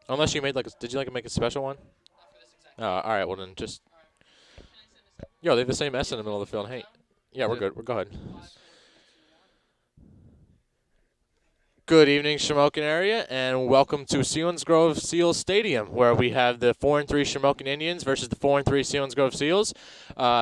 Unless you made did you make a special one? Oh, all right. Well then, just yo, they have the same S in the middle of the field. Hey, yeah, we're good. We're go ahead. Good evening, Shamokin area, and welcome to Selinsgrove Seals Stadium, where we have the 4-3 Shamokin Indians versus the 4-3 Selinsgrove Seals,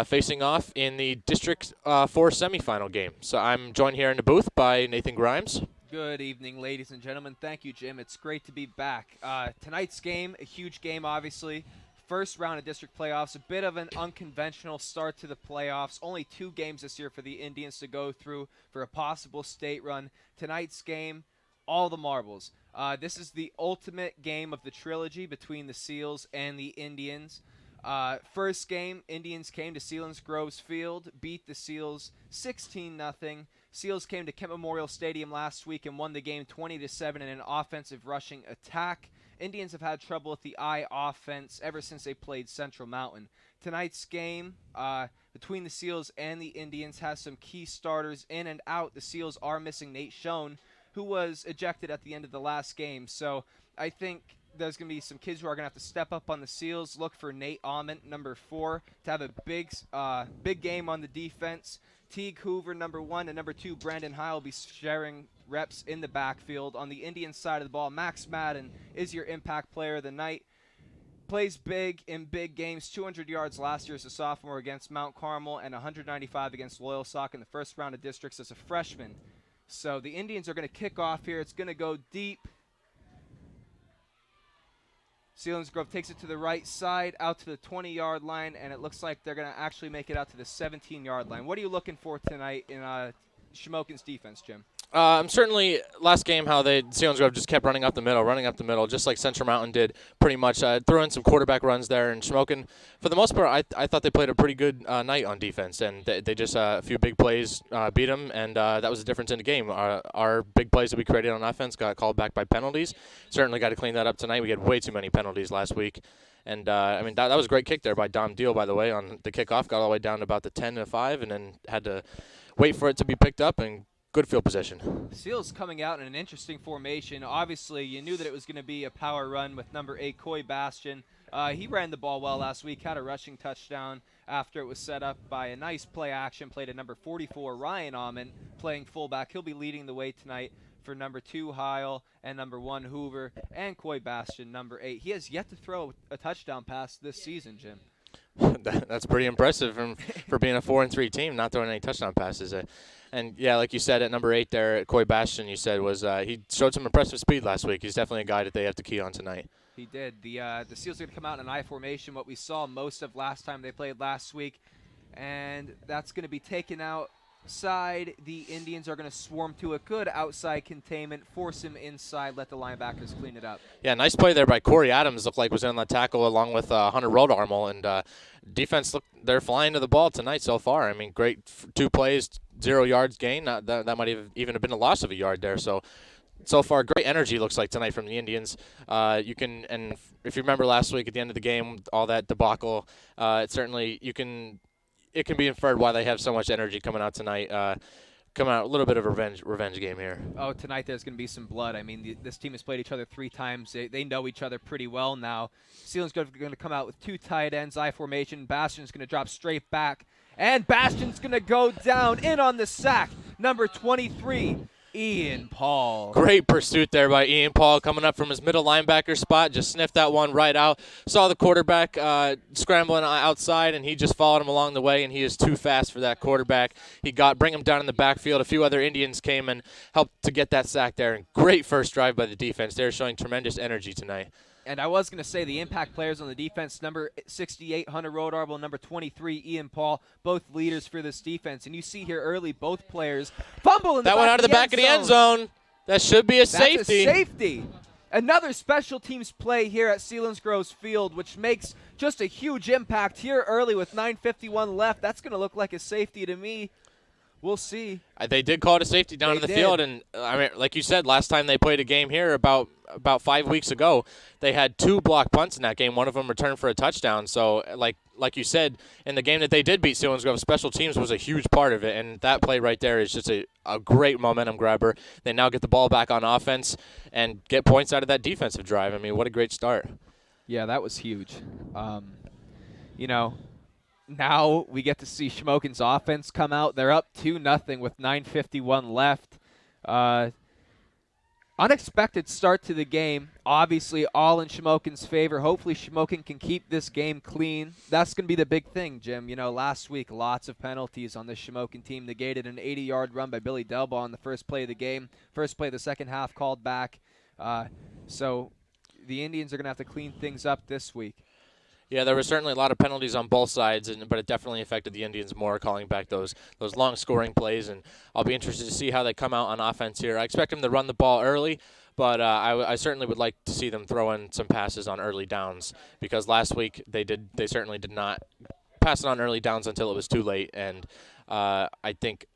facing off in the District 4 semifinal game. So I'm joined here in the booth by Nathan Grimes. Good evening, ladies and gentlemen. Thank you, Jim. It's great to be back. Tonight's game, a huge game, obviously. First round of district playoffs, a bit of an unconventional start to the playoffs. Only 2 games this year for the Indians to go through for a possible state run. Tonight's game, all the marbles. This is the ultimate game of the trilogy between the Seals and the Indians. First game, Indians came to Selinsgrove's field, beat the Seals 16-0. Seals came to Kent Memorial Stadium last week and won the game 20-7 in an offensive rushing attack. Indians have had trouble with the I offense ever since they played Central Mountain. Tonight's game between the Seals and the Indians has some key starters in and out. The Seals are missing Nate Schoen, who was ejected at the end of the last game. So I think there's going to be some kids who are going to have to step up on the Seals. Look for Nate Ament, number 4, to have a big game on the defense. Teague Hoover, number 1, and number 2, Brandon High will be sharing reps in the backfield. On the Indian side of the ball, Max Madden is your impact player of the night. Plays big in big games, 200 yards last year as a sophomore against Mount Carmel and 195 against Loyalsock in the first round of districts as a freshman. So the Indians are going to kick off here. It's going to go deep. Selinsgrove takes it to the right side, out to the 20-yard line, and it looks like they're going to actually make it out to the 17-yard line. What are you looking for tonight in Shamokin's defense, Jim? Certainly, last game, how Selinsgrove just kept running up the middle, just like Central Mountain did pretty much. Threw in some quarterback runs there, and Shamokin, for the most part, I thought they played a pretty good night on defense, and they just, a few big plays beat them, and that was the difference in the game. Our big plays that we created on offense got called back by penalties. Certainly got to clean that up tonight. We had way too many penalties last week. And, that was a great kick there by Dom Deal, by the way, on the kickoff. Got all the way down to about the 10-5, and then had to wait for it to be picked up, and good field position. Seals coming out in an interesting formation. Obviously, you knew that it was going to be a power run with number 8, Coy Bastion. He ran the ball well last week, had a rushing touchdown after it was set up by a nice play action play to number 44, Ryan Ament, playing fullback. He'll be leading the way tonight for number 2, Heil, and number 1, Hoover, and Coy Bastion, number 8. He has yet to throw a touchdown pass this season, Jim. That's pretty impressive for being a 4-3 team, not throwing any touchdown passes. And yeah, like you said, at number 8 there, Coy Bastion, you said he showed some impressive speed last week. He's definitely a guy that they have to key on tonight. He did. The Seals are going to come out in an I formation, what we saw most of last time they played last week, and that's going to be taken outside. The Indians are going to swarm to a good outside containment, force him inside, let the linebackers clean it up. Yeah, nice play there by Corey Adams. Looked like was in the tackle along with Hunter Rodarmel, and defense they're flying to the ball tonight so far. Great 2 plays, 0 yards gain. That might have even been a loss of a yard there. So far, great energy looks like tonight from the Indians. And if you remember last week at the end of the game, all that debacle, it can be inferred why they have so much energy coming out tonight. Coming out a little bit of a revenge game here. Oh, tonight there's going to be some blood. This team has played each other 3 times. They know each other pretty well now. Selinsgrove going to come out with 2 tight ends, I formation. Bastion's going to drop straight back. And Bastion's going to go down in on the sack. Number 23, Ian Paul. Great pursuit there by Ian Paul, coming up from his middle linebacker spot. Just sniffed that one right out. Saw the quarterback scrambling outside, and he just followed him along the way, and he is too fast for that quarterback. Bring him down in the backfield. A few other Indians came and helped to get that sack there. And great first drive by the defense. They're showing tremendous energy tonight. And I was going to say the impact players on the defense, number 68, Hunter Rodarble, number 23, Ian Paul, both leaders for this defense. And you see here early both players fumble in the that one out of the back of the end zone. That should be a safety. That's a safety. Another special teams play here at Selinsgrove's field, which makes just a huge impact here early with 9:51 left. That's going to look like a safety to me. we'll see. They did call it a safety down in the field, and I mean, like you said, last time they played a game here about 5 weeks ago, they had 2 blocked punts in that game. One of them returned for a touchdown. So, like you said, in the game that they did beat Selinsgrove, special teams was a huge part of it, and that play right there is just a great momentum grabber. They now get the ball back on offense and get points out of that defensive drive. I mean, what a great start. Yeah, that was huge. You know, now we get to see Shamokin's offense come out. They're up 2-0 with 9:51 left. Unexpected start to the game. Obviously, all in Shamokin's favor. Hopefully, Shamokin can keep this game clean. That's going to be the big thing, Jim. You know, last week, lots of penalties on the Shamokin team. Negated an 80-yard run by Billy Delbaugh on the first play of the game. First play of the second half called back. So the Indians are going to have to clean things up this week. Yeah, there were certainly a lot of penalties on both sides, but it definitely affected the Indians more, calling back those long scoring plays. And I'll be interested to see how they come out on offense here. I expect them to run the ball early, but I certainly would like to see them throw in some passes on early downs, because last week they certainly did not pass it on early downs until it was too late. And I think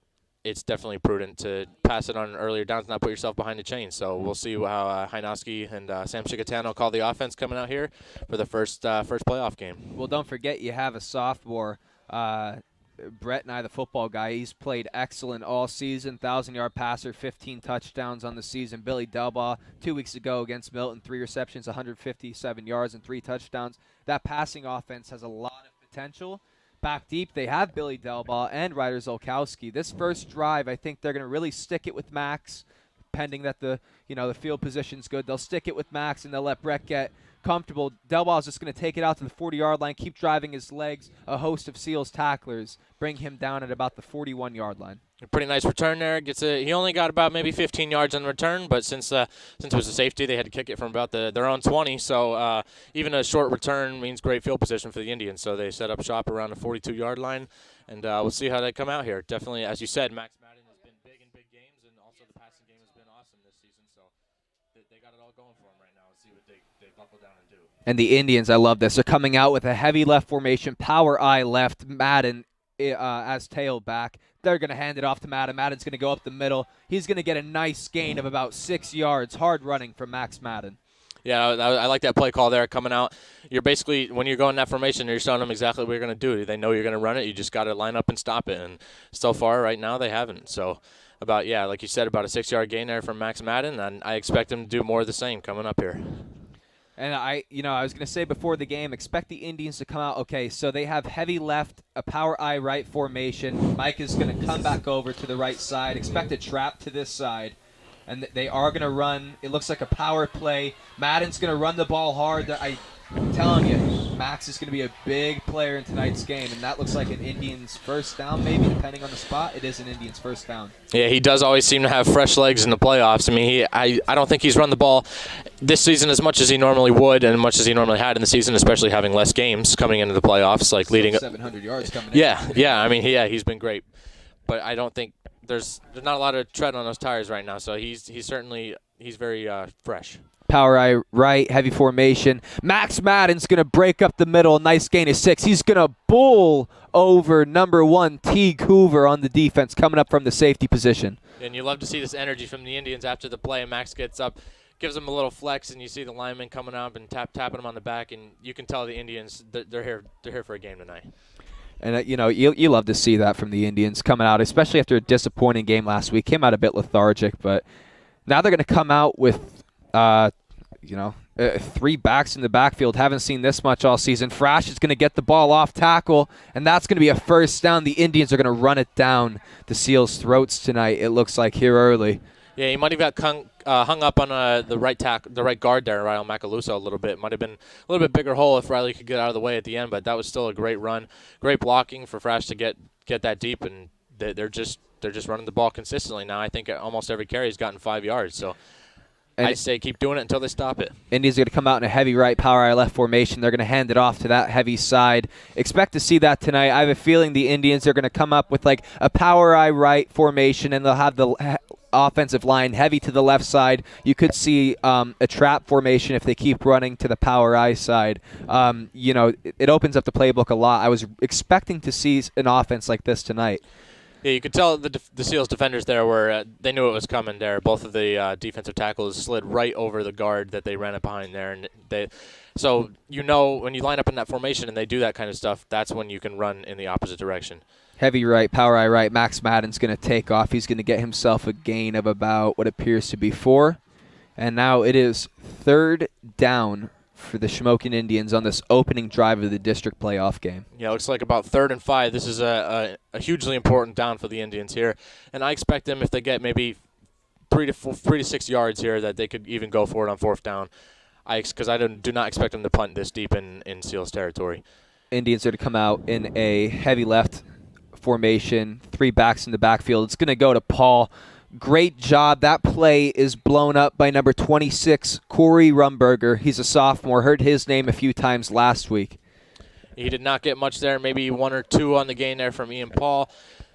it's definitely prudent to pass it on earlier downs, not put yourself behind the chains. So we'll see how Hajnowski and Sam Shikatano call the offense coming out here for the first playoff game. Well, don't forget you have a sophomore, Brett Nye, the football guy. He's played excellent all season. 1,000-yard passer, 15 touchdowns on the season. Billy Delbaugh, 2 weeks ago against Milton, 3 receptions, 157 yards, and 3 touchdowns. That passing offense has a lot of potential. Back deep, they have Billy Delbaugh and Ryder Zolkowski. This first drive, I think they're going to really stick it with Max, pending that the field position's good. They'll stick it with Max, and they'll let Brett get comfortable. Delbaugh's just going to take it out to the 40-yard line, keep driving his legs. A host of Seals tacklers bring him down at about the 41-yard line. A pretty nice return there. He only got about maybe 15 yards on the return, but since it was a safety, they had to kick it from about their own 20. So even a short return means great field position for the Indians. So they set up shop around the 42-yard line, and we'll see how they come out here. Definitely, as you said, Max Madden has been big in big games, and also the passing game has been awesome this season. So they got it all going for them right now. Let's see what they buckle down and do. And the Indians, I love this. They're coming out with a heavy left formation, power I left, Madden as tailback. They're going to hand it off to Madden. Madden's going to go up the middle. He's going to get a nice gain of about 6 yards. Hard running from Max Madden. Yeah, I like that play call there coming out. You're basically, when you're going that formation, you're showing them exactly what you're going to do. They know you're going to run it. You just got to line up and stop it. And so far, right now, they haven't. So, like you said, about a 6-yard gain there from Max Madden, and I expect him to do more of the same coming up here. And I was going to say before the game, expect the Indians to come out. Okay, so they have heavy left, a power I right formation. Mike is going to come back over to the right side. Expect a trap to this side. And they are going to run. It looks like a power play. Madden's going to run the ball hard. I'm telling you, Max is going to be a big player in tonight's game, and that looks like an Indians first down, maybe, depending on the spot. It is an Indians first down. Yeah, he does always seem to have fresh legs in the playoffs. I mean, I don't think he's run the ball this season as much as he normally would and much as he normally had in the season, especially having less games coming into the playoffs, like leading 700 yards coming in. Yeah. I mean, he's been great, but I don't think there's not a lot of tread on those tires right now. So he's very fresh. Power I right, heavy formation. Max Madden's going to break up the middle. Nice gain of 6. He's going to bull over number 1, Teague Hoover on the defense, coming up from the safety position. And you love to see this energy from the Indians after the play. Max gets up, gives him a little flex, and you see the lineman coming up and tapping him on the back, and you can tell the Indians they're here for a game tonight. And, you love to see that from the Indians coming out, especially after a disappointing game last week. Came out a bit lethargic, but now they're going to come out with 3 backs in the backfield. Haven't seen this much all season. Frash is going to get the ball off tackle, and that's going to be a first down. The Indians are going to run it down the Seals' throats tonight, it looks like, here early. Yeah, he might have got hung up on the right guard there, Riley Macaluso, a little bit. Might have been a little bit bigger hole if Riley could get out of the way at the end, but that was still a great run. Great blocking for Frash to get that deep, and they're just running the ball consistently now. I think almost every carry he's gotten 5 yards, so I say keep doing it until they stop it. Indians are going to come out in a heavy right, power I left formation. They're going to hand it off to that heavy side. Expect to see that tonight. I have a feeling the Indians are going to come up with like a power I right formation, and they'll have the offensive line heavy to the left side. You could see a trap formation if they keep running to the power I side. It opens up the playbook a lot. I was expecting to see an offense like this tonight. Yeah, you could tell the Seals defenders there were they knew it was coming there. Both of the defensive tackles slid right over the guard that they ran it behind there, and so when you line up in that formation and they do that kind of stuff, that's when you can run in the opposite direction. Heavy right, power eye right. Max Madden's going to take off. He's going to get himself a gain of about what appears to be 4. And now it is 3rd down for the Shamokin Indians on this opening drive of the district playoff game. Yeah, it looks like about 3rd and 5. This is a hugely important down for the Indians here. And I expect them, if they get maybe 3 to 6 yards here, that they could even go for it on 4th down. Because I do not expect them to punt this deep in Seals territory. Indians are to come out in a heavy left formation, 3 backs in the backfield. It's going to go to Paul. Great job. That play is blown up by number 26, Corey Rumberger. He's a sophomore. Heard his name a few times last week. He did not get much there, maybe 1 or 2 on the gain there from Ian Paul.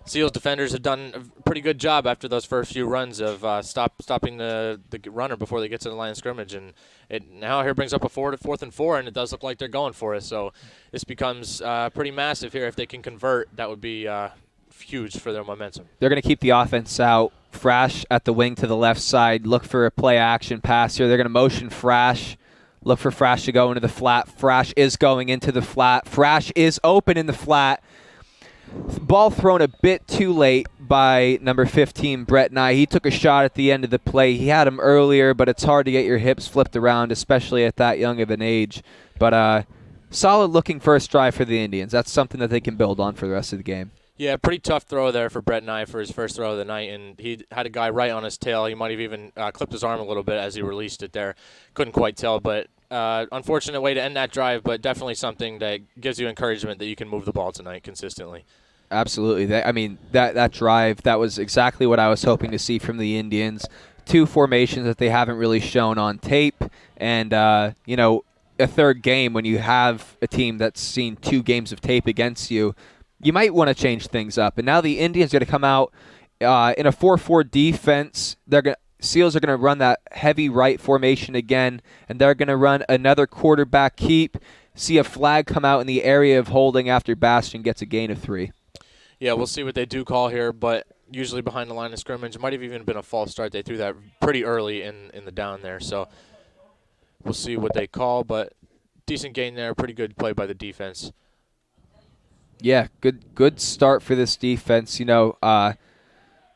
Seals defenders have done a pretty good job after those first few runs of stopping the runner before they get to the line of scrimmage. And it now here brings up a 4th and 4, and it does look like they're going for it. So this becomes pretty massive here. If they can convert, that would be huge for their momentum. They're going to keep the offense out. Frash at the wing to the left side. Look for a play action pass here. They're going to motion Frash. Look for Frash to go into the flat. Frash is going into the flat. Frash is open in the flat. Ball thrown a bit too late by number 15, Brett Nye. He took a shot at the end of the play. He had him earlier, but it's hard to get your hips flipped around, especially at that young of an age. But solid-looking first drive for the Indians. That's something that they can build on for the rest of the game. Yeah, pretty tough throw there for Brett Nye for his first throw of the night, and he had a guy right on his tail. He might have even clipped his arm a little bit as he released it there. Couldn't quite tell, but unfortunate way to end that drive, but definitely something that gives you encouragement that you can move the ball tonight consistently. Absolutely. That drive, that was exactly what I was hoping to see from the Indians. 2 formations that they haven't really shown on tape, and, a 3rd game when you have a team that's seen 2 games of tape against you, you might want to change things up. And now the Indians are going to come out in a 4-4 defense. Seals are going to run that heavy right formation again, and they're going to run another quarterback keep. See a flag come out in the area of holding after Bastion gets a gain of 3. Yeah, we'll see what they do call here, but usually behind the line of scrimmage. It might have even been a false start. They threw that pretty early in the down there, so we'll see what they call, but decent gain there, pretty good play by the defense. Yeah, good start for this defense.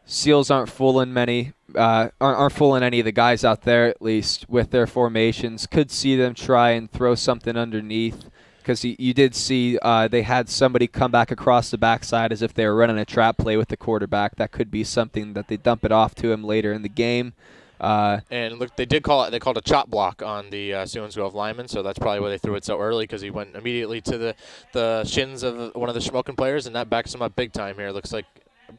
Seals aren't fooling aren't fooling any of the guys out there, at least with their formations. Could see them try and throw something underneath, because you did see they had somebody come back across the backside as if they were running a trap play with the quarterback. That could be something that they dump it off to him later in the game. And look, they called a chop block on the Selinsgrove lineman, so that's probably why they threw it so early, because he went immediately to the shins of one of the Shamokin players, and that backs him up big time here. Looks like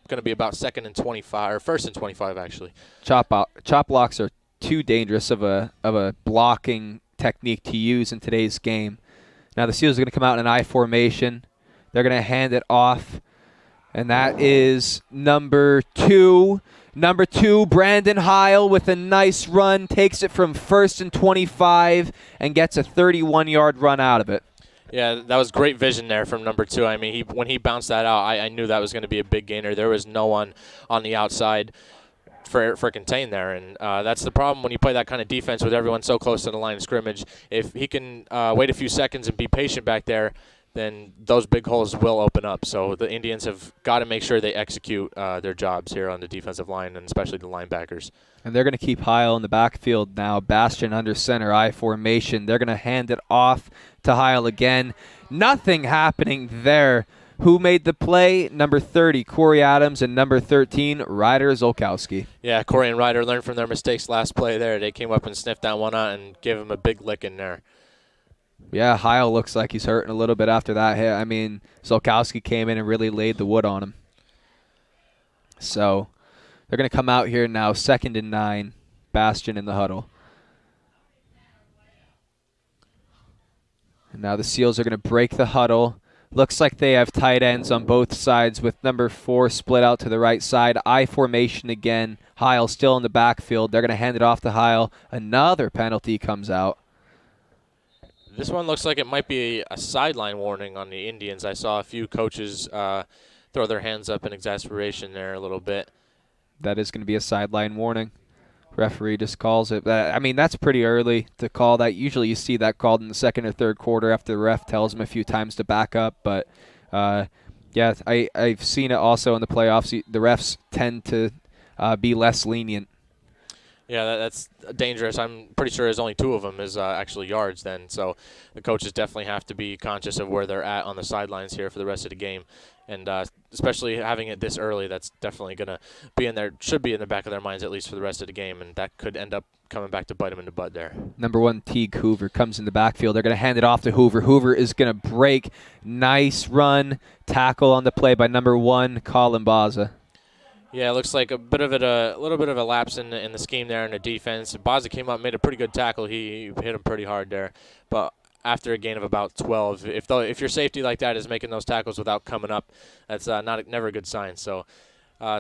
going to be about 2nd and 25, or 1st and 25 actually. Chop blocks are too dangerous of a blocking technique to use in today's game. Now the Seals are going to come out in an I formation. They're going to hand it off, and that is number 2. Number 2, Brandon Heil with a nice run, takes it from 1st and 25 and gets a 31-yard run out of it. Yeah, that was great vision there from number 2. I mean, when he bounced that out, I knew that was going to be a big gainer. There was no one on the outside for contain there, and that's the problem when you play that kind of defense with everyone so close to the line of scrimmage. If he can wait a few seconds and be patient back there, then those big holes will open up. So the Indians have got to make sure they execute their jobs here on the defensive line, and especially the linebackers. And they're going to keep Heil in the backfield now. Bastion under center, I formation. They're going to hand it off to Heil again. Nothing happening there. Who made the play? Number 30, Corey Adams, and number 13, Ryder Zolkowski. Yeah, Corey and Ryder learned from their mistakes last play there. They came up and sniffed that one out and gave him a big lick in there. Yeah, Heil looks like he's hurting a little bit after that hit. I mean, Zolkowski came in and really laid the wood on him. So they're going to come out here now, 2nd and 9, Bastion in the huddle. And now the Seals are going to break the huddle. Looks like they have tight ends on both sides, with number 4 split out to the right side. I formation again. Heil still in the backfield. They're going to hand it off to Heil. Another penalty comes out. This one looks like it might be a sideline warning on the Indians. I saw a few coaches throw their hands up in exasperation there a little bit. That is going to be a sideline warning. Referee just calls it. I mean, that's pretty early to call that. Usually you see that called in the second or third quarter after the ref tells them a few times to back up. But, yeah, I've seen it also in the playoffs. The refs tend to be less lenient. Yeah, that's dangerous. I'm pretty sure there's only 2 of them is actually yards then. So the coaches definitely have to be conscious of where they're at on the sidelines here for the rest of the game. And especially having it this early, that's definitely going to be in there, should be in the back of their minds at least for the rest of the game. And that could end up coming back to bite them in the butt there. Number 1, Teague Hoover comes in the backfield. They're going to hand it off to Hoover. Hoover is going to break. Nice run. Tackle on the play by number 1, Colin Baza. Yeah, it looks like a little bit of a lapse in the scheme there in the defense. Baza came up, made a pretty good tackle. He hit him pretty hard there, but after a gain of about 12, if your safety like that is making those tackles without coming up, that's never a good sign. So,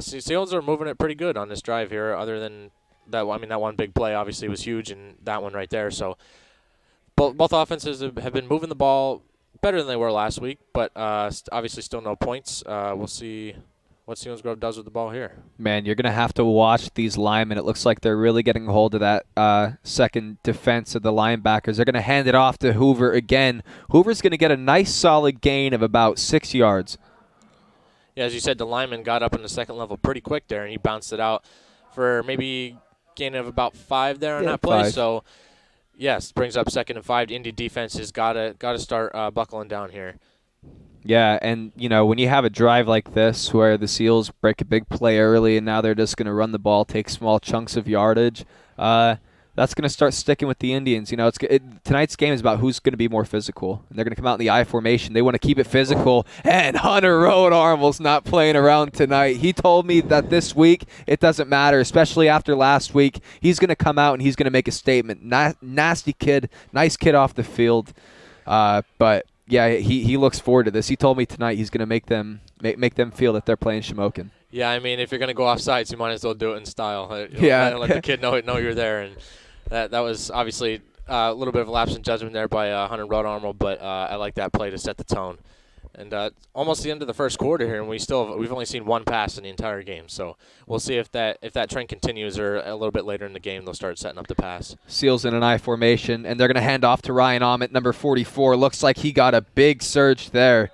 Seals are moving it pretty good on this drive here. Other than that, I mean that one big play obviously was huge, and that one right there. So, both offenses have been moving the ball better than they were last week, but obviously still no points. We'll see what Selinsgrove does with the ball here. Man, you're going to have to watch these linemen. It looks like they're really getting a hold of that second defense of the linebackers. They're going to hand it off to Hoover again. Hoover's going to get a nice solid gain of about 6 yards. Yeah, as you said, the lineman got up in the second level pretty quick there, and he bounced it out for maybe gain of about 5 there on that play. 5. So, yes, brings up 2nd and 5. The Indy defense has got to start buckling down here. Yeah, and, you know, when you have a drive like this where the Seals break a big play early and now they're just going to run the ball, take small chunks of yardage, that's going to start sticking with the Indians. You know, tonight's game is about who's going to be more physical. And they're going to come out in the I formation. They want to keep it physical. And Hunter Rowan-Armel's not playing around tonight. He told me that this week it doesn't matter, especially after last week. He's going to come out and he's going to make a statement. Nasty kid, nice kid off the field, but yeah, he looks forward to this. He told me tonight he's going to make them feel that they're playing Shamokin. Yeah, I mean, if you're going to go off sides, you might as well do it in style. Let the kid know you're there. And that was obviously a little bit of a lapse in judgment there by Hunter Rowan-Armel, but I like that play to set the tone. And almost the end of the first quarter here, and we've only seen 1 pass in the entire game. So we'll see if that trend continues, or a little bit later in the game they'll start setting up the pass. Seals in an I formation, and they're going to hand off to Ryan Ahmet, number 44. Looks like he got a big surge there.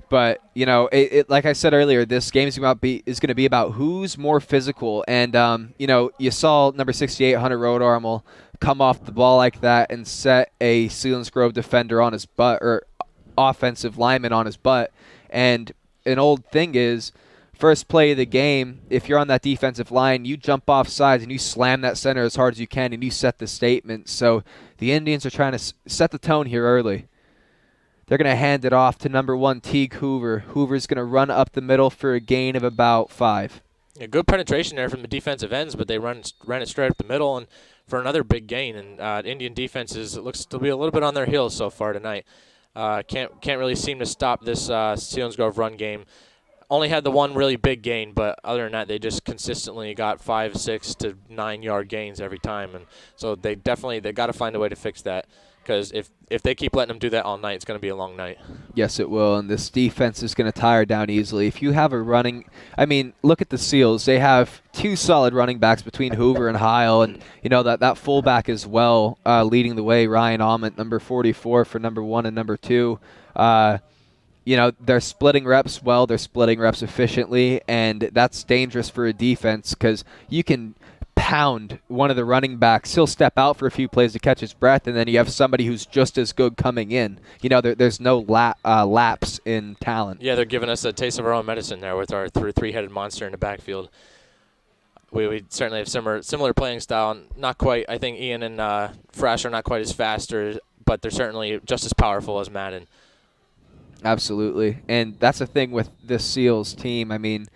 But, you know, like I said earlier, this game is going to be about who's more physical. And, you know, you saw number 68, Hunter Rowan-Armel, come off the ball like that and set a Selinsgrove defender on his butt, or offensive lineman on his butt. And an old thing is, first play of the game, if you're on that defensive line, you jump off sides and you slam that center as hard as you can and you set the statement. So the Indians are trying to set the tone here early. They're going to hand it off to number 1, Teague Hoover. Hoover's going to run up the middle for a gain of about 5. Yeah, good penetration there from the defensive ends, but they ran it straight up the middle and for another big gain. And Indian defenses, it looks to be a little bit on their heels so far tonight. Can't really seem to stop this Selinsgrove run game. Only had the one really big gain, but other than that, they just consistently got 5, 6 to 9 yard gains every time, and so they got to find a way to fix that. Because if they keep letting them do that all night, it's going to be a long night. Yes, it will, and this defense is going to tire down easily. If you have a look at the Seals. They have 2 solid running backs between Hoover and Heil, and you know that fullback as well, leading the way, Ryan Ahmet, number 44 for number 1 and number 2. You know, they're splitting reps well. They're splitting reps efficiently, and that's dangerous for a defense because you can pound one of the running backs. He'll step out for a few plays to catch his breath, and then you have somebody who's just as good coming in. You know, there's no lapse in talent. Yeah, they're giving us a taste of our own medicine there with our three-headed monster in the backfield. We certainly have similar playing style. Not quite. I think Ian and Frash are not quite as fast, but they're certainly just as powerful as Madden. Absolutely, and that's the thing with this Seals team. I mean,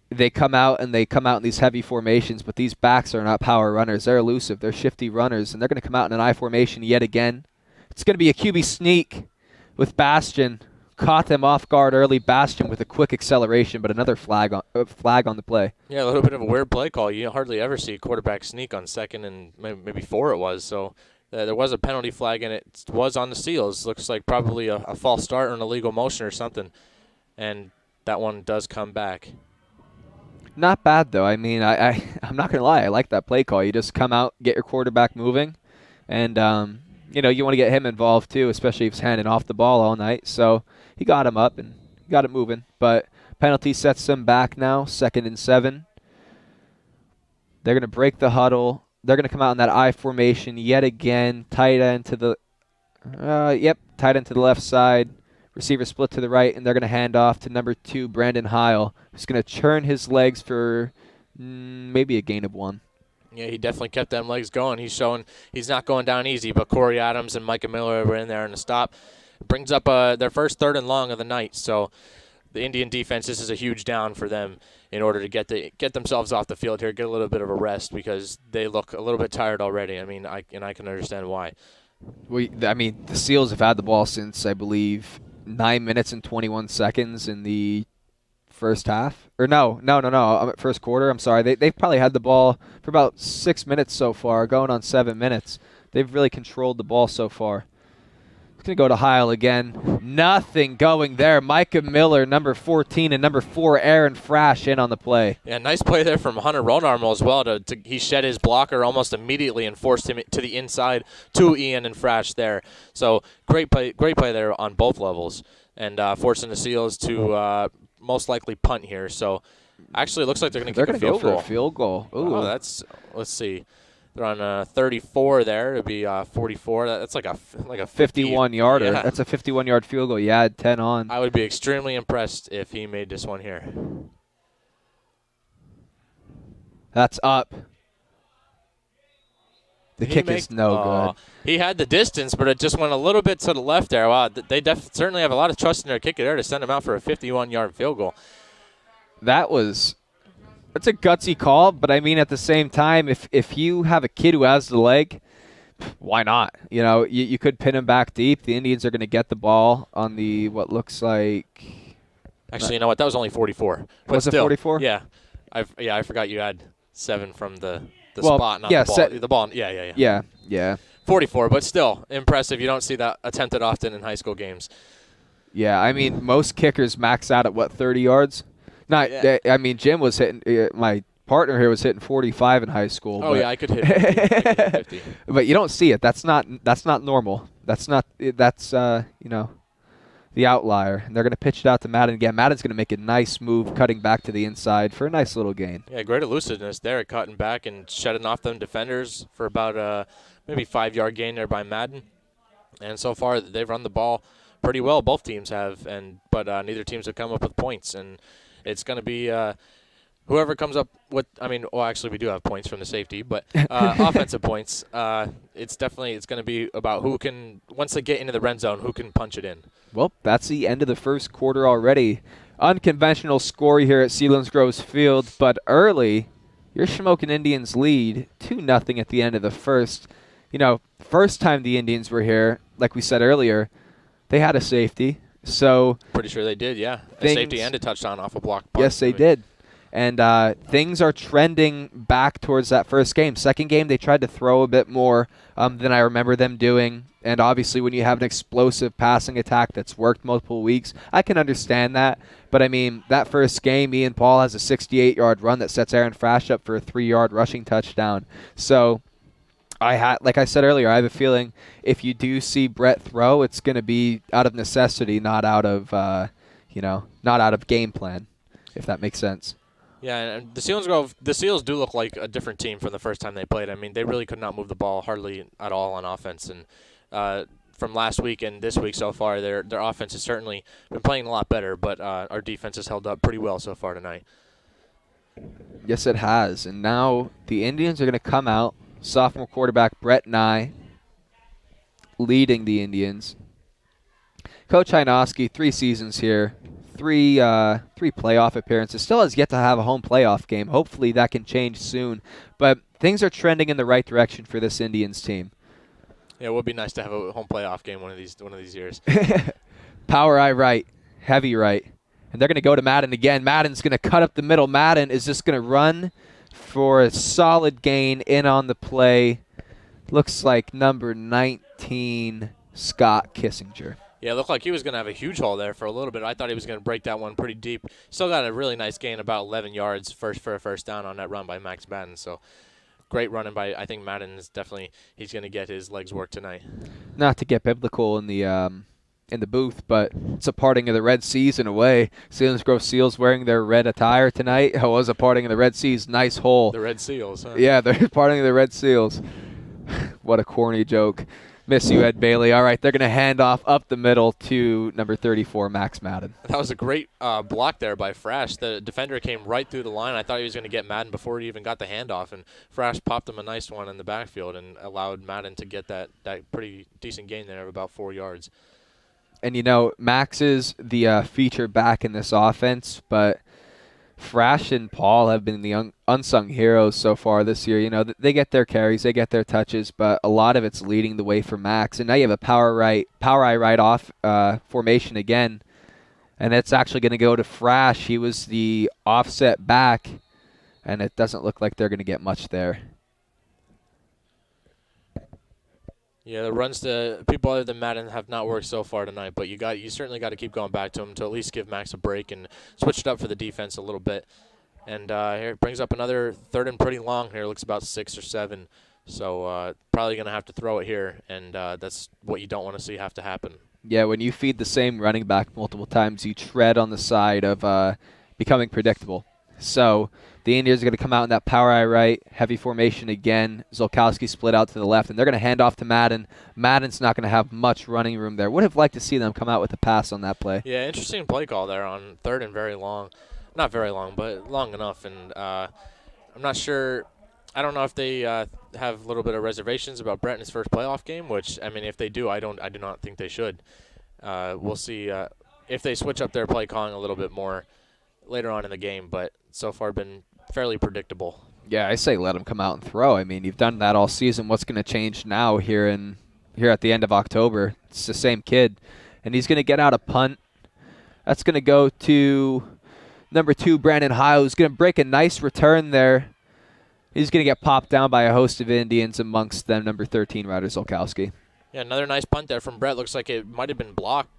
they come out in these heavy formations, but these backs are not power runners. They're elusive. They're shifty runners, and they're going to come out in an I formation yet again. It's going to be a QB sneak with Bastion. Caught them off guard early. Bastion with a quick acceleration, but another flag on the play. Yeah, a little bit of a weird play call. You hardly ever see a quarterback sneak on 2nd and maybe 4 it was. So there was a penalty flag, and it was on the Seals. Looks like probably a false start or an illegal motion or something. and that one does come back. Not bad, though. I mean, I'm not going to lie. I like that play call. You just come out, get your quarterback moving, and, you want to get him involved, too, especially if he's handing off the ball all night. So he got him up and got it moving. But penalty sets them back now, 2nd and 7. They're going to break the huddle. They're going to come out in that I formation yet again. Tight end to the tight end to the left side. Receiver split to the right, and they're going to hand off to number 2, Brandon Heil, who's going to churn his legs for maybe a gain of 1. Yeah, he definitely kept them legs going. He's showing he's not going down easy, but Corey Adams and Micah Miller were in there in the stop. Brings up their first 3rd and long of the night. So the Indian defense, this is a huge down for them in order to get themselves off the field here, get a little bit of a rest because they look a little bit tired already. I mean, I can understand why. Well, the Seals have had the ball since, I believe, 9 minutes and 21 seconds in the first half. Or no, first quarter. I'm sorry. They've probably had the ball for about 6 minutes so far, going on 7 minutes. They've really controlled the ball so far. It's going to go to Heil again. Nothing going there. Micah Miller, number 14, and number 4, Aaron Frash in on the play. Yeah, nice play there from Hunter Ronarmo as well. He shed his blocker almost immediately and forced him to the inside to Ian and Frash there. So great play there on both levels, and forcing the Seals to most likely punt here. So actually, it looks like they're going to kick a field goal. Go for a field goal. Ooh. Oh, let's see. They're on 34 there. It'd be 44. That's like a 51-yarder. Yeah. That's a 51-yard field goal. You add 10 on. I would be extremely impressed if he made this one here. That's up. The kick is no good. He had the distance, but it just went a little bit to the left there. Wow, they certainly have a lot of trust in their kicker there to send him out for a 51-yard field goal. That's a gutsy call, but I mean at the same time, if you have a kid who has the leg, why not? You could pin him back deep. The Indians are going to get the ball on the what looks like. Actually, you know what? That was only 44. But was it 44? Yeah, I forgot you had 7 from the spot, not the ball. The ball. Yeah. 44, but still impressive. You don't see that attempted often in high school games. Yeah, I mean most kickers max out at 30 yards. I mean, Jim was hitting. My partner here was hitting 45 in high school. Oh yeah, I could hit 50. But you don't see it. That's not normal. That's the outlier. And they're going to pitch it out to Madden again. Madden's going to make a nice move, cutting back to the inside for a nice little gain. Yeah, great elusiveness there, cutting back and shedding off them defenders for about maybe 5-yard gain there by Madden. And so far, they've run the ball pretty well. Both teams have, but neither teams have come up with points. And it's going to be whoever comes up with. I mean, well, actually, we do have points from the safety, but offensive points. It's going to be about who can, once they get into the red zone, who can punch it in. Well, that's the end of the first quarter already. Unconventional score here at Selinsgrove's field, but early, your Shamokin Indians lead 2-0 at the end of the first. First time the Indians were here, like we said earlier, they had a safety. So pretty sure they did, yeah. A safety and a touchdown off a block punt. Yes, they did. And things are trending back towards that first game. Second game, they tried to throw a bit more than I remember them doing. And obviously, when you have an explosive passing attack that's worked multiple weeks, I can understand that. But, I mean, that first game, Ian Paul has a 68-yard run that sets Aaron Frash up for a 3-yard rushing touchdown. So, like I said earlier, I have a feeling if you do see Brett throw, it's going to be out of necessity, not out of, not out of game plan, if that makes sense. Yeah, and the Seals do look like a different team from the first time they played. I mean, they really could not move the ball hardly at all on offense. And from last week and this week so far, their offense has certainly been playing a lot better, but our defense has held up pretty well so far tonight. Yes, it has. And now the Indians are going to come out. Sophomore quarterback Brett Nye leading the Indians. Coach Hynoski, 3 seasons here, 3 playoff appearances. Still has yet to have a home playoff game. Hopefully that can change soon. But things are trending in the right direction for this Indians team. Yeah, it would be nice to have a home playoff game one of these years. Power eye right, heavy right. And they're going to go to Madden again. Madden's going to cut up the middle. Madden is just going to run for a solid gain in on the play. Looks like number 19, Scott Kissinger. Yeah, it looked like he was going to have a huge hole there for a little bit. I thought he was going to break that one pretty deep. Still got a really nice gain, about 11 yards for a first down on that run by Max Madden. So great running by, I think Madden is definitely, he's going to get his legs worked tonight. Not to get biblical in the booth, but it's a parting of the Red Seas in a way. Selinsgrove Seals wearing their red attire tonight. It was a parting of the Red Seas. Nice hole. The Red Seals, huh? Yeah, they're parting of the Red Seals. What a corny joke. Miss you, Ed Bailey. All right, they're going to hand off up the middle to number 34, Max Madden. That was a great block there by Frash. The defender came right through the line. I thought he was going to get Madden before he even got the handoff, and Frash popped him a nice one in the backfield and allowed Madden to get that pretty decent gain there of about 4 yards. And, Max is the feature back in this offense, but Frash and Paul have been the unsung heroes so far this year. They get their carries, they get their touches, but a lot of it's leading the way for Max. And now you have a power eye right off formation again, and it's actually going to go to Frash. He was the offset back, and it doesn't look like they're going to get much there. Yeah, the runs to people other than Madden have not worked so far tonight, but you certainly got to keep going back to him to at least give Max a break and switch it up for the defense a little bit. And here it brings up another third and pretty long here. It looks about 6 or 7. So probably going to have to throw it here, and that's what you don't want to see have to happen. Yeah, when you feed the same running back multiple times, you tread on the side of becoming predictable. So the Indians are going to come out in that power eye right, heavy formation again. Zolkowski split out to the left, and they're going to hand off to Madden. Madden's not going to have much running room there. Would have liked to see them come out with a pass on that play. Yeah, interesting play call there on third and very long. Not very long, but long enough. And I'm not sure. I don't know if they have a little bit of reservations about Brett in his first playoff game, which, I mean, if they do, I do not think they should. We'll see if they switch up their play calling a little bit more later on in the game, but so far been fairly predictable. Yeah, I say let him come out and throw. I mean, you've done that all season. What's going to change now here at the end of October? It's the same kid, and he's going to get out a punt. That's going to go to number 2, Brandon Hile, who's going to break a nice return there. He's going to get popped down by a host of Indians, amongst them number 13, Ryder Zolkowski. Yeah, another nice punt there from Brett. Looks like it might have been blocked.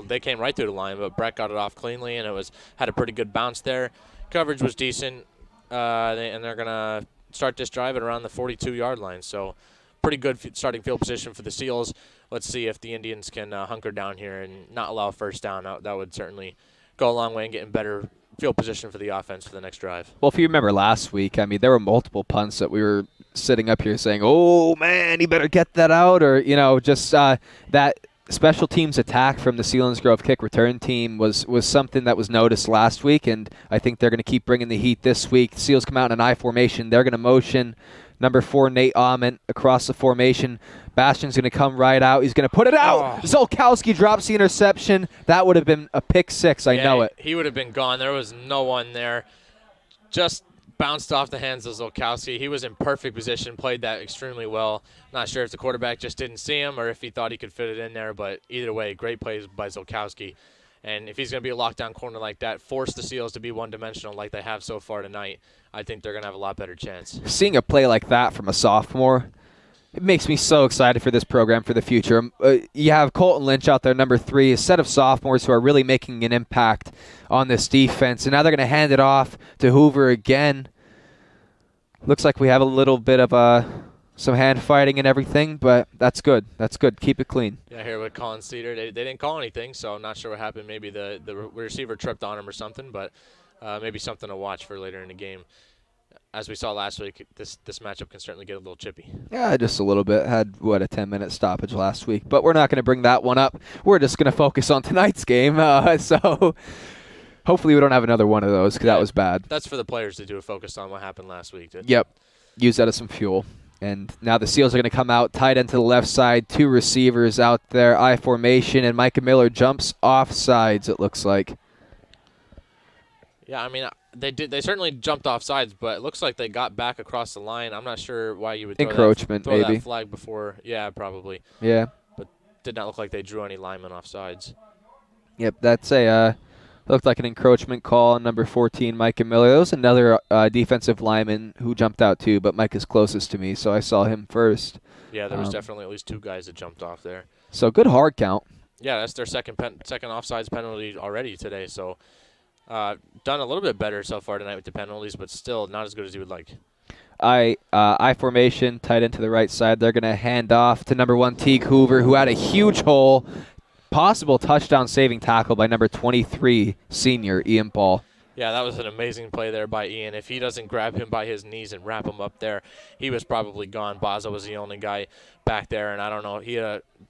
They came right through the line, but Brett got it off cleanly, and it had a pretty good bounce there. Coverage was decent, and they're going to start this drive at around the 42-yard line. So pretty good starting field position for the Seals. Let's see if the Indians can hunker down here and not allow a first down. That would certainly go a long way in getting better field position for the offense for the next drive. Well, if you remember last week, I mean, there were multiple punts that we were sitting up here saying, oh, man, you better get that out, or, just that special teams attack from the Selinsgrove kick return team was something that was noticed last week, and I think they're going to keep bringing the heat this week. The Seals come out in an I formation. They're going to motion number 4, Nate Ament, across the formation. Bastian's going to come right out. He's going to put it out. Oh. Zolkowski drops the interception. That would have been a pick 6. I know it. He would have been gone. There was no one there. Just bounced off the hands of Zolkowski. He was in perfect position, played that extremely well. Not sure if the quarterback just didn't see him or if he thought he could fit it in there, but either way, great plays by Zolkowski. And if he's going to be a lockdown corner like that, force the Seals to be one-dimensional like they have so far tonight, I think they're going to have a lot better chance. Seeing a play like that from a sophomore, it makes me so excited for this program for the future. You have Colton Lynch out there, number 3, a set of sophomores who are really making an impact on this defense. And now they're going to hand it off to Hoover again. Looks like we have a little bit of some hand fighting and everything, but that's good. That's good. Keep it clean. Yeah, here with Colin Cedar, they didn't call anything, so I'm not sure what happened. Maybe the receiver tripped on him or something, but maybe something to watch for later in the game. As we saw last week, this matchup can certainly get a little chippy. Yeah, just a little bit. Had, a 10-minute stoppage last week. But we're not going to bring that one up. We're just going to focus on tonight's game. So hopefully we don't have another one of those, because that was bad. That's for the players to do a focus on what happened last week. Yep. Use that as some fuel. And now the Seals are going to come out tight end to the left side. 2 receivers out there, I formation, and Micah Miller jumps off sides, it looks like. Yeah, I mean, they certainly jumped off sides, but it looks like they got back across the line. I'm not sure why you would throw maybe. that flag before. Yeah, probably. Yeah. But did not look like they drew any linemen off sides. Yep, that's looked like an encroachment call on number 14, Micah Miller. There was another defensive lineman who jumped out too, but Mike is closest to me, so I saw him first. Yeah, there was definitely at least 2 guys that jumped off there. So good hard count. Yeah, that's their second offsides penalty already today. So done a little bit better so far tonight with the penalties, but still not as good as you would like. I formation, tight end to the right side. They're going to hand off to number 1, Teague Hoover, who had a huge hole. Possible touchdown saving tackle by number 23, senior Ian Paul. Yeah, that was an amazing play there by Ian. If he doesn't grab him by his knees and wrap him up there, he was probably gone. Baza was the only guy back there, and I don't know. He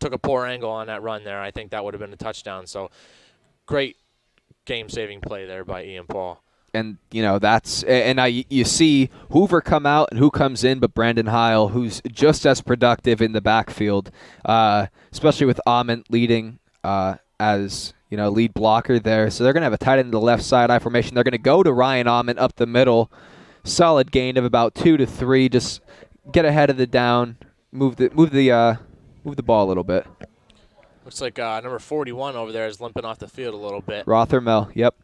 took a poor angle on that run there. I think that would have been a touchdown. So great game-saving play there by Ian Paul. And, now you see Hoover come out and who comes in but Brandon Heil, who's just as productive in the backfield, especially with Ament leading as lead blocker there. So they're going to have a tight end to the left side I formation. They're going to go to Ryan Ament up the middle. Solid gain of about 2 to 3. Just get ahead of the down, move the ball a little bit. Looks like number 41 over there is limping off the field a little bit. Rothermel, yep.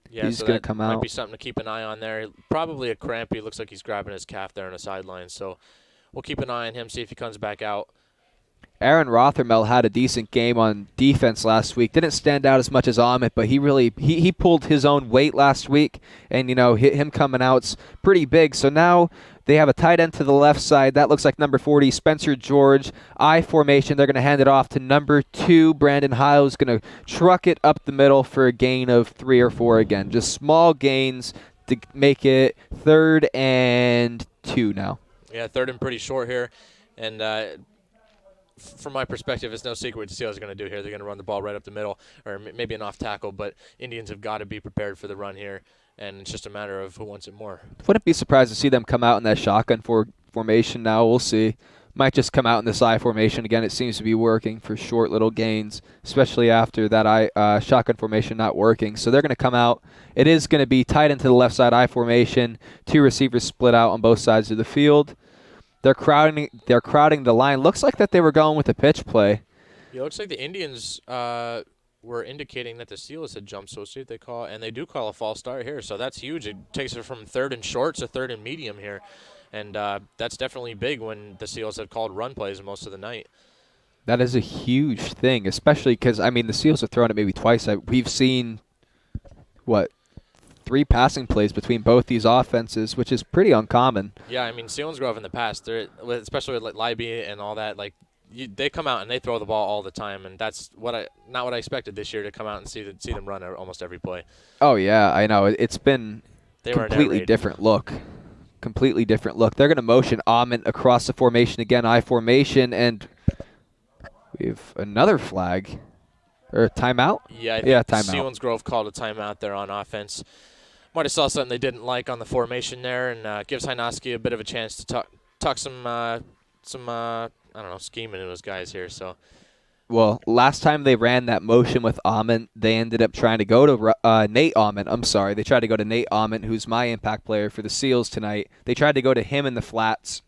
Yeah, he's so going to come out. Might be something to keep an eye on there. Probably a cramp. He looks like he's grabbing his calf there on the sideline. So we'll keep an eye on him, see if he comes back out. Aaron Rothermel had a decent game on defense last week. Didn't stand out as much as Amit, but he pulled his own weight last week, and him coming out's pretty big. So now they have a tight end to the left side. That looks like number 40, Spencer George. I formation. They're going to hand it off to number 2, Brandon Heil, who's going to truck it up the middle for a gain of 3 or 4 again. Just small gains to make it 3rd and 2 now. Yeah, 3rd and pretty short here, and from my perspective, it's no secret what the Steelers are going to do here. They're going to run the ball right up the middle, or maybe an off tackle, but Indians have got to be prepared for the run here, and it's just a matter of who wants it more. Wouldn't be surprised to see them come out in that shotgun formation now. We'll see. Might just come out in this I formation. Again, it seems to be working for short little gains, especially after that shotgun formation not working. So they're going to come out. It is going to be tight into the left side I formation. 2 receivers split out on both sides of the field. They're crowding the line. Looks like that they were going with a pitch play. Yeah, it looks like the Indians were indicating that the Steelers had jumped, so we'll see if they call, and they do call a false start here, so that's huge. It takes it from 3rd and short to 3rd and medium here, and that's definitely big when the Steelers have called run plays most of the night. That is a huge thing, especially because, the Steelers have thrown it maybe twice. We've seen, 3 passing plays between both these offenses, which is pretty uncommon. Yeah, Selinsgrove in the past, especially with Libby and all that, they come out and they throw the ball all the time, and that's not what I expected this year, to come out and see them run almost every play. Oh yeah, I know. It's been completely different look. Completely different look. They're going to motion Ament across the formation again, I formation, and we have another flag or timeout. Yeah, timeout. Selinsgrove called a timeout there on offense. Might have saw something they didn't like on the formation there, and gives Hynoski a bit of a chance to tuck some scheming in those guys here. So, well, last time they ran that motion with Ament, they ended up trying to go to Nate Ament. I'm sorry, they tried to go to Nate Ament, who's my impact player for the Seals tonight. They tried to go to him in the flats.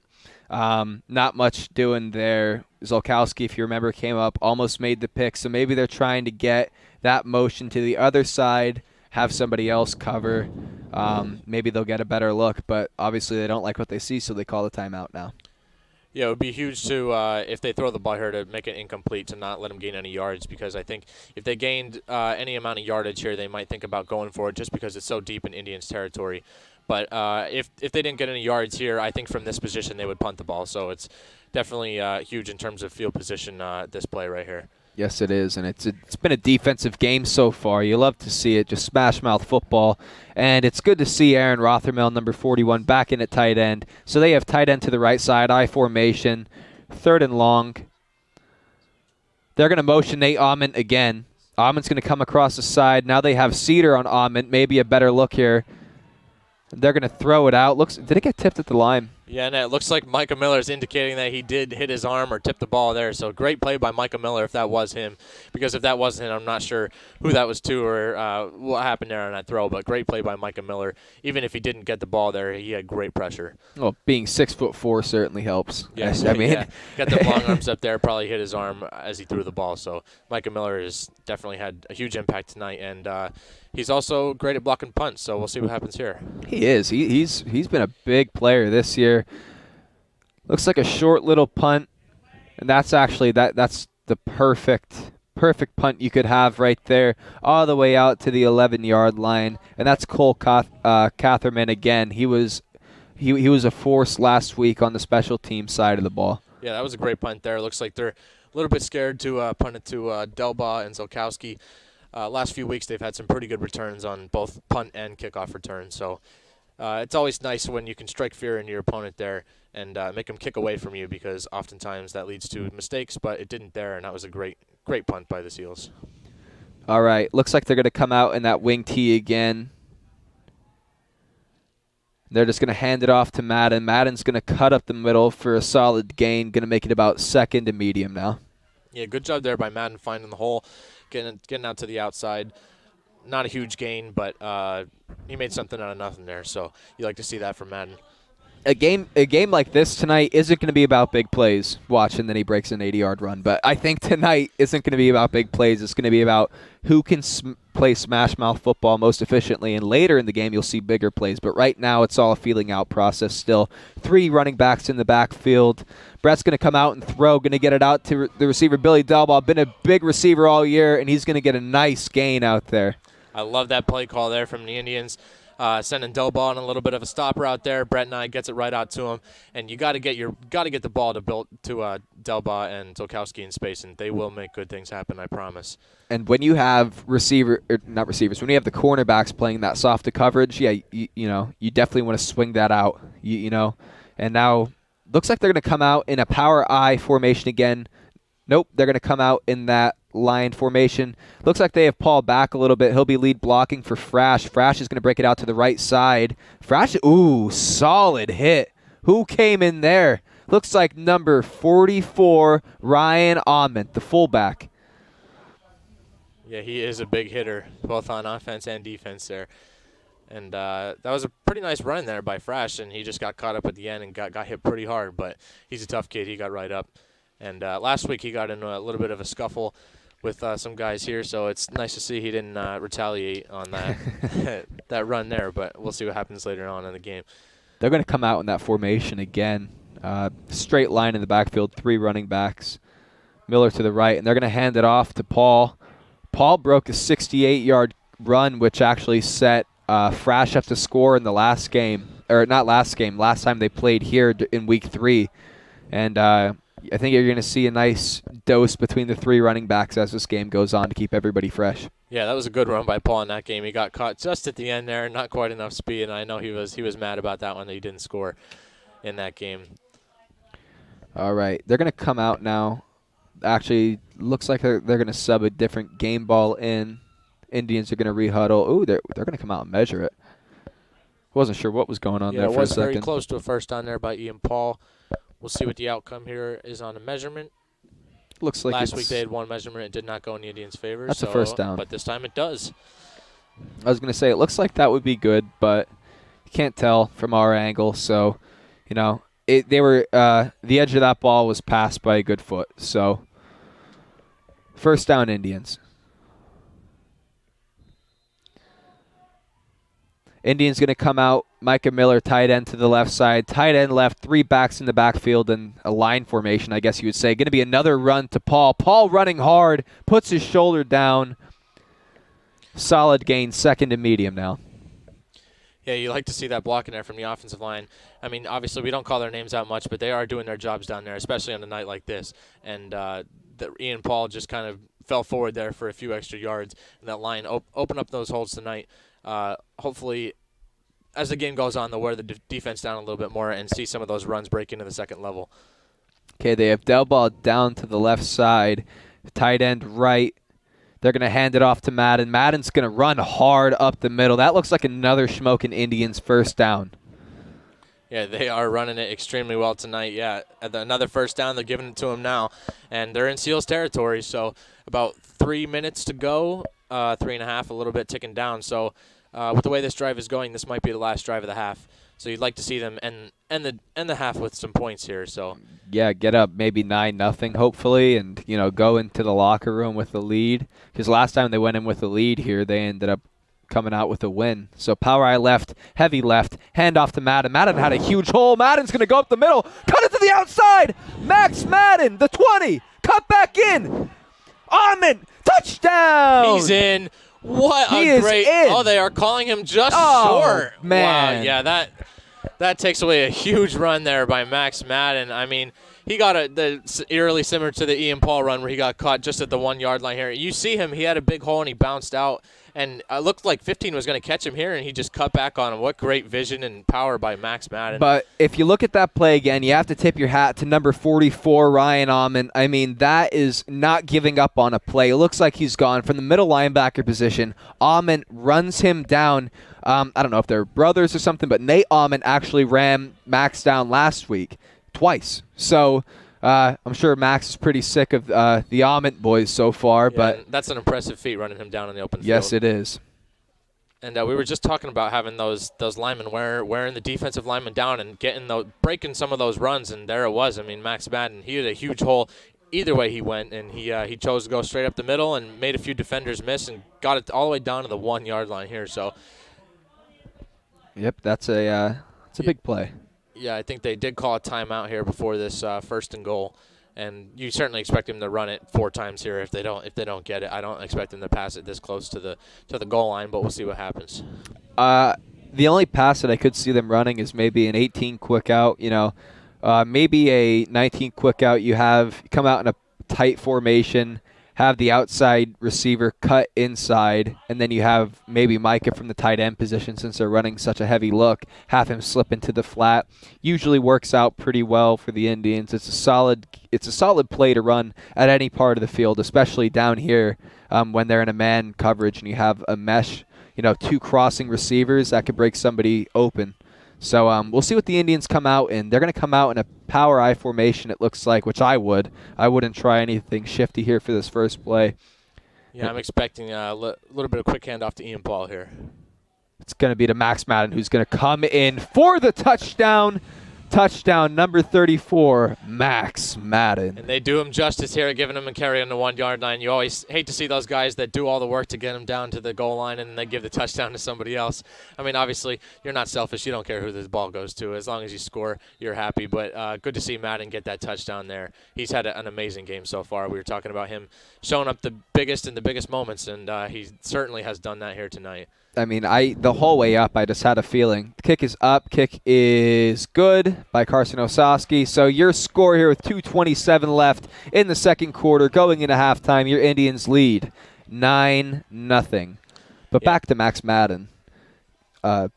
Not much doing there. Zolkowski, if you remember, came up, almost made the pick. So maybe they're trying to get that motion to the other side, have somebody else cover. Maybe they'll get a better look, but obviously they don't like what they see, so they call the timeout now. Yeah, it would be huge to if they throw the ball here to make it incomplete, to not let them gain any yards, because I think if they gained any amount of yardage here, they might think about going for it just because it's so deep in Indians territory. But if they didn't get any yards here, I think from this position they would punt the ball. So it's definitely huge in terms of field position, this play right here. Yes, it is, and it's been a defensive game so far. You love to see it, just smash-mouth football. And it's good to see Aaron Rothermel, number 41, back in at tight end. So they have tight end to the right side, I formation, 3rd and long. They're going to motion Nate Ament again. Ament's going to come across the side. Now they have Cedar on Ament, maybe a better look here. They're going to throw it out. Did it get tipped at the line? Yeah, and it looks like Micah Miller is indicating that he did hit his arm or tip the ball there. So great play by Micah Miller if that was him. Because if that wasn't him, I'm not sure who that was to or what happened there on that throw. But great play by Micah Miller. Even if he didn't get the ball there, he had great pressure. Well, being 6'4" certainly helps. Yes, yeah. Got the long arms up there, probably hit his arm as he threw the ball. So Micah Miller has definitely had a huge impact tonight. And he's also great at blocking punts, so we'll see what happens here. He is. He's been a big player this year. Looks like a short little punt, and that's actually that's the perfect perfect punt you could have right there, all the way out to the 11-yard line. And that's Cole Catherman again. He was a force last week on the special team side of the ball. Yeah, that was a great punt there. Looks like they're a little bit scared to punt it to Delbaugh and Zolkowski. Last few weeks they've had some pretty good returns on both punt and kickoff returns. So it's always nice when you can strike fear into your opponent there and make them kick away from you, because oftentimes that leads to mistakes, but it didn't there, and that was a great punt by the Seals. All right, looks like they're going to come out in that wing tee again. They're just going to hand it off to Madden. Madden's going to cut up the middle for a solid gain, going to make it about second and medium now. Yeah, good job there by Madden finding the hole, getting out to the outside. Not a huge gain, but he made something out of nothing there, so you like to see that from Madden. A game like this tonight isn't going to be about big plays. Watch, and then he breaks an 80-yard run. But I think tonight isn't going to be about big plays. It's going to be about who can play smash mouth football most efficiently. And later in the game, you'll see bigger plays. But right now, it's all a feeling out process still. 3 running backs in the backfield. Brett's going to come out and throw, going to get it out to the receiver, Billy Delbaugh. Been a big receiver all year, and he's going to get a nice gain out there. I love that play call there from the Indians. Sending Delbaugh on a little bit of a stopper out there. Brett Nye gets it right out to him, and you got to get the ball to Delbaugh and Zolkowski in space, and they will make good things happen. I promise. And when you have when you have the cornerbacks playing that softer coverage, yeah, you definitely want to swing that out. And now looks like they're going to come out in a power I formation again. Nope, they're going to come out in that line formation. Looks like they have Paul back a little bit. He'll be lead blocking for Frash. Frash is going to break it out to the right side. Frash, solid hit. Who came in there? Looks like number 44, Ryan Ament, the fullback. Yeah, he is a big hitter, both on offense and defense there. And that was a pretty nice run there by Frash, and he just got caught up at the end and got hit pretty hard. But he's a tough kid. He got right up. And last week he got in a little bit of a scuffle with some guys here, so it's nice to see he didn't retaliate on that that run there. But we'll see what happens later on in the game. They're going to come out in that formation again. Straight line in the backfield, 3 running backs. Miller to the right, and they're going to hand it off to Paul. Paul broke a 68-yard run, which actually set Frash up to score in the last game. Or not last game, last time they played here in week 3. And I think you're going to see a nice dose between the 3 running backs as this game goes on to keep everybody fresh. Yeah, that was a good run by Paul in that game. He got caught just at the end there, not quite enough speed, and I know he was mad about that one, that he didn't score in that game. All right, they're going to come out now. Actually, looks like they're going to sub a different game ball in. Indians are going to rehuddle. Ooh, they're going to come out and measure it. Wasn't sure what was going on there for a second. It was very close to a first down there by Ian Paul. We'll see what the outcome here is on a measurement. Looks like last week they had one measurement. It did not go in the Indians' favor. That's a first down. But this time it does. I was going to say, it looks like that would be good, but you can't tell from our angle. So, the edge of that ball was passed by a good foot. So, first down, Indians. Indians going to come out. Micah Miller, tight end to the left side. Tight end left, 3 backs in the backfield and a line formation, I guess you would say. Going to be another run to Paul. Paul running hard, puts his shoulder down. Solid gain, second and medium now. Yeah, you like to see that blocking there from the offensive line. I mean, obviously we don't call their names out much, but they are doing their jobs down there, especially on a night like this. And Ian Paul just kind of fell forward there for a few extra yards. And that line open up those holes tonight. Hopefully, as the game goes on, they'll wear the defense down a little bit more and see some of those runs break into the second level. Okay, they have Delbaugh down to the left side, tight end right. They're going to hand it off to Madden. Madden's going to run hard up the middle. That looks like another Shamokin Indians first down. Yeah, they are running it extremely well tonight. Yeah, another first down. They're giving it to him now. And they're in Seals territory, so about 3 minutes to go, 3.5, a little bit ticking down. So with the way this drive is going, this might be the last drive of the half. So you'd like to see them end the half with some points here. So yeah, get up maybe 9-0 hopefully, and go into the locker room with the lead. Because last time they went in with the lead here, they ended up coming out with a win. So power eye left, heavy left, hand off to Madden. Madden had a huge hole. Madden's going to go up the middle, cut it to the outside. Max Madden, the 20, cut back in. Ahmed Touchdown! He's in. What He a is great. in. Oh, they are calling him just Oh, short. man. Wow, yeah, that takes away a huge run there by Max Madden. I mean, he got eerily similar to the Ian Paul run where he got caught just at the 1 yard line here. You see him, he had a big hole and he bounced out. And it looked like 15 was going to catch him here, and he just cut back on him. What great vision and power by Max Madden. But if you look at that play again, you have to tip your hat to number 44, Ryan Almond. I mean, that is not giving up on a play. It looks like he's gone from the middle linebacker position. Almond runs him down. I don't know if they're brothers or something, but Nate Almond actually ran Max down last week twice. So I'm sure Max is pretty sick of the Almond boys so far. Yeah, but that's an impressive feat, running him down in the open field. Yes, it is. And we were just talking about having those linemen wearing the defensive linemen down and breaking some of those runs, and there it was. I mean, Max Madden, he had a huge hole either way he went, and he chose to go straight up the middle and made a few defenders miss and got it all the way down to the 1 yard line here. So, yep, that's a big play. yeah, I think they did call a timeout here before this 1st and goal. And you certainly expect him to run it 4 times here if they don't get it. I don't expect them to pass it this close to the goal line, but we'll see what happens. The only pass that I could see them running is maybe an 18 quick out. Maybe a 19 quick out. You come out in a tight formation, have the outside receiver cut inside, and then you have maybe Micah from the tight end position, since they're running such a heavy look, have him slip into the flat. Usually works out pretty well for the Indians. It's a solid play to run at any part of the field, especially down here when they're in a man coverage and you have a mesh, 2 crossing receivers that could break somebody open. So we'll see what the Indians come out in. They're going to come out in a power I formation, it looks like, which I would. I wouldn't try anything shifty here for this first play. Yeah, I'm expecting a little bit of quick handoff to Ian Paul here. It's going to be to Max Madden, who's going to come in for the touchdown. Touchdown number 34, Max Madden. And they do him justice here, giving him a carry on the 1 yard line. You always hate to see those guys that do all the work to get him down to the goal line and they give the touchdown to somebody else. I mean, obviously, you're not selfish. You don't care who this ball goes to. As long as you score, you're happy. But good to see Madden get that touchdown there. He's had an amazing game so far. We were talking about him showing up the biggest in the biggest moments, and he certainly has done that here tonight. I mean, the whole way up, I just had a feeling. The kick is up. Kick is good by Carson Osowski. So your score here with 2:27 left in the second quarter, going into halftime, your Indians lead 9-0. But back to Max Madden.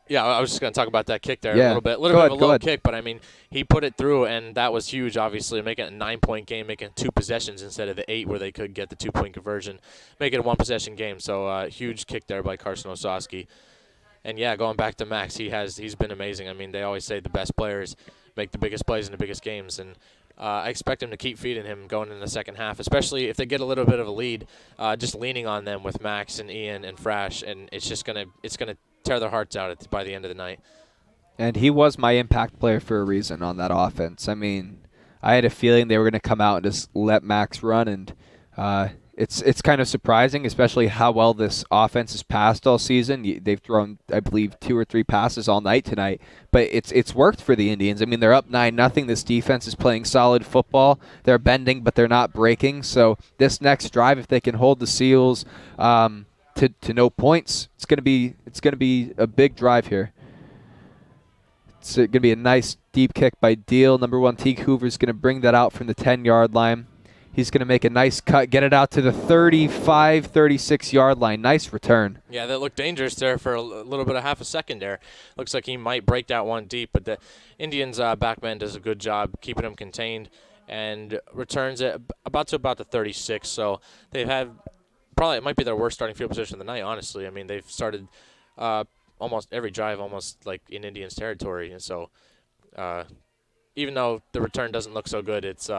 Yeah, I was just going to talk about that kick there a little bit. A Go bit ahead, of a low kick, but I mean, he put it through, and that was huge, obviously, making it a 9-point game, making 2 possessions instead of the 8 where they could get the 2-point conversion, make it a 1-possession game. So huge kick there by Carson Osowski. And, yeah, going back to Max, he's been amazing. I mean, they always say the best players make the biggest plays in the biggest games, and I expect him to keep feeding him going in the second half, especially if they get a little bit of a lead, just leaning on them with Max and Ian and Frash, and it's going to tear their hearts out by the end of the night. And he was my impact player for a reason on that offense. I mean, I had a feeling they were going to come out and just let Max run, and it's kind of surprising, especially how well this offense has passed all season. They've thrown, I believe, 2 or 3 passes all night tonight, but it's worked for the Indians. I mean, they're up 9-0. This defense is playing solid football. They're bending, but they're not breaking. So this next drive, if they can hold the Seals to no points, it's going to be a big drive here. It's going to be a nice deep kick by Deal. Number 1, Teague Hoover's going to bring that out from the 10-yard line. He's going to make a nice cut, get it out to the 35, 36-yard line. Nice return. Yeah, that looked dangerous there for a little bit of half a second there. Looks like he might break that one deep, but the Indians' backman does a good job keeping him contained and returns it about the 36. So they've had probably, it might be their worst starting field position of the night, honestly. I mean, they've started almost every drive almost like in Indians territory. And so even though the return doesn't look so good, it's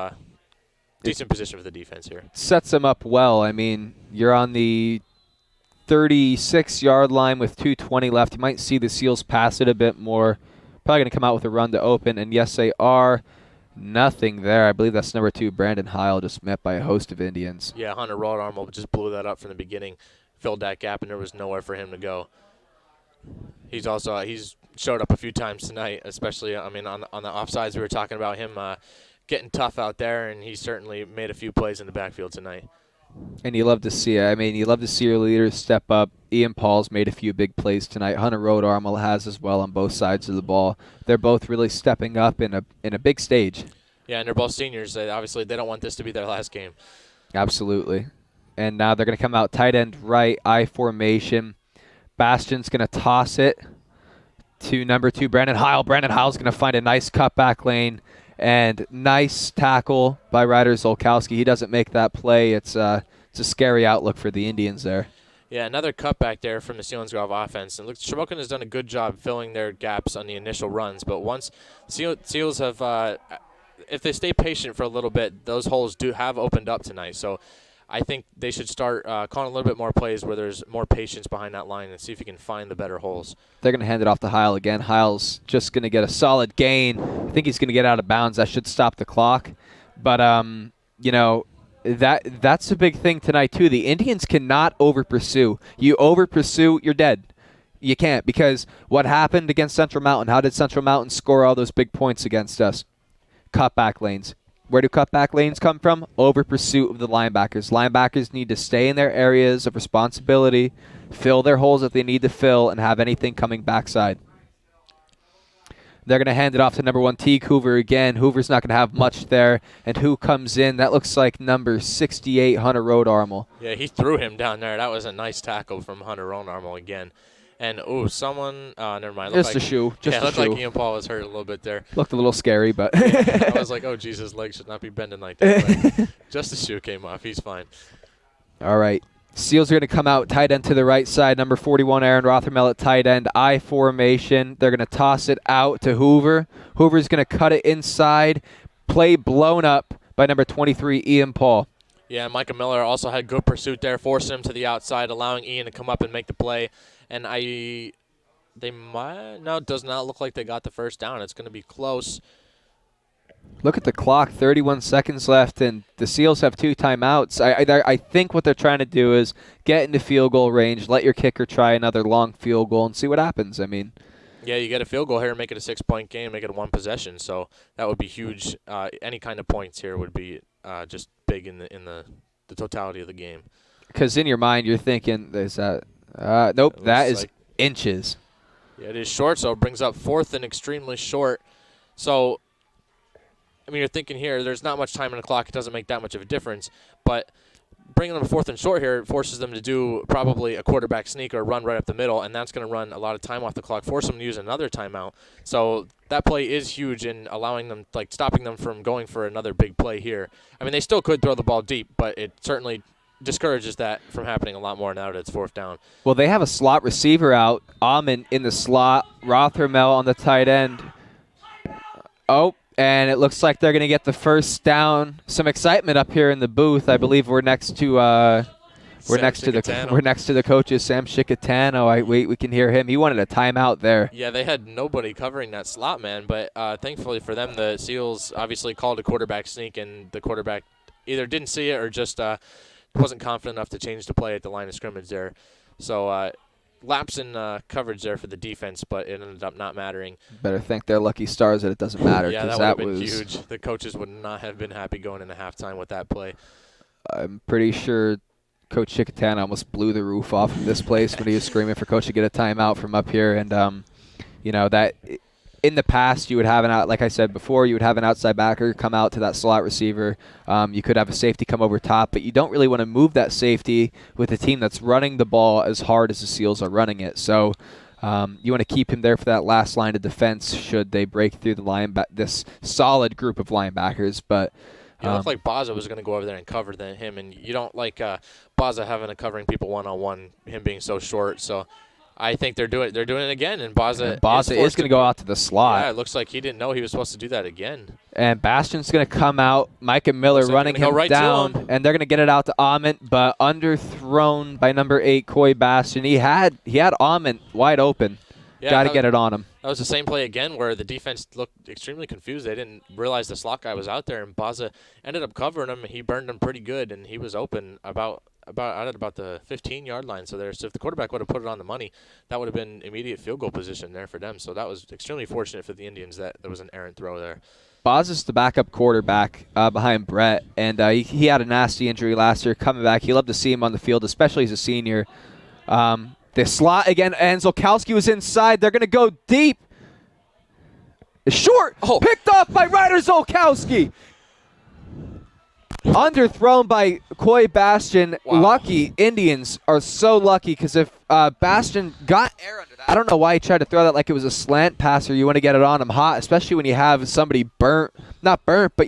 decent position for the defense here. Sets them up well. I mean, you're on the 36-yard line with 2:20 left. You might see the Seals pass it a bit more. Probably going to come out with a run to open, and yes, they are. Nothing there. I believe that's number 2, Brandon Heil, just met by a host of Indians. Yeah, Hunter Rodarmo just blew that up from the beginning, filled that gap, and there was nowhere for him to go. He's showed up a few times tonight, especially, I mean, on the offsides. We were talking about him getting tough out there, and he certainly made a few plays in the backfield tonight. And you love to see it. I mean, you love to see your leaders step up. Ian Paul's made a few big plays tonight. Hunter Rodarmal has as well on both sides of the ball. They're both really stepping up in a big stage. Yeah, and they're both seniors. Obviously, they don't want this to be their last game. Absolutely. And now they're going to come out tight end right, I formation. Bastion's going to toss it to number 2, Brandon Heil. Brandon Heil's going to find a nice cutback lane. And nice tackle by Ryder Zolkowski. He doesn't make that play. It's a scary outlook for the Indians there. Yeah, another cutback there from the Selinsgrove offense. And look, Shamokin has done a good job filling their gaps on the initial runs. But once Seals have, if they stay patient for a little bit, those holes have opened up tonight. So I think they should start calling a little bit more plays where there's more patience behind that line and see if you can find the better holes. They're going to hand it off to Heil again. Heil's just going to get a solid gain. I think he's going to get out of bounds. That should stop the clock. But, that's a big thing tonight, too. The Indians cannot over-pursue. You over-pursue, you're dead. You can't, because what happened against Central Mountain? How did Central Mountain score all those big points against us? Cutback lanes. Where do cutback lanes come from? Over pursuit of the linebackers. Linebackers need to stay in their areas of responsibility, fill their holes that they need to fill, and have anything coming backside. They're going to hand it off to number 1, Teague Hoover again. Hoover's not going to have much there. And who comes in? That looks like number 68, Hunter Rodarmal. Yeah, he threw him down there. That was a nice tackle from Hunter Rodarmal again. And, someone, never mind. Just a shoe. It looked like Ian Paul was hurt a little bit there. Looked a little scary, but. I was like, oh, Jesus, legs should not be bending like that. But just a shoe came off. He's fine. All right. Seals are going to come out tight end to the right side. Number 41, Aaron Rothermel at tight end. I formation. They're going to toss it out to Hoover. Hoover's going to cut it inside. Play blown up by number 23, Ian Paul. Yeah, Micah Miller also had good pursuit there, forcing him to the outside, allowing Ian to come up and make the play. And it does not look like they got the first down. It's going to be close. Look at the clock, 31 seconds left, and the Seals have 2 timeouts. I think what they're trying to do is get into field goal range, let your kicker try another long field goal, and see what happens. I mean, yeah, you get a field goal here and make it a 6-point game, make it a 1 possession. So that would be huge. Any kind of points here would be just big in the totality of the game. Because in your mind, you're thinking, there's that. Nope, that is inches. Yeah, it is short, so it brings up 4th and extremely short. So, I mean, you're thinking here, there's not much time on the clock. It doesn't make that much of a difference. But bringing them 4th and short here forces them to do probably a quarterback sneak or a run right up the middle, and that's going to run a lot of time off the clock, force them to use another timeout. So that play is huge in allowing them, stopping them from going for another big play here. I mean, they still could throw the ball deep, but it certainly discourages that from happening a lot more now that it's 4th down. Well, they have a slot receiver out. Amon in the slot. Rothermel on the tight end. Oh, and it looks like they're going to get the first down. Some excitement up here in the booth. I believe we're next to the coaches, Sam Chicatano. We can hear him. He wanted a timeout there. Yeah, they had nobody covering that slot man, but thankfully for them, the Seals obviously called a quarterback sneak, and the quarterback either didn't see it or just wasn't confident enough to change the play at the line of scrimmage there. So lapse in coverage there for the defense, but it ended up not mattering. Better thank their lucky stars that it doesn't matter. Yeah, that would have been huge. The coaches would not have been happy going into halftime with that play. I'm pretty sure Coach Chicatano almost blew the roof off of this place when he was screaming for Coach to get a timeout from up here. And, that in the past, you would have like I said before, you would have an outside backer come out to that slot receiver. You could have a safety come over top, but you don't really want to move that safety with a team that's running the ball as hard as the Seals are running it. So you want to keep him there for that last line of defense should they break through the this solid group of linebackers. But it looked like Baza was going to go over there and cover him, and you don't like Baza having to covering people one-on-one, him being so short. So I think they're doing it again, and Baza is going to go out to the slot. Yeah, it looks like he didn't know he was supposed to do that again. And Bastion's going to come out. Micah Miller running him down, and they're going to get it out to Ament, but underthrown by number 8, Coy Bastion. He had Ament wide open. Yeah, got to get it on him. That was the same play again where the defense looked extremely confused. They didn't realize the slot guy was out there, and Baza ended up covering him. He burned him pretty good, and he was open about the 15-yard line. So if the quarterback would have put it on the money, that would have been immediate field goal position there for them. So that was extremely fortunate for the Indians that there was an errant throw there. Boz is the backup quarterback behind Brett, and he had a nasty injury last year. Coming back, you love to see him on the field, especially as a senior. The slot again, and Zolkowski was inside. They're going to go deep. Short, picked off by Ryder Zolkowski. Underthrown by Coy Bastion. Wow. Lucky. Indians are so lucky because if Bastion got air under that, I don't know why he tried to throw that like it was a slant passer. You want to get it on him hot, especially when you have somebody burnt. Not burnt, but,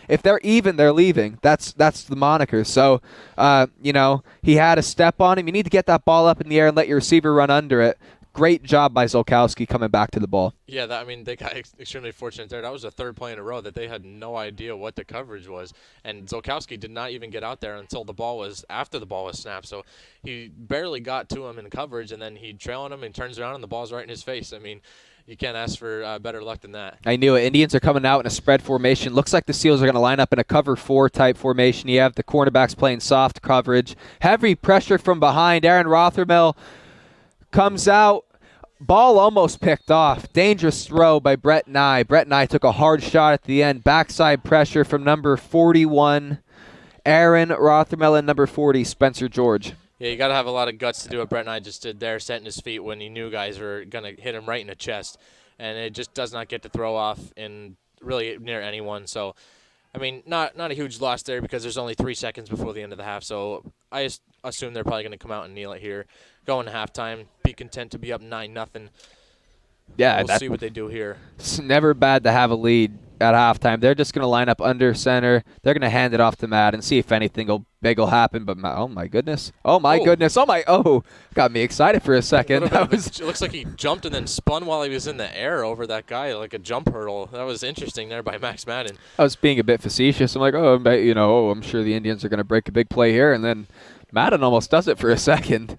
if they're even, they're leaving. That's the moniker. So, he had a step on him. You need to get that ball up in the air and let your receiver run under it. Great job by Zolkowski coming back to the ball. Yeah, they got extremely fortunate there. That was the third play in a row that they had no idea what the coverage was. And Zolkowski did not even get out there until after the ball was snapped. So he barely got to him in coverage, and then he trailing him and turns around and the ball's right in his face. I mean, you can't ask for better luck than that. I knew it. Indians are coming out in a spread formation. Looks like the Seals are going to line up in a cover 4 type formation. You have the cornerbacks playing soft coverage. Heavy pressure from behind. Aaron Rothermel comes out. Ball almost picked off. Dangerous throw by Brett Nye. Brett Nye took a hard shot at the end. Backside pressure from number 41, Aaron Rothermel, and number 40, Spencer George. Yeah, you got to have a lot of guts to do what Brett Nye just did there, setting his feet when he knew guys were going to hit him right in the chest. And it just does not get to throw off in really near anyone. So, I mean, not a huge loss there because there's only 3 seconds before the end of the half. So I assume they're probably going to come out and kneel it here. Go into halftime, be content to be up 9-0. Yeah, we'll see what they do here. It's never bad to have a lead at halftime. They're just going to line up under center. They're going to hand it off to Matt and see if anything big will happen. But oh my goodness! Oh my goodness! Got me excited for a second. It looks like he jumped and then spun while he was in the air over that guy like a jump hurdle. That was interesting there by Max Madden. I was being a bit facetious. I'm like, I'm sure the Indians are going to break a big play here, and then Madden almost does it for a second.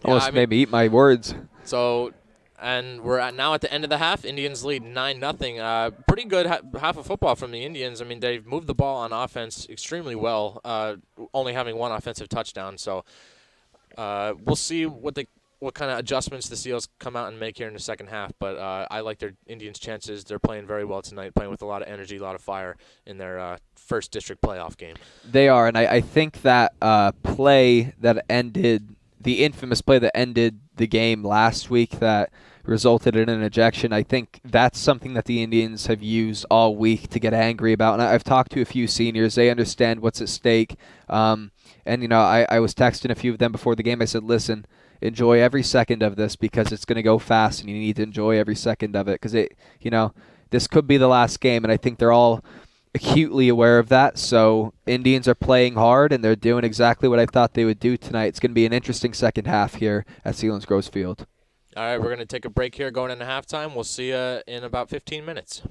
Almost made me eat my words. So, and we're now at the end of the half. Indians lead 9-0. Pretty good half of football from the Indians. I mean, they've moved the ball on offense extremely well, only having 1 offensive touchdown. So we'll see what kind of adjustments the Seals come out and make here in the second half. But I like their Indians' chances. They're playing very well tonight, playing with a lot of energy, a lot of fire in their first district playoff game. They are, and I think that play that ended – the infamous play that ended the game last week that resulted in an ejection, I think that's something that the Indians have used all week to get angry about. And I've talked to a few seniors. They understand what's at stake. I was texting a few of them before the game. I said, listen, enjoy every second of this because it's going to go fast and you need to enjoy every second of it because this could be the last game. And I think they're all acutely aware of that. So Indians are playing hard and they're doing exactly what I thought they would do tonight. It's going to be an interesting second half here at Selinsgrove Field. All right, we're going to take a break here going into halftime. We'll see you in about 15 minutes.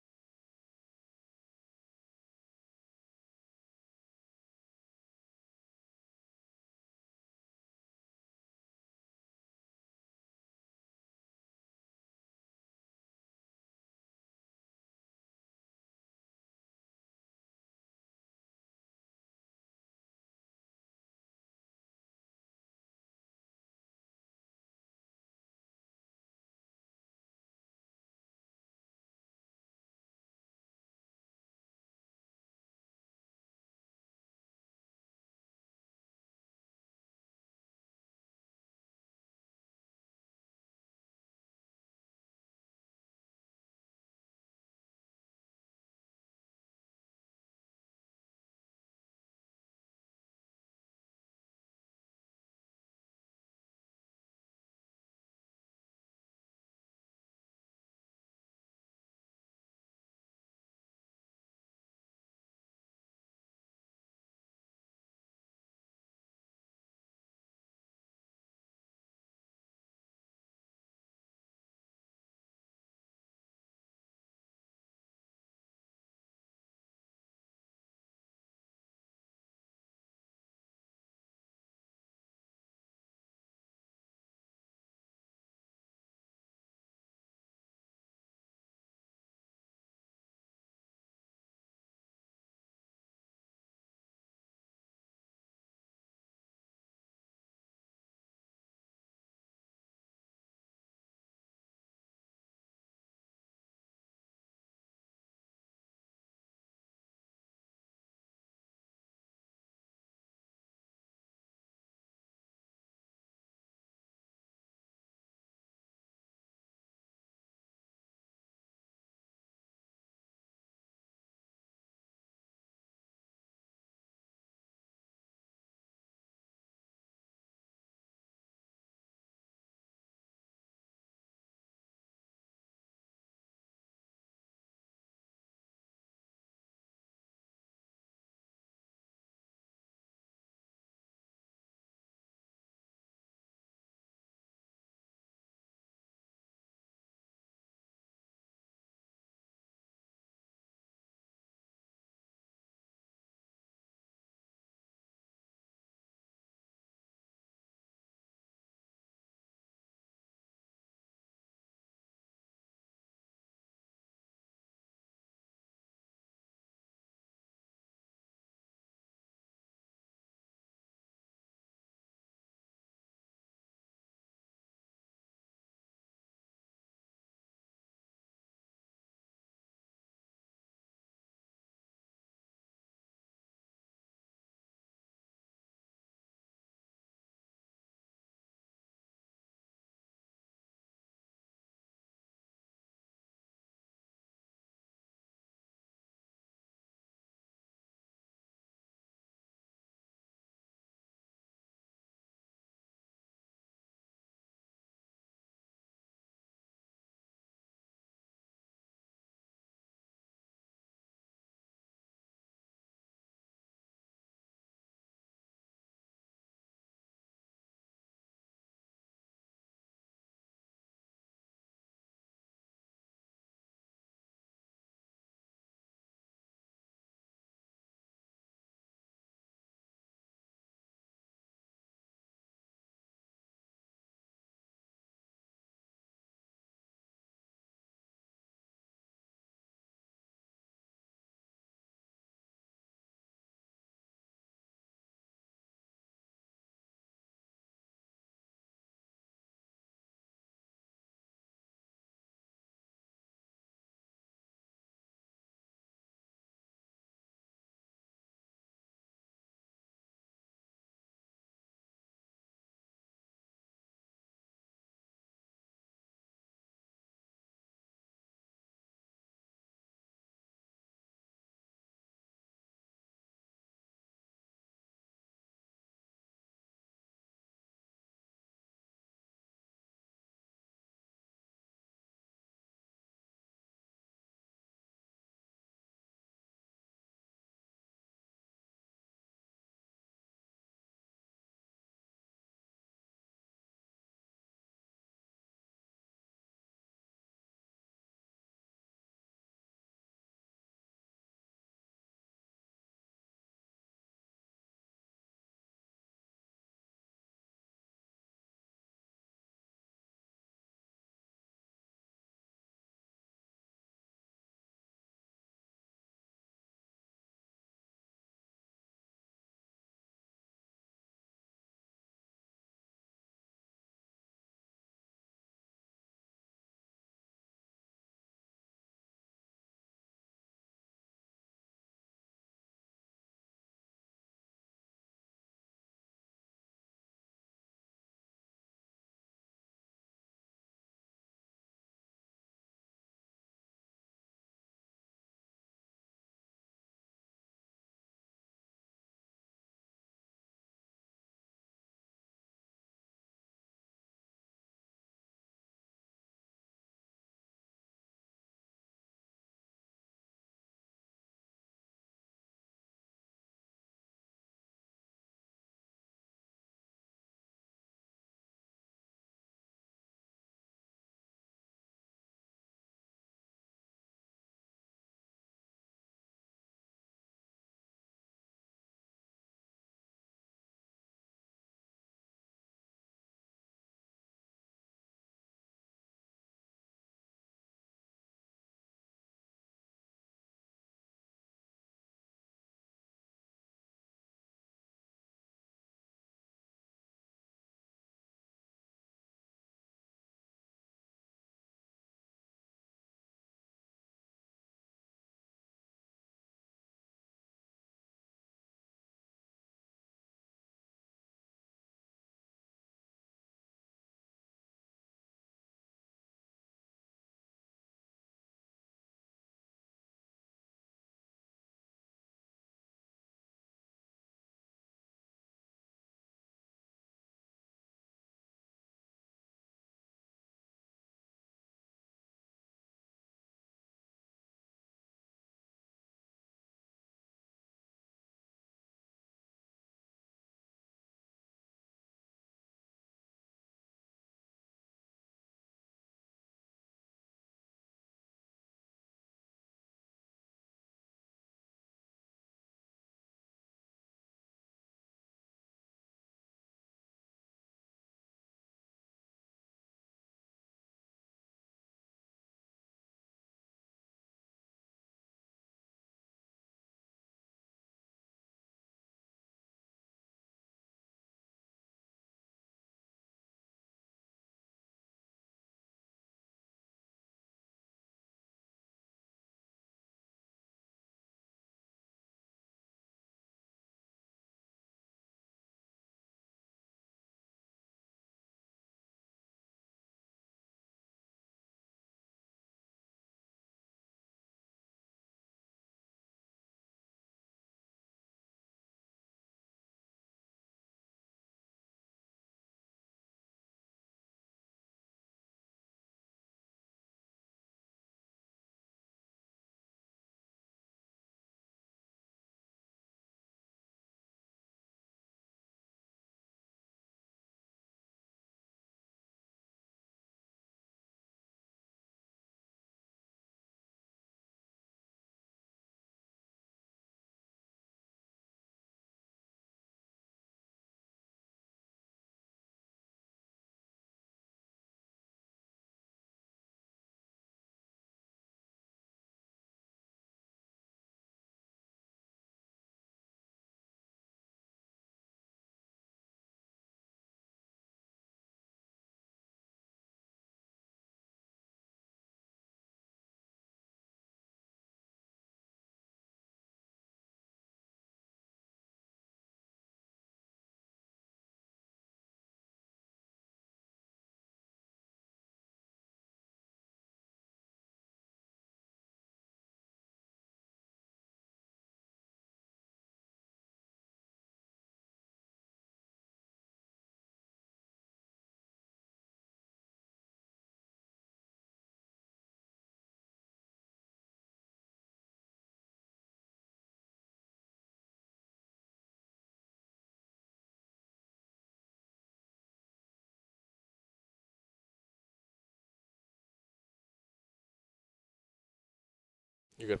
You're good.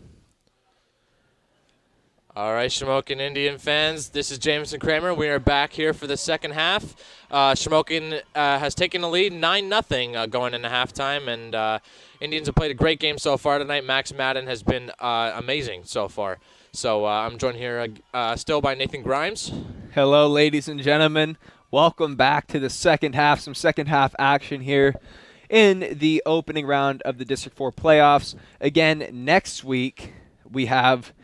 All right, Shamokin Indian fans, this is Jameson Kramer. We are back here for the second half. Shamokin has taken the lead 9-0 going into halftime, and Indians have played a great game so far tonight. Max Madden has been amazing so far. So I'm joined here still by Nathan Grimes. Hello, ladies and gentlemen. Welcome back to the second half. Some second half action here in the opening round of the District 4 playoffs. Again, next week we have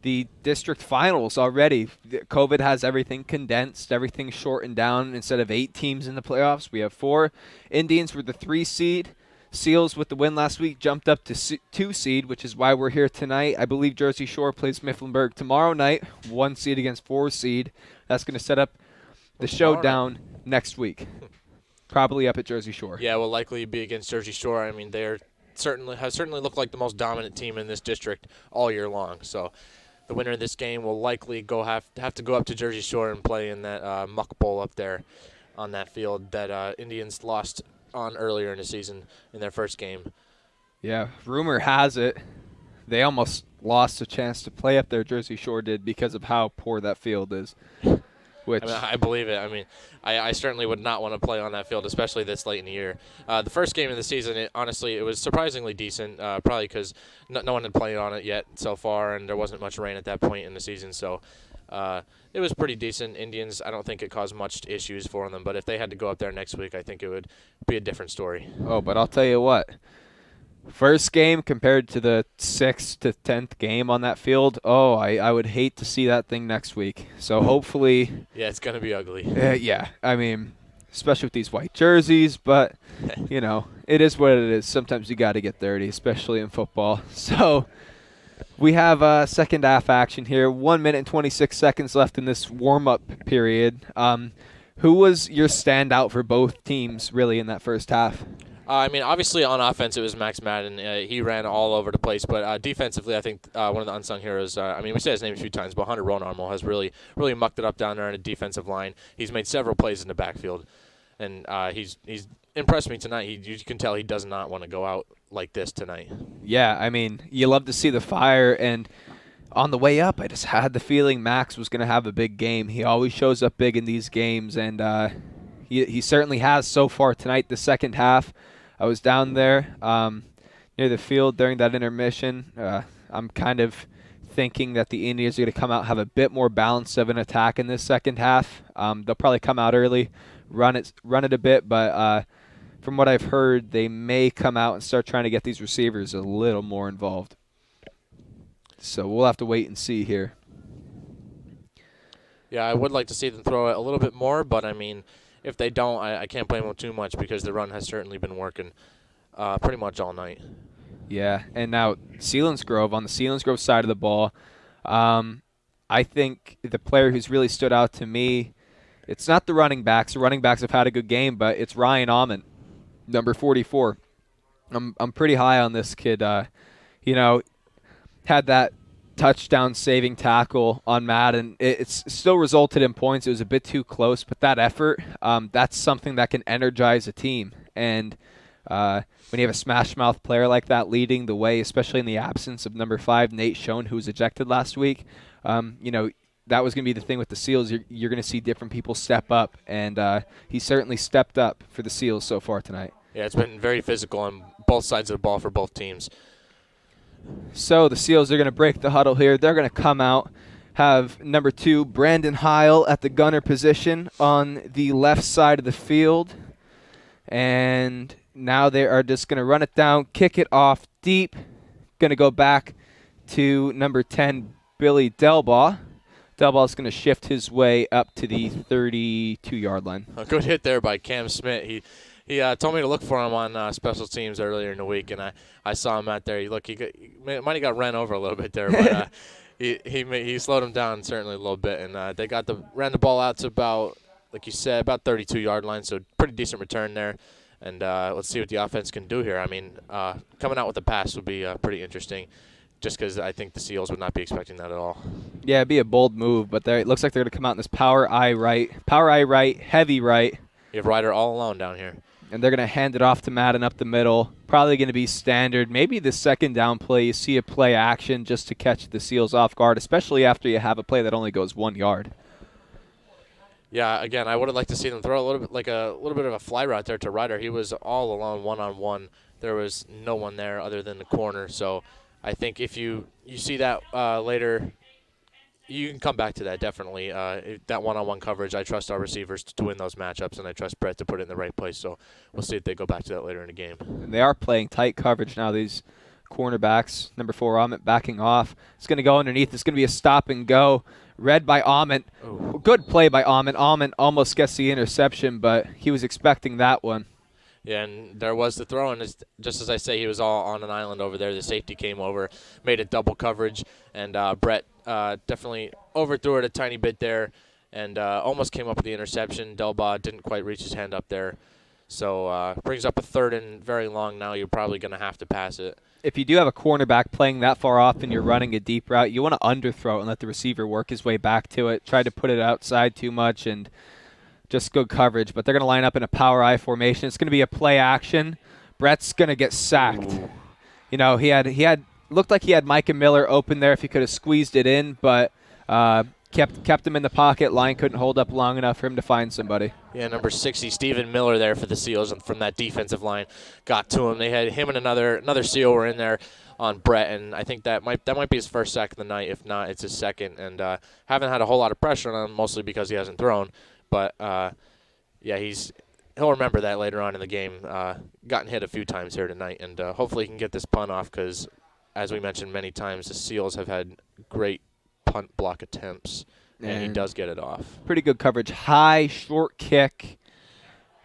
the district finals already. COVID has everything condensed, everything shortened down. Instead of 8 teams in the playoffs, we have 4. Indians were the 3 seed. Seals, with the win last week, jumped up to 2 seed, which is why we're here tonight. I believe Jersey Shore plays Mifflinburg tomorrow night, 1 seed against 4 seed. That's going to set up the showdown next week. Probably up at Jersey Shore. Yeah, will likely be against Jersey Shore. I mean, they're certainly looked like the most dominant team in this district all year long. So the winner of this game will likely have to go up to Jersey Shore and play in that Muck Bowl up there on that field that Indians lost on earlier in the season in their first game. Yeah, rumor has it they almost lost a chance to play up there. Jersey Shore did because of how poor that field is. Which I believe it. I mean, I certainly would not want to play on that field, especially this late in the year. The first game of the season, honestly, it was surprisingly decent, probably because no one had played on it yet so far, and there wasn't much rain at that point in the season. So it was pretty decent. Indians, I don't think it caused much issues for them, but if they had to go up there next week, I think it would be a different story. Oh, but I'll tell you what. First game compared to the 6th to 10th game on that field, I would hate to see that thing next week. So hopefully... Yeah, it's going to be ugly. Yeah, I mean, especially with these white jerseys, but, you know, it is what it is. Sometimes you got to get dirty, especially in football. So we have second half action here. 1 minute and 26 seconds left in this warm-up period. Who was your standout for both teams, really, in that first half? I mean, obviously on offense it was Max Madden. He ran all over the place, but defensively I think one of the unsung heroes, I mean, we said his name a few times, but Hunter Ronarmo has really mucked it up down there in the defensive line. He's made several plays in the backfield, and he's impressed me tonight. You can tell he does not want to go out like this tonight. Yeah, I mean, you love to see the fire, and on the way up I just had the feeling Max was going to have a big game. He always shows up big in these games, and he certainly has so far tonight, the second half. I was down there near the field during that intermission. I'm kind of thinking that the Indians are going to come out, have a bit more balance of an attack in this second half. They'll probably come out early, run it a bit, but from what I've heard, they may come out and start trying to get these receivers a little more involved. So we'll have to wait and see here. Yeah, I would like to see them throw it a little bit more, but I mean, if they don't, I can't blame them too much because the run has certainly been working pretty much all night. Yeah, and now Selinsgrove, on the Selinsgrove side of the ball, I think the player who's really stood out to me, it's not the running backs. The running backs have had a good game, but it's Ryan Almond, number 44. I'm pretty high on this kid. Had that touchdown saving tackle on Madden. It's still resulted in points. It was a bit too close, but that effort, that's something that can energize a team. And when you have a smash mouth player like that leading the way, especially in the absence of number 5, Nate Schoen, who was ejected last week, that was going to be the thing with the Seals. You're going to see different people step up, and he certainly stepped up for the Seals so far tonight. Yeah, it's been very physical on both sides of the ball for both teams. So the Seals are going to break the huddle here. They're going to come out, have number 2, Brandon Heil at the gunner position on the left side of the field. And now they are just going to run it down, kick it off deep. Going to go back to number 10, Billy Delbaugh. Delbaugh's going to shift his way up to the 32-yard line. A good hit there by Cam Smith. He told me to look for him on special teams earlier in the week, and I saw him out there. He might have got ran over a little bit there, but he slowed him down certainly a little bit, and they ran the ball out to about, like you said, about 32-yard line, so pretty decent return there. And let's see what the offense can do here. I mean, coming out with a pass would be pretty interesting, just because I think the Seals would not be expecting that at all. Yeah, it'd be a bold move, but it looks like they're going to come out in this power I right, heavy right. You have Ryder all alone down here. And they're going to hand it off to Madden up the middle. Probably going to be standard. Maybe the second down play, you see a play action just to catch the Seals off guard, especially after you have a play that only goes 1 yard. Yeah, again, I would have liked to see them throw a little bit of a fly route there to Ryder. He was all alone, one-on-one. There was no one there other than the corner. So I think if you see that later, you can come back to that, definitely. That one-on-one coverage, I trust our receivers to win those matchups, and I trust Brett to put it in the right place. So we'll see if they go back to that later in the game. And they are playing tight coverage now, these cornerbacks. Number 4, Ahmet backing off. It's going to go underneath. It's going to be a stop and go. Read by Ahmet. Ooh. Good play by Ahmet. Ahmet almost gets the interception, but he was expecting that one. Yeah, and there was the throw, and just as I say, he was all on an island over there. The safety came over, made it double coverage, and Brett definitely overthrew it a tiny bit there and almost came up with the interception. Delbaugh didn't quite reach his hand up there. So brings up a 3rd and very long now. You're probably going to have to pass it. If you do have a cornerback playing that far off and you're running a deep route, you want to underthrow it and let the receiver work his way back to it. Try to put it outside too much and just good coverage. But they're going to line up in a power I formation. It's going to be a play action. Brett's going to get sacked. Ooh. You know, he had looked like he had Micah Miller open there if he could have squeezed it in, but kept him in the pocket. Line couldn't hold up long enough for him to find somebody. Yeah, number 60, Stephen Miller there for the Seals, and from that defensive line got to him. They had him and another Seal were in there on Brett, and I think that might be his first sack of the night. If not, it's his second, and haven't had a whole lot of pressure on him, mostly because he hasn't thrown. But, yeah, he'll remember that later on in the game. Gotten hit a few times here tonight, and hopefully he can get this punt off because, as we mentioned many times, the Seals have had great punt block attempts. And he does get it off. Pretty good coverage. High, short kick.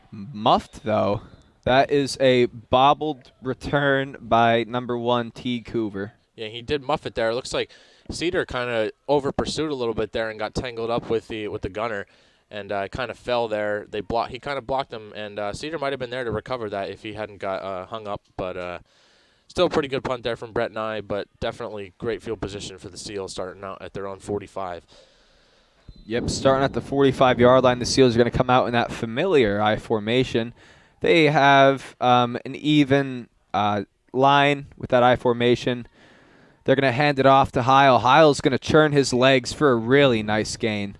Muffed, though. That is a bobbled return by number 1, T. Coover. Yeah, he did muff it there. It looks like Cedar kind of over-pursued a little bit there and got tangled up with the gunner and kind of fell there. He kind of blocked him, and Cedar might have been there to recover that if he hadn't got hung up. But still a pretty good punt there from Brett and I, but definitely great field position for the Seals starting out at their own 45. Yep, starting at the 45-yard line, the Seals are going to come out in that familiar I formation. They have an even line with that I formation. They're going to hand it off to Heil. Heil's going to churn his legs for a really nice gain.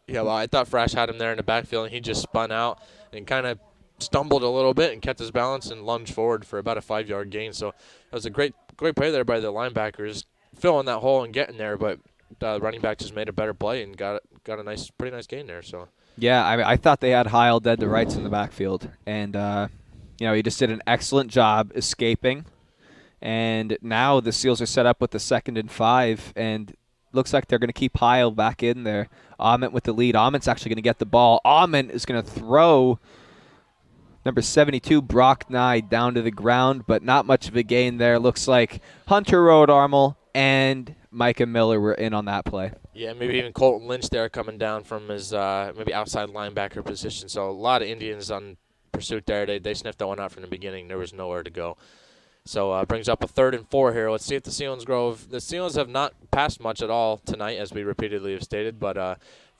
Yeah, well, I thought Frash had him there in the backfield, and he just spun out and kind of stumbled a little bit and kept his balance and lunged forward for about a 5-yard gain. So it was a great play there by the linebackers, filling that hole and getting there, but the running back just made a better play and got a pretty nice gain there. So yeah, I thought they had Heil dead to rights in the backfield, and he just did an excellent job escaping. And now the Seals are set up with the 2nd and 5, and looks like they're going to keep Heil back in there. Ahmet with the lead. Ahmet's actually going to get the ball. Ahmet is going to throw number 72, Brock Nye, down to the ground, but not much of a gain there. Looks like Hunter Rodarmel and Micah Miller were in on that play. Yeah, maybe even Colton Lynch there coming down from his maybe outside linebacker position. So a lot of Indians on pursuit there. They sniffed that one out from the beginning. There was nowhere to go. So brings up a 3rd and 4 here. Let's see if the Seals have not passed much at all tonight, as we repeatedly have stated, but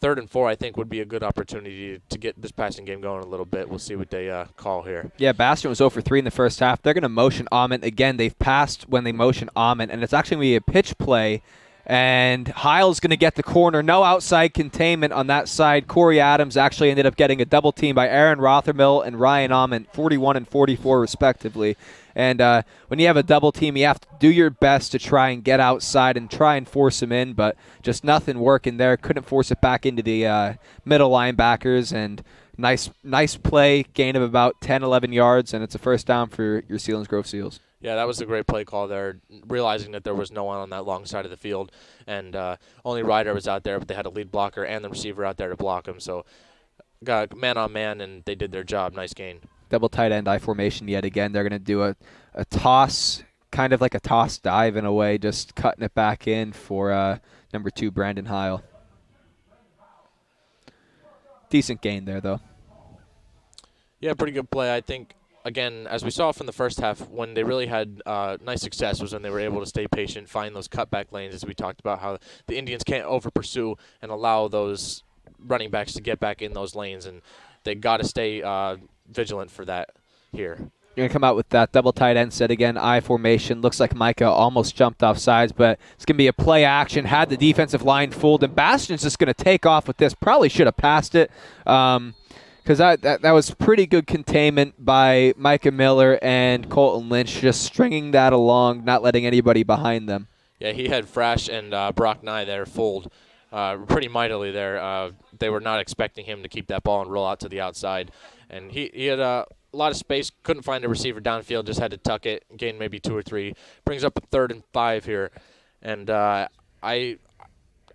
3rd and 4 I think would be a good opportunity to get this passing game going a little bit. We'll see what they call here. Yeah, Bastion was 0 for 3 in the first half. They're going to motion Ahmet. Again, they've passed when they motion Ahmet, and it's actually going to be a pitch play. And Heil's going to get the corner. No outside containment on that side. Corey Adams actually ended up getting a double team by Aaron Rothermill and Ryan Ahmet, 41 and 44 respectively. And when you have a double team, you have to do your best to try and get outside and try and force him in, but just nothing working there. Couldn't force it back into the middle linebackers. And nice play, gain of about 10, 11 yards, and it's a first down for your Selinsgrove Seals. Yeah, that was a great play call there, realizing that there was no one on that long side of the field, and only Ryder was out there, but they had a lead blocker and the receiver out there to block him. So got man on man, and they did their job. Nice gain. Double tight end I formation yet again. They're going to do a toss, kind of like a toss dive in a way, just cutting it back in for number 2, Brandon Heil. Decent gain there, though. Yeah, pretty good play. I think, again, as we saw from the first half, when they really had nice success was when they were able to stay patient, find those cutback lanes, as we talked about, how the Indians can't over-pursue and allow those running backs to get back in those lanes. And they got to stay vigilant for that here. You're going to come out with that double tight end set again, I formation. Looks like Micah almost jumped off sides, but it's going to be a play action. Had the defensive line fooled, and Bastion's just going to take off with this. Probably should have passed it because that was pretty good containment by Micah Miller and Colton Lynch, just stringing that along, not letting anybody behind them. Yeah, he had Frash and Brock Nye there fooled pretty mightily there. They were not expecting him to keep that ball and roll out to the outside. And he had a lot of space, couldn't find a receiver downfield, just had to tuck it, gain maybe 2 or 3. Brings up a 3rd and 5 here. And I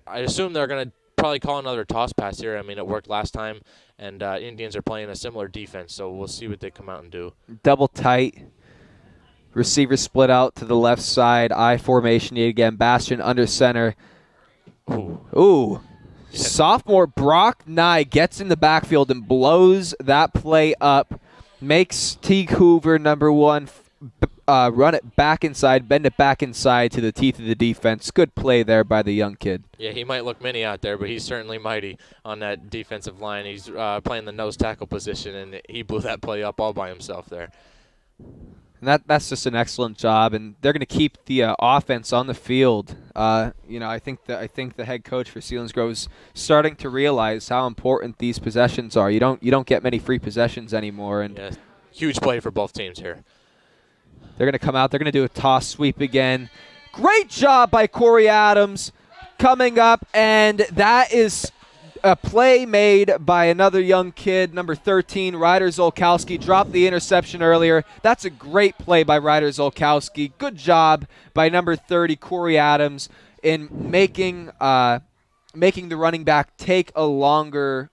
assume they're going to probably call another toss pass here. I mean, it worked last time, and Indians are playing a similar defense, so we'll see what they come out and do. Double tight. Receiver split out to the left side. I formation yet again. Bastion under center. Ooh. Yeah. Sophomore Brock Nye gets in the backfield and blows that play up. Makes Teague Hoover, number 1, run it back inside, bend it back inside to the teeth of the defense. Good play there by the young kid. Yeah, he might look mini out there, but he's certainly mighty on that defensive line. He's playing the nose tackle position, and he blew that play up all by himself there. And that's just an excellent job, and they're going to keep the offense on the field. I think the head coach for Selinsgrove is starting to realize how important these possessions are. You don't get many free possessions anymore, and yeah, huge play for both teams here. They're going to come out. They're going to do a toss sweep again. Great job by Corey Adams coming up, and that is a play made by another young kid, number 13, Ryder Zolkowski. Dropped the interception earlier. That's a great play by Ryder Zolkowski. Good job by number 30, Corey Adams, in making the running back take a longer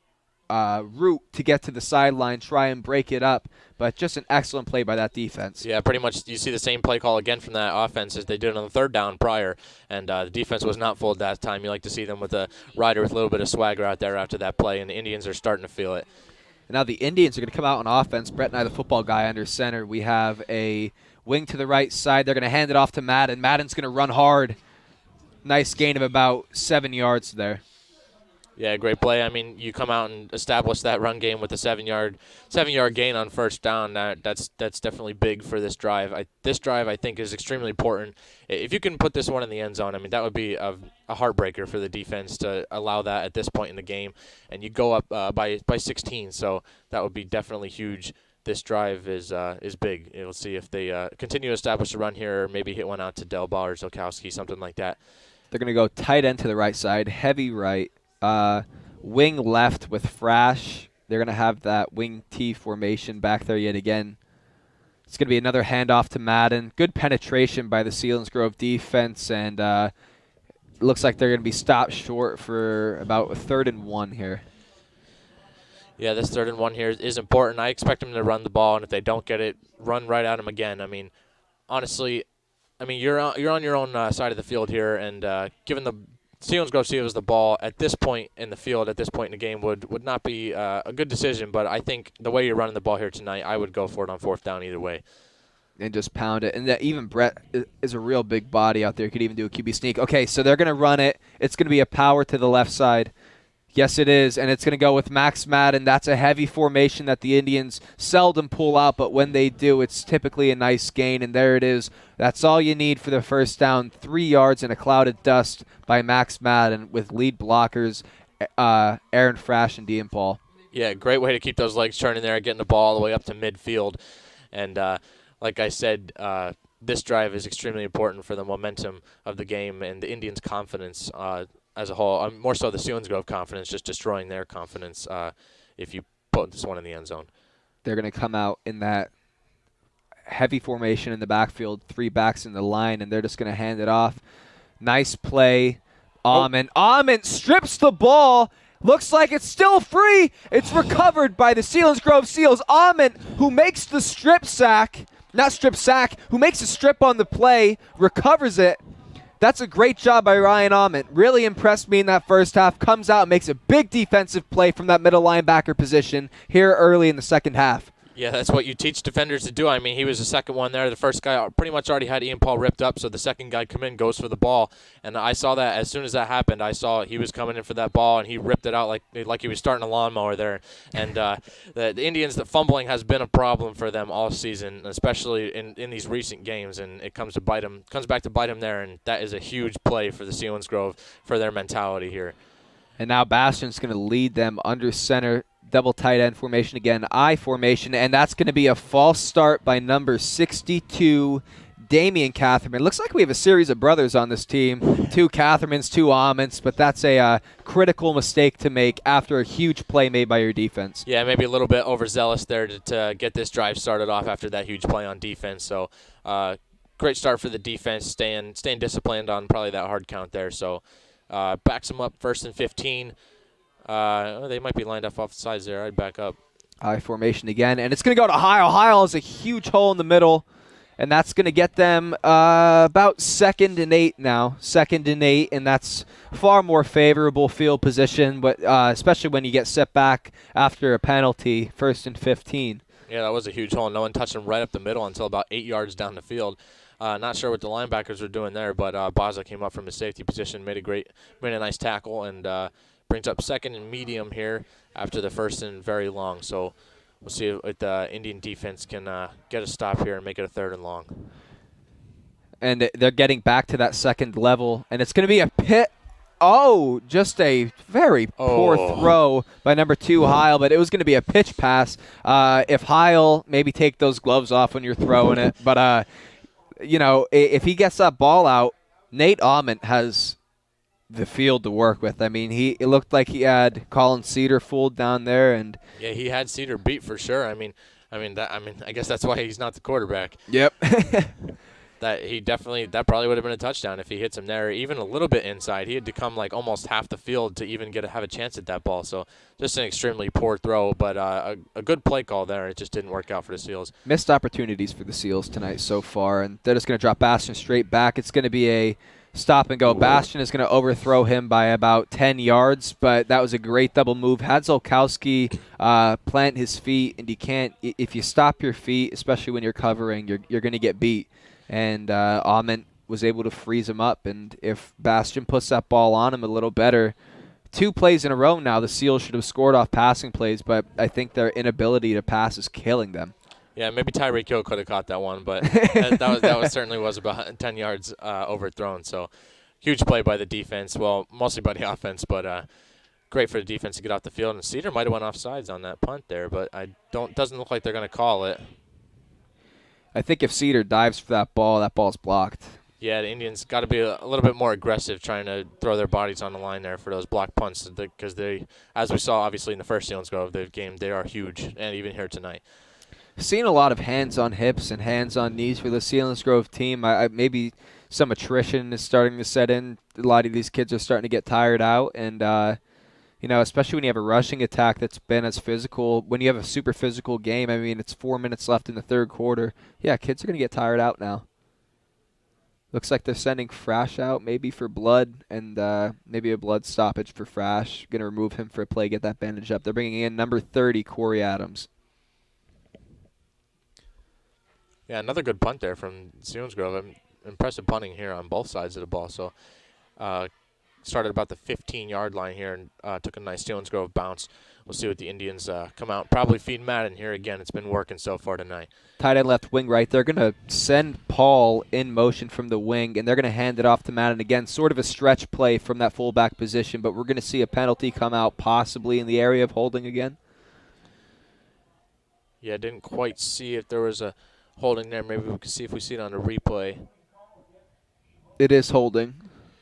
route to get to the sideline, try and break it up. But just an excellent play by that defense. Yeah, pretty much you see the same play call again from that offense as they did on the 3rd down prior, and the defense was not fooled that time. You like to see them with a rider with a little bit of swagger out there after that play, and the Indians are starting to feel it. And now the Indians are going to come out on offense. Brett and I, the football guy, under center. We have a wing to the right side. They're going to hand it off to Madden. Madden's going to run hard. Nice gain of about 7 yards there. Yeah, great play. I mean, you come out and establish that run game with a 7-yard gain on 1st down. That's definitely big for this drive. This drive, I think, is extremely important. If you can put this one in the end zone, I mean, that would be a heartbreaker for the defense to allow that at this point in the game. And you go up by 16, so that would be definitely huge. This drive is big. We'll see if they continue to establish a run here, or maybe hit one out to Delbar or Zolkowski, something like that. They're going to go tight end to the right side, heavy right. Wing left with Frash. They're going to have that wing T formation back there yet again. It's going to be another handoff to Madden. Good penetration by the Selinsgrove defense, and looks like they're going to be stopped short for about a 3rd and 1 here. Yeah, this 3rd and 1 here is important. I expect them to run the ball, and if they don't get it, run right at them again. I mean, honestly, you're on your own side of the field here, and given the Selinsgrove steals the ball at this point in the field, at this point in the game, would not be a good decision. But I think the way you're running the ball here tonight, I would go for it on 4th down either way. And just pound it. And that even Brett is a real big body out there. Could even do a QB sneak. Okay, so they're going to run it. It's going to be a power to the left side. Yes, it is, and it's going to go with Max Madden. That's a heavy formation that the Indians seldom pull out, but when they do, it's typically a nice gain, and there it is. That's all you need for the 1st down. 3 yards in a cloud of dust by Max Madden with lead blockers Aaron Frash and Dean Paul. Yeah, great way to keep those legs turning there, getting the ball all the way up to midfield. And like I said, this drive is extremely important for the momentum of the game and the Indians' confidence as a whole, more so the Selinsgrove confidence, just destroying their confidence if you put this one in the end zone. They're going to come out in that heavy formation in the backfield, 3 backs in the line, and they're just going to hand it off. Nice play. Amon strips the ball. Looks like it's still free. It's recovered by the Selinsgrove Seals. Amon, who makes the who makes a strip on the play, recovers it. That's a great job by Ryan Amon. Really impressed me in that 1st half. Comes out and makes a big defensive play from that middle linebacker position here early in the 2nd half. Yeah, that's what you teach defenders to do. I mean, he was the second one there. The first guy pretty much already had Ian Paul ripped up, so the second guy come in, goes for the ball. And I saw that as soon as that happened, I saw he was coming in for that ball, and he ripped it out like he was starting a lawnmower there. And the Indians, the fumbling has been a problem for them all season, especially in these recent games, and it comes back to bite him there, and that is a huge play for the Selinsgrove for their mentality here. And now Bastion's going to lead them under center, double tight end formation again, I formation, and that's going to be a false start by number 62, Damian Catherman. Looks like we have a series of brothers on this team, 2 Cathermans, 2 Aments, but that's a critical mistake to make after a huge play made by your defense. Yeah, maybe a little bit overzealous there to get this drive started off after that huge play on defense. So great start for the defense, staying disciplined on probably that hard count there. So backs them up 1st and 15. They might be lined up off the sides there. I'd back up. I formation again, and it's going to go to Heil. Heil has a huge hole in the middle, and that's going to get them about 2nd and 8 now. 2nd and 8, and that's far more favorable field position, but especially when you get set back after a penalty, 1st and 15. Yeah, that was a huge hole. No one touched him right up the middle until about 8 yards down the field. Not sure what the linebackers were doing there, but Baza came up from his safety position, made a nice tackle, and brings up 2nd and medium here after the 1st and very long. So we'll see if the Indian defense can get a stop here and make it a 3rd and long. And they're getting back to that 2nd level, and it's going to be a pit. Oh, just a very poor throw by number 2, Heil, but it was going to be a pitch pass. If Heil, maybe take those gloves off when you're throwing it. But, if he gets that ball out, Nate Ament has the field to work with. I mean, it looked like he had Colin Cedar fooled down there, and yeah, he had Cedar beat for sure. I guess that's why he's not the quarterback. Yep. That probably would have been a touchdown if he hits him there, even a little bit inside. He had to come like almost half the field to even have a chance at that ball. So just an extremely poor throw, but a good play call there. It just didn't work out for the Seals. Missed opportunities for the Seals tonight so far, and they're just going to drop Bastion straight back. It's going to be a stop and go. Bastion is going to overthrow him by about 10 yards, but that was a great double move. Had Zolkowski plant his feet, and you can't, if you stop your feet, especially when you're covering, you're going to get beat. And Ament was able to freeze him up, and if Bastion puts that ball on him a little better, 2 plays in a row now, the Seals should have scored off passing plays, but I think their inability to pass is killing them. Yeah, maybe Tyreek Hill could have caught that one, but that certainly was about 10 yards overthrown. So huge play by the defense. Well, mostly by the offense, but great for the defense to get off the field. And Cedar might have went off sides on that punt there, but doesn't look like they're going to call it. I think if Cedar dives for that ball's blocked. Yeah, the Indians got to be a little bit more aggressive trying to throw their bodies on the line there for those block punts because they, as we saw obviously in the first Selinsgrove game, they are huge, and even here tonight. Seen a lot of hands on hips and hands on knees for the Selinsgrove team. Maybe some attrition is starting to set in. A lot of these kids are starting to get tired out, and especially when you have a rushing attack that's been as physical. When you have a super physical game, I mean, it's 4 minutes left in the 3rd quarter. Yeah, kids are going to get tired out now. Looks like they're sending Frash out maybe for blood, and maybe a blood stoppage for Frash. Going to remove him for a play, get that bandage up. They're bringing in number 30, Corey Adams. Yeah, another good punt there from Selinsgrove. Impressive punting here on both sides of the ball. So started about the 15-yard line here and took a nice Selinsgrove bounce. We'll see what the Indians come out. Probably feed Madden here again. It's been working so far tonight. Tight end left wing right. They're going to send Paul in motion from the wing, and they're going to hand it off to Madden again. Sort of a stretch play from that fullback position, but we're going to see a penalty come out possibly in the area of holding again. Yeah, didn't quite see if there was a holding there. Maybe we can see if we see it on a replay. It is holding.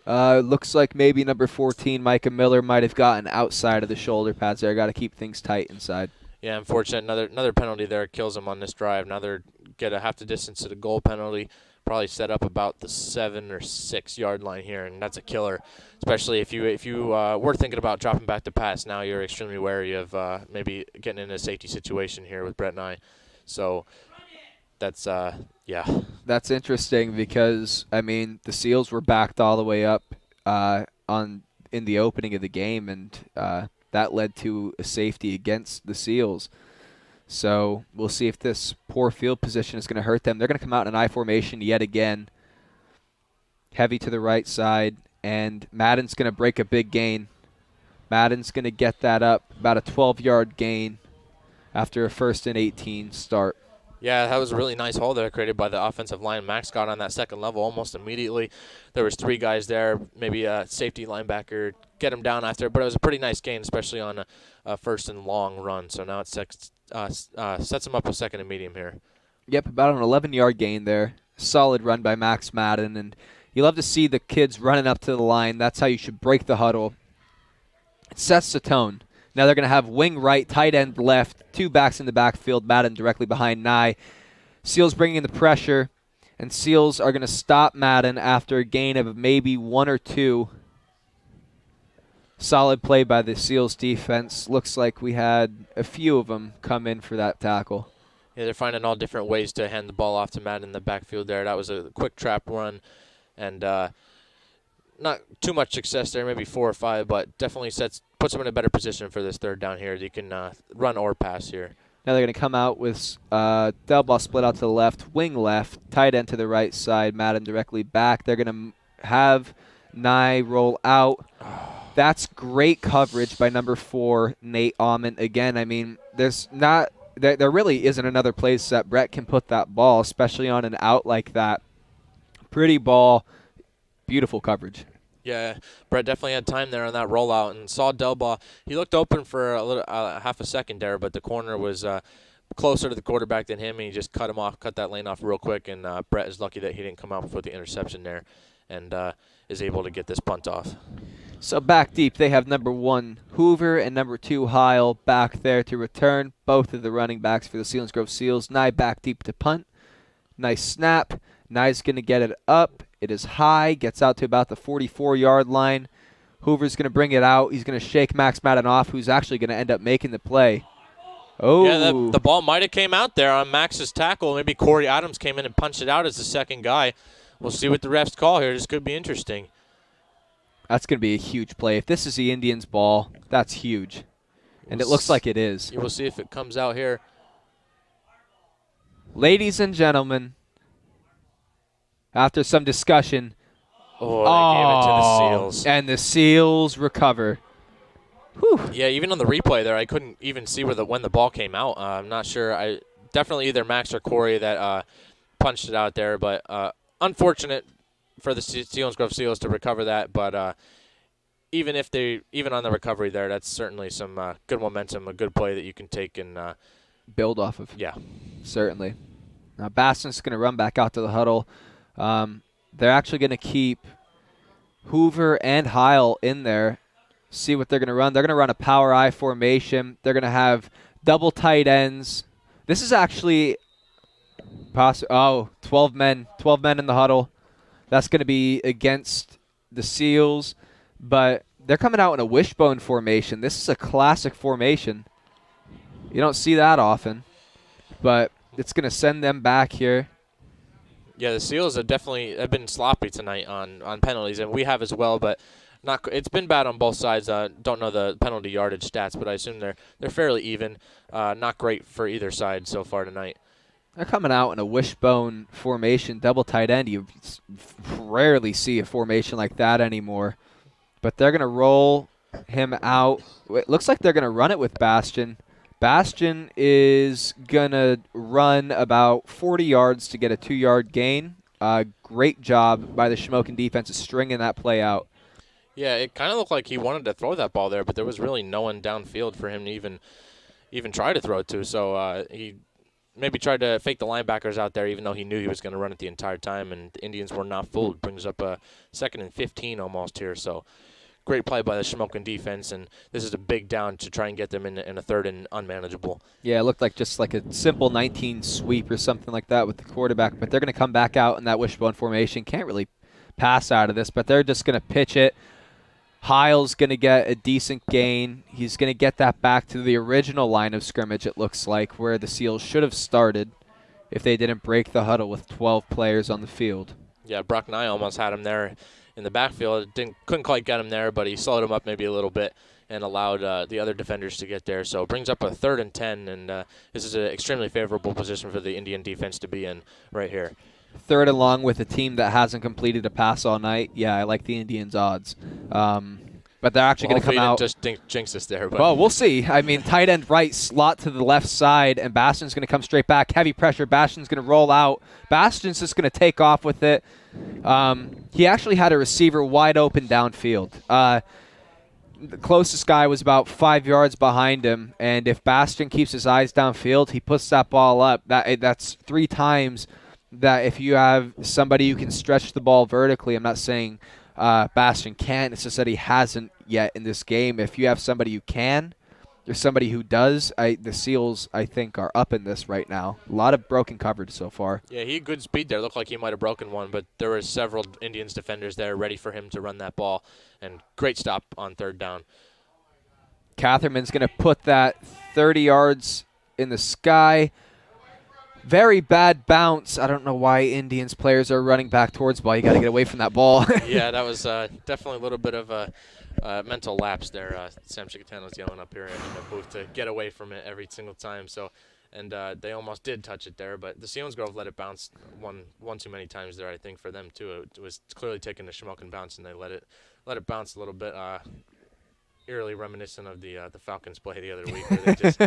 Looks like maybe number 14, Micah Miller, might have gotten outside of the shoulder pads there. Got to keep things tight inside. Yeah, unfortunate. Another penalty there kills them on this drive. Now they're get a half the distance to the goal penalty. Probably set up about the 7 or 6 yard line here, and that's a killer. Especially if you were thinking about dropping back to pass. Now you're extremely wary of maybe getting in a safety situation here with Brett and I. So that's yeah. That's interesting because I mean the Seals were backed all the way up in the opening of the game, and that led to a safety against the Seals. So we'll see if this poor field position is going to hurt them. They're going to come out in an I formation yet again. Heavy to the right side, and Madden's going to break a big gain. Madden's going to get that up, about a 12-yard gain after a 1st and 18 start. Yeah, that was a really nice hole there created by the offensive line. Max got on that second level almost immediately. There was 3 guys there, maybe a safety linebacker, get him down after. But it was a pretty nice gain, especially on a 1st and long run. So now it sets him up with 2nd and medium here. Yep, about an 11-yard gain there. Solid run by Max Madden. And you love to see the kids running up to the line. That's how you should break the huddle. It sets the tone. Now they're going to have wing right, tight end left, 2 backs in the backfield, Madden directly behind Nye. Seals bringing in the pressure, and Seals are going to stop Madden after a gain of maybe 1 or 2. Solid play by the Seals defense. Looks like we had a few of them come in for that tackle. Yeah, they're finding all different ways to hand the ball off to Madden in the backfield there. That was a quick trap run, and not too much success there, maybe 4 or 5, but definitely puts them in a better position for this 3rd down here. You can run or pass here. Now they're going to come out with double ball split out to the left, wing left, tight end to the right side, Madden directly back. They're going to have Nye roll out. That's great coverage by number 4, Nate Almond. Again, I mean, there really isn't another place that Brett can put that ball, especially on an out like that. Pretty ball, beautiful coverage. Yeah, Brett definitely had time there on that rollout and saw Delbaugh. He looked open for a little half a second there, but the corner was closer to the quarterback than him, and he just cut that lane off real quick, and Brett is lucky that he didn't come out with the interception there and is able to get this punt off. So back deep, they have number 1, Hoover, and number 2, Heil, back there to return. Both of the running backs for the Selinsgrove Seals. Nye back deep to punt. Nice snap. Nye's going to get it up. It is high, gets out to about the 44-yard line. Hoover's going to bring it out. He's going to shake Max Madden off, who's actually going to end up making the play. Oh. Yeah, the ball might have came out there on Max's tackle. Maybe Corey Adams came in and punched it out as the second guy. We'll see what the refs call here. This could be interesting. That's going to be a huge play. If this is the Indians' ball, that's huge. And it looks like it is. We'll see if it comes out here. Ladies and gentlemen, after some discussion, they gave it to the Seals. And the Seals recover. Whew. Yeah, even on the replay there, I couldn't even see when the ball came out. I'm not sure. Definitely either Max or Corey that punched it out there, but unfortunate for the Selinsgrove Seals to recover that. But even on the recovery there, that's certainly some good momentum, a good play that you can take and build off of. Yeah, certainly. Now Baston's going to run back out to the huddle. They're actually going to keep Hoover and Heil in there. See what they're going to run. They're going to run a power I formation. They're going to have double tight ends. This is actually 12 men. 12 men in the huddle. That's going to be against the Seals, but they're coming out in a wishbone formation. This is a classic formation. You don't see that often, but it's going to send them back here. Yeah, the Seals have been sloppy tonight on penalties, and we have as well, but it's been bad on both sides. Don't know the penalty yardage stats, but I assume they're fairly even. Not great for either side so far tonight. They're coming out in a wishbone formation, double tight end. You rarely see a formation like that anymore. But they're going to roll him out. It looks like they're going to run it with Bastion. Bastion is going to run about 40 yards to get a 2-yard gain. Great job by the Shamokin defense of stringing that play out. Yeah, it kind of looked like he wanted to throw that ball there, but there was really no one downfield for him to even try to throw it to. So he maybe tried to fake the linebackers out there, even though he knew he was going to run it the entire time, and the Indians were not fooled. Brings up a 2nd and 15 almost here. So great play by the Shamokin defense, and this is a big down to try and get them in a 3rd and unmanageable. Yeah, it looked like just like a simple 19 sweep or something like that with the quarterback, but they're going to come back out in that wishbone formation. Can't really pass out of this, but they're just going to pitch it. Heil's going to get a decent gain. He's going to get that back to the original line of scrimmage, it looks like, where the Seals should have started if they didn't break the huddle with 12 players on the field. Yeah, Brock Nye almost had him there in the backfield. Couldn't quite get him there, but he slowed him up maybe a little bit and allowed the other defenders to get there. So it brings up a 3rd and 10, and this is an extremely favorable position for the Indian defense to be in right here. 3rd and long with a team that hasn't completed a pass all night. Yeah, I like the Indians' odds. But they're actually going to come out. Just jinx us there. But. Well, we'll see. I mean, tight end right, slot to the left side, and Bastion's going to come straight back. Heavy pressure. Bastion's going to roll out. Bastion's just going to take off with it. He actually had a receiver wide open downfield. The closest guy was about 5 yards behind him, and if Bastion keeps his eyes downfield, he puts that ball up. That's 3 times that if you have somebody who can stretch the ball vertically, I'm not saying Bastion can't, it's just that he hasn't yet in this game. If you have somebody who can, or somebody who does, the Seals, I think, are up in this right now. A lot of broken coverage so far. Yeah, he had good speed there. Looked like he might have broken one, but there were several Indians defenders there ready for him to run that ball, and great stop on 3rd down. Catherman's going to put that 30 yards in the sky. Very bad bounce. I don't know why Indians players are running back towards the ball. You got to get away from that ball. Yeah, that was definitely a little bit of a mental lapse there. Sam Chicatano's yelling up here in the booth to get away from it every single time. So, and they almost did touch it there, but the Selinsgrove let it bounce one too many times there. I think for them too, it was clearly taking the Shamokin bounce, and they let it bounce a little bit. Eerily reminiscent of the Falcons play the other week, where they just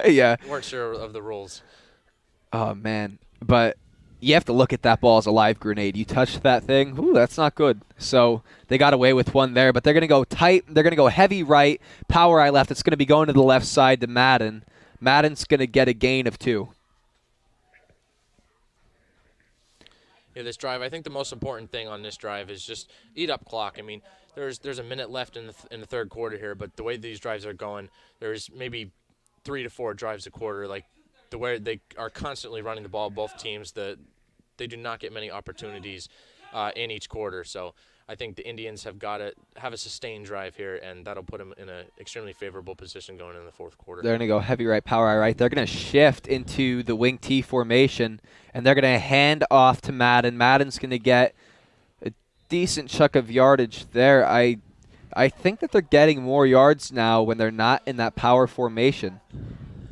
yeah, weren't sure of the rules. Oh, man. But you have to look at that ball as a live grenade. You touch that thing, ooh, that's not good. So they got away with one there, but they're going to go tight. They're going to go heavy right, power eye left. It's going to be going to the left side to Madden. Madden's going to get a gain of 2. Yeah, this drive, I think the most important thing on this drive is just eat up clock. I mean, there's a minute left in the 3rd quarter here, but the way these drives are going, there's maybe 3 to 4 drives a quarter. Like, the way they are constantly running the ball, both teams, they do not get many opportunities in each quarter. So I think the Indians have got to have a sustained drive here, and that'll put them in an extremely favorable position going in the 4th quarter. They're going to go heavy right, power eye right. They're going to shift into the wing T formation, and they're going to hand off to Madden. Madden's going to get a decent chunk of yardage there. I think that they're getting more yards now when they're not in that power formation.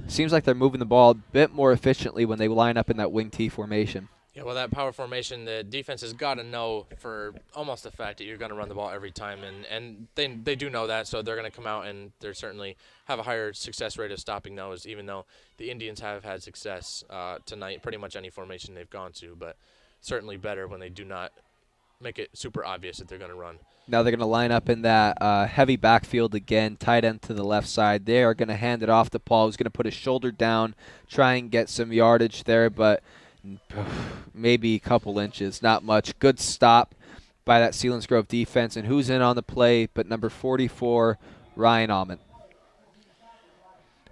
Seems like they're moving the ball a bit more efficiently when they line up in that wing T formation. Yeah, well, that power formation, the defense has got to know for almost a fact that you're going to run the ball every time, and they do know that, so they're going to come out and they certainly have a higher success rate of stopping those, even though the Indians have had success tonight, pretty much any formation they've gone to, but certainly better when they do not make it super obvious that they're going to run. Now they're going to line up in that heavy backfield again, tight end to the left side. They are going to hand it off to Paul, who's going to put his shoulder down, try and get some yardage there, but maybe a couple inches, not much. Good stop by that Selinsgrove defense. And who's in on the play but number 44, Ryan Almond.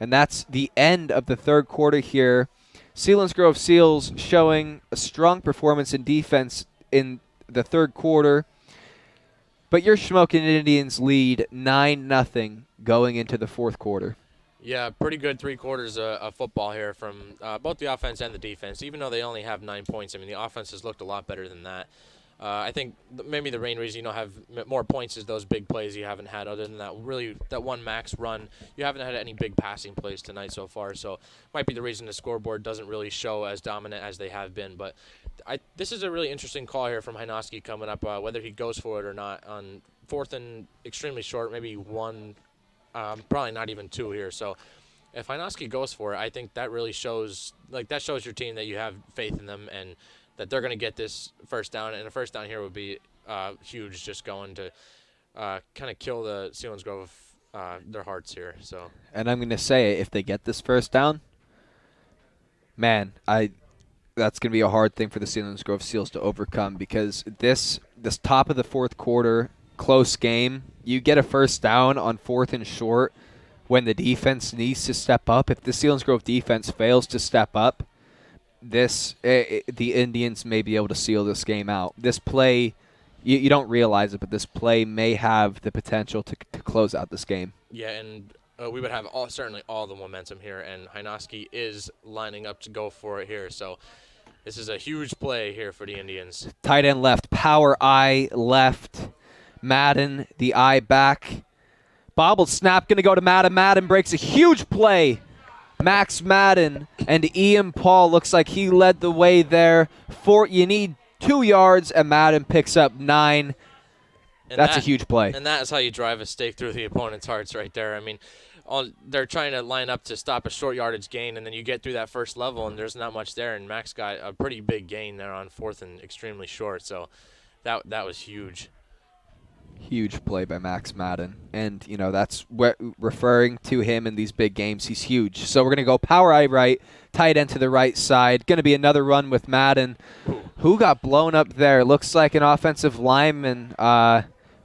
And that's the end of the 3rd quarter here. Selinsgrove Seals showing a strong performance in defense in the 3rd quarter. But your Shamokin Indians lead 9-0 going into the 4th quarter. Yeah, pretty good 3 quarters of football here from both the offense and the defense. Even though they only have 9 points, I mean, the offense has looked a lot better than that. I think maybe the main reason you don't have more points is those big plays you haven't had. Other than that one max run, you haven't had any big passing plays tonight so far. So might be the reason the scoreboard doesn't really show as dominant as they have been. But this is a really interesting call here from Hynoski coming up, whether he goes for it or not on 4th and extremely short, maybe 1. Probably not even 2 here. So if Hynoski goes for it, I think that really shows your team that you have faith in them and that they're going to get this first down. And a first down here would be huge, just going to kind of kill the Selinsgrove their hearts here. So. And I'm going to say, if they get this first down, man, that's going to be a hard thing for the Selinsgrove Seals to overcome, because this top of the 4th quarter close game, you get a first down on 4th and short when the defense needs to step up. If the Selinsgrove defense fails to step up, the Indians may be able to seal this game out. This play, you don't realize it, but this play may have the potential to close out this game. Yeah, and we would have certainly all the momentum here, and Hynoski is lining up to go for it here. So this is a huge play here for the Indians. Tight end left, power eye left. Madden, the eye back. Bobble snap going to go to Madden. Madden breaks a huge play. Max Madden and Ian Paul looks like he led the way there. You need 2 yards, and Madden picks up 9. That's a huge play. And that is how you drive a stake through the opponent's hearts right there. I mean, they're trying to line up to stop a short yardage gain, and then you get through that first level, and there's not much there. And Max got a pretty big gain there on 4th and extremely short. So that was huge. Huge play by Max Madden. And, that's referring to him in these big games. He's huge. So we're going to go power eye right, tight end to the right side. Going to be another run with Madden. Who got blown up there? Looks like an offensive lineman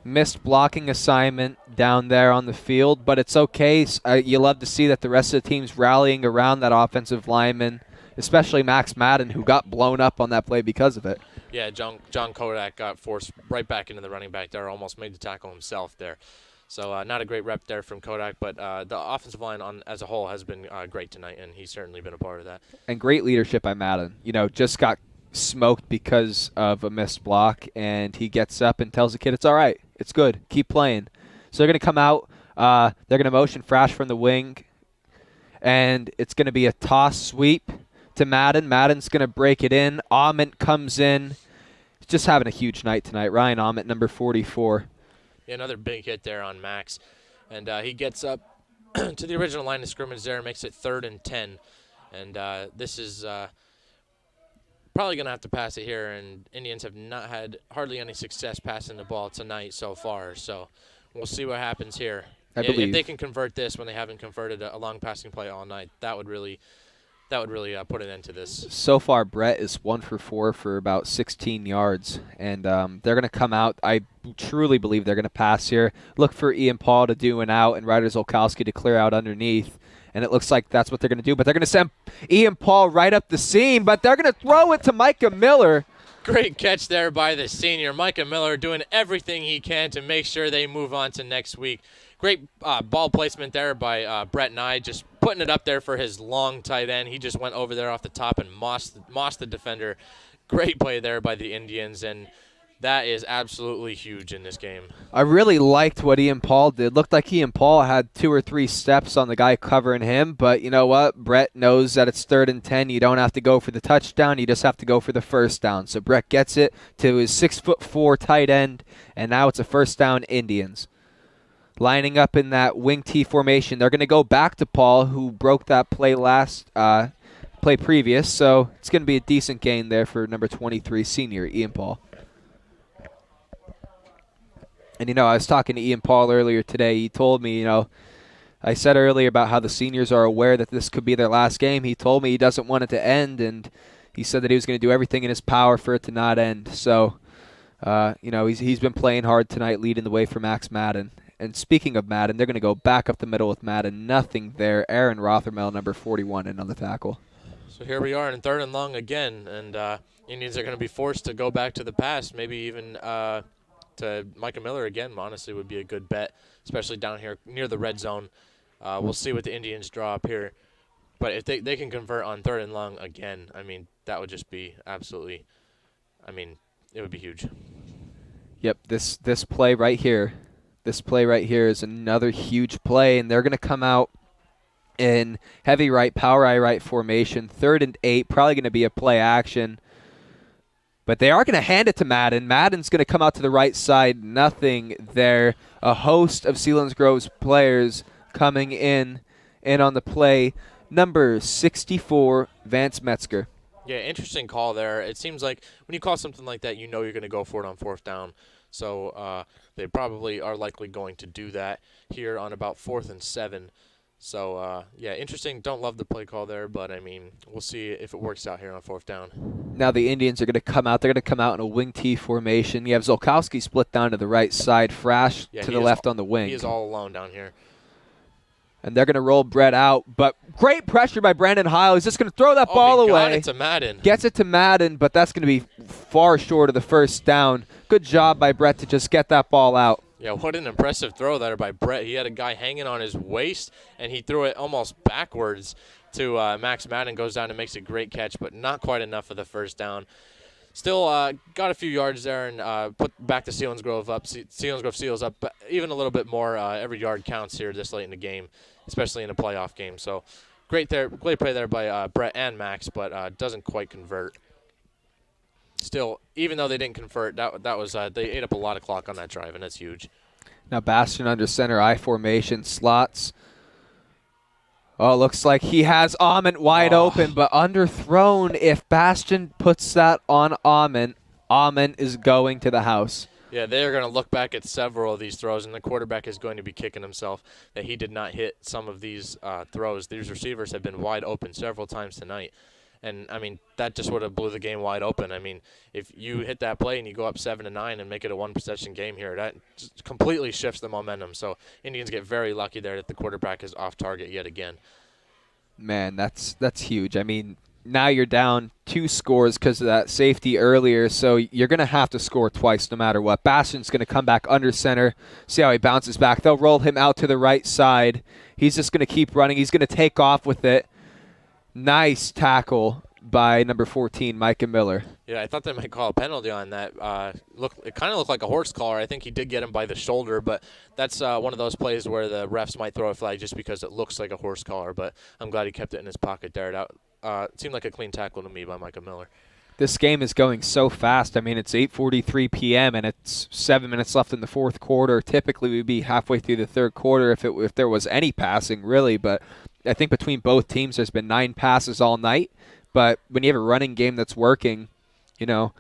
missed blocking assignment down there on the field, but it's okay. You love to see that the rest of the team's rallying around that offensive lineman, especially Max Madden, who got blown up on that play because of it. Yeah, John Kodak got forced right back into the running back there, almost made the tackle himself there. So not a great rep there from Kodak, but the offensive line as a whole has been great tonight, and he's certainly been a part of that. And great leadership by Madden. Just got smoked because of a missed block, and he gets up and tells the kid, it's all right. It's good. Keep playing. So they're going to come out. They're going to motion Frash from the wing, and it's going to be a toss sweep to Madden. Madden's going to break it in. Ament comes in. He's just having a huge night tonight. Ryan Ament, number 44. Yeah, another big hit there on Max. And he gets up to the original line of scrimmage there and makes it 3rd and 10. And this is probably going to have to pass it here, and Indians have not had hardly any success passing the ball tonight so far. So we'll see what happens here. I believe if they can convert this when they haven't converted a long passing play all night, that would really put an end to this. So far, Brett is 1 for 4 for about 16 yards, and they're going to come out. I truly believe they're going to pass here. Look for Ian Paul to do an out and Ryder Zolkowski to clear out underneath. And it looks like that's what they're going to do. But they're going to send Ian Paul right up the seam. But they're going to throw it to Micah Miller. Great catch there by the senior. Micah Miller doing everything he can to make sure they move on to next week. Great ball placement there by Brett Nye, just putting it up there for his long tight end. He just went over there off the top and mossed the defender. Great play there by the Indians, and that is absolutely huge in this game. I really liked what Ian Paul did. Looked like Ian Paul had 2 or 3 steps on the guy covering him, but you know what? Brett knows that it's 3rd and 10. You don't have to go for the touchdown. You just have to go for the first down. So Brett gets it to his 6'4" tight end, and now it's a first down Indians. Lining up in that wing T formation. They're going to go back to Paul, who broke that play play previous, so it's going to be a decent gain there for number 23 senior Ian Paul. And, I was talking to Ian Paul earlier today. He told me, I said earlier about how the seniors are aware that this could be their last game. He told me he doesn't want it to end, and he said that he was going to do everything in his power for it to not end. So, he's been playing hard tonight, leading the way for Max Madden. And speaking of Madden, they're going to go back up the middle with Madden. Nothing there. Aaron Rothermel, number 41, in on the tackle. So here we are in 3rd and long again, and Indians are going to be forced to go back to the pass, maybe even to Micah Miller again, honestly, would be a good bet, especially down here near the red zone. We'll see what the Indians draw up here. But if they can convert on 3rd and long again, that would just be absolutely, it would be huge. Yep, this play right here. This play right here is another huge play, and they're going to come out in heavy right, power eye right formation, 3rd and 8, probably going to be a play action. But they are going to hand it to Madden. Madden's going to come out to the right side. Nothing there. A host of Selinsgrove's players coming in on the play. Number 64, Vance Metzger. Yeah, interesting call there. It seems like when you call something like that, you're going to go for it on 4th down. So they probably are likely going to do that here on about 4th and 7. So, interesting. Don't love the play call there, but, we'll see if it works out here on 4th down. Now the Indians are going to come out. They're going to come out in a wing T formation. You have Zolkowski split down to the right side, Frash to the left on the wing. He is all alone down here. And they're going to roll Brett out. But great pressure by Brandon Heil. He's just going to throw that ball away. Got it to Madden. Gets it to Madden, but that's going to be far short of the first down. Good job by Brett to just get that ball out. Yeah, what an impressive throw there by Brett. He had a guy hanging on his waist, and he threw it almost backwards to Max Madden. Goes down and makes a great catch, but not quite enough for the first down. still got a few yards there and put back the Selinsgrove up. Selinsgrove Seals up even a little bit more. Every yard counts here this late in the game, especially in a playoff game. So great play there by Brett and Max, but doesn't quite convert. Still, even though they didn't convert, that was they ate up a lot of clock on that drive, and that's huge. Now Bastion under center, I formation, slots. Oh, looks like he has Amon wide open, but underthrown. If Bastion puts that on Amon is going to the house. Yeah, they are going to look back at several of these throws, and the quarterback is going to be kicking himself that he did not hit some of these throws. These receivers have been wide open several times tonight. And, I mean, that just would have blew the game wide open. I mean, if you hit that play and you go up 7-9 and make it a one-possession game here, that just completely shifts the momentum. So Indians get very lucky there that the quarterback is off target yet again. Man, that's huge. I mean, now you're down 2 scores because of that safety earlier, so you're going to have to score twice no matter what. Bastion's going to come back under center, see how he bounces back. They'll roll him out to the right side. He's just going to keep running. He's going to take off with it. Nice tackle by number 14, Micah Miller. Yeah, I thought they might call a penalty on that. It kind of looked like a horse collar. I think he did get him by the shoulder, but that's one of those plays where the refs might throw a flag just because it looks like a horse collar, but I'm glad he kept it in his pocket there. It seemed like a clean tackle to me by Micah Miller. This game is going so fast. I mean, it's 8:43 p.m. and it's 7 minutes left in the fourth quarter. Typically, we'd be halfway through the third quarter if there was any passing, really, but I think between both teams there's been 9 passes all night, but when you have a running game that's working, you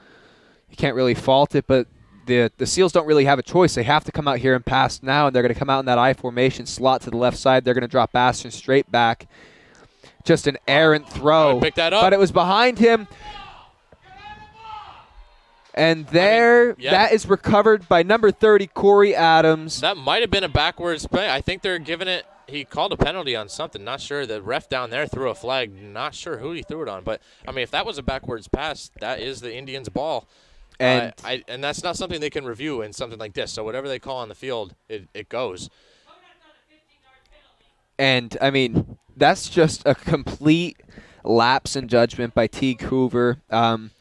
can't really fault it, but the Seals don't really have a choice. They have to come out here and pass now, and they're going to come out in that I formation slot to the left side. They're going to drop Bastion straight back. Just an errant throw. Pick that up. But it was behind him. And that is recovered by number 30, Corey Adams. That might have been a backwards play. I think they're giving it. He called a penalty on something. Not sure. The ref down there threw a flag. Not sure who he threw it on. But, I mean, if that was a backwards pass, that is the Indians' ball. And that's not something they can review in something like this. So whatever they call on the field, it goes. And, I mean, that's just a complete lapse in judgment by Teague Hoover.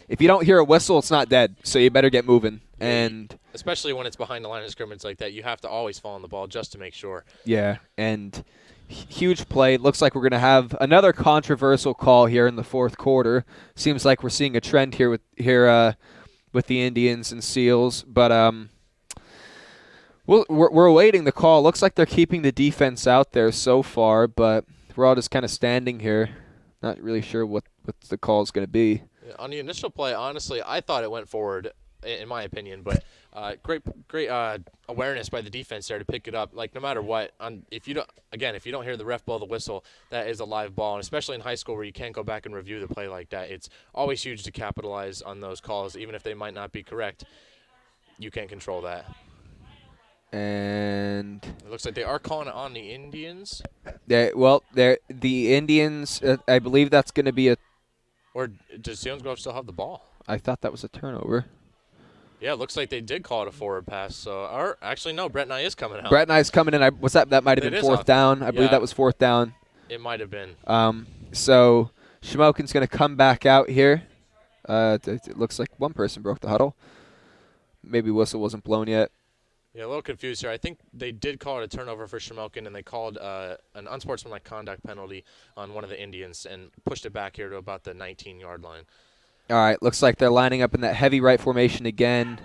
If you don't hear a whistle, it's not dead, so you better get moving. And especially when it's behind the line of scrimmage like that, you have to always fall on the ball just to make sure. Yeah, and huge play. Looks like we're going to have another controversial call here in the fourth quarter. Seems like we're seeing a trend here with the Indians and Seals, but we're awaiting the call. Looks like they're keeping the defense out there so far, but we're all just kind of standing here, not really sure what the call is going to be. On the initial play, honestly, I thought it went forward, in my opinion, but great awareness by the defense there to pick it up. Like, no matter what, if you don't hear the ref blow the whistle, that is a live ball, and especially in high school where you can't go back and review the play like that, it's always huge to capitalize on those calls, even if they might not be correct. You can't control that. And it looks like they are calling it on the Indians. The Indians, I believe that's going to be a. Or does Selinsgrove still have the ball? I thought that was a turnover. Yeah, it looks like they did call it a forward pass. So, or actually, no, Brett Nye is coming out. Brett Nye's coming in. That might have been fourth down. I believe that was fourth down. It might have been. So Shamokin's going to come back out here. It looks like one person broke the huddle. Maybe whistle wasn't blown yet. Yeah, a little confused here. I think they did call it a turnover for Shamokin, and they called an unsportsmanlike conduct penalty on one of the Indians and pushed it back here to about the 19-yard line. All right, looks like they're lining up in that heavy right formation again.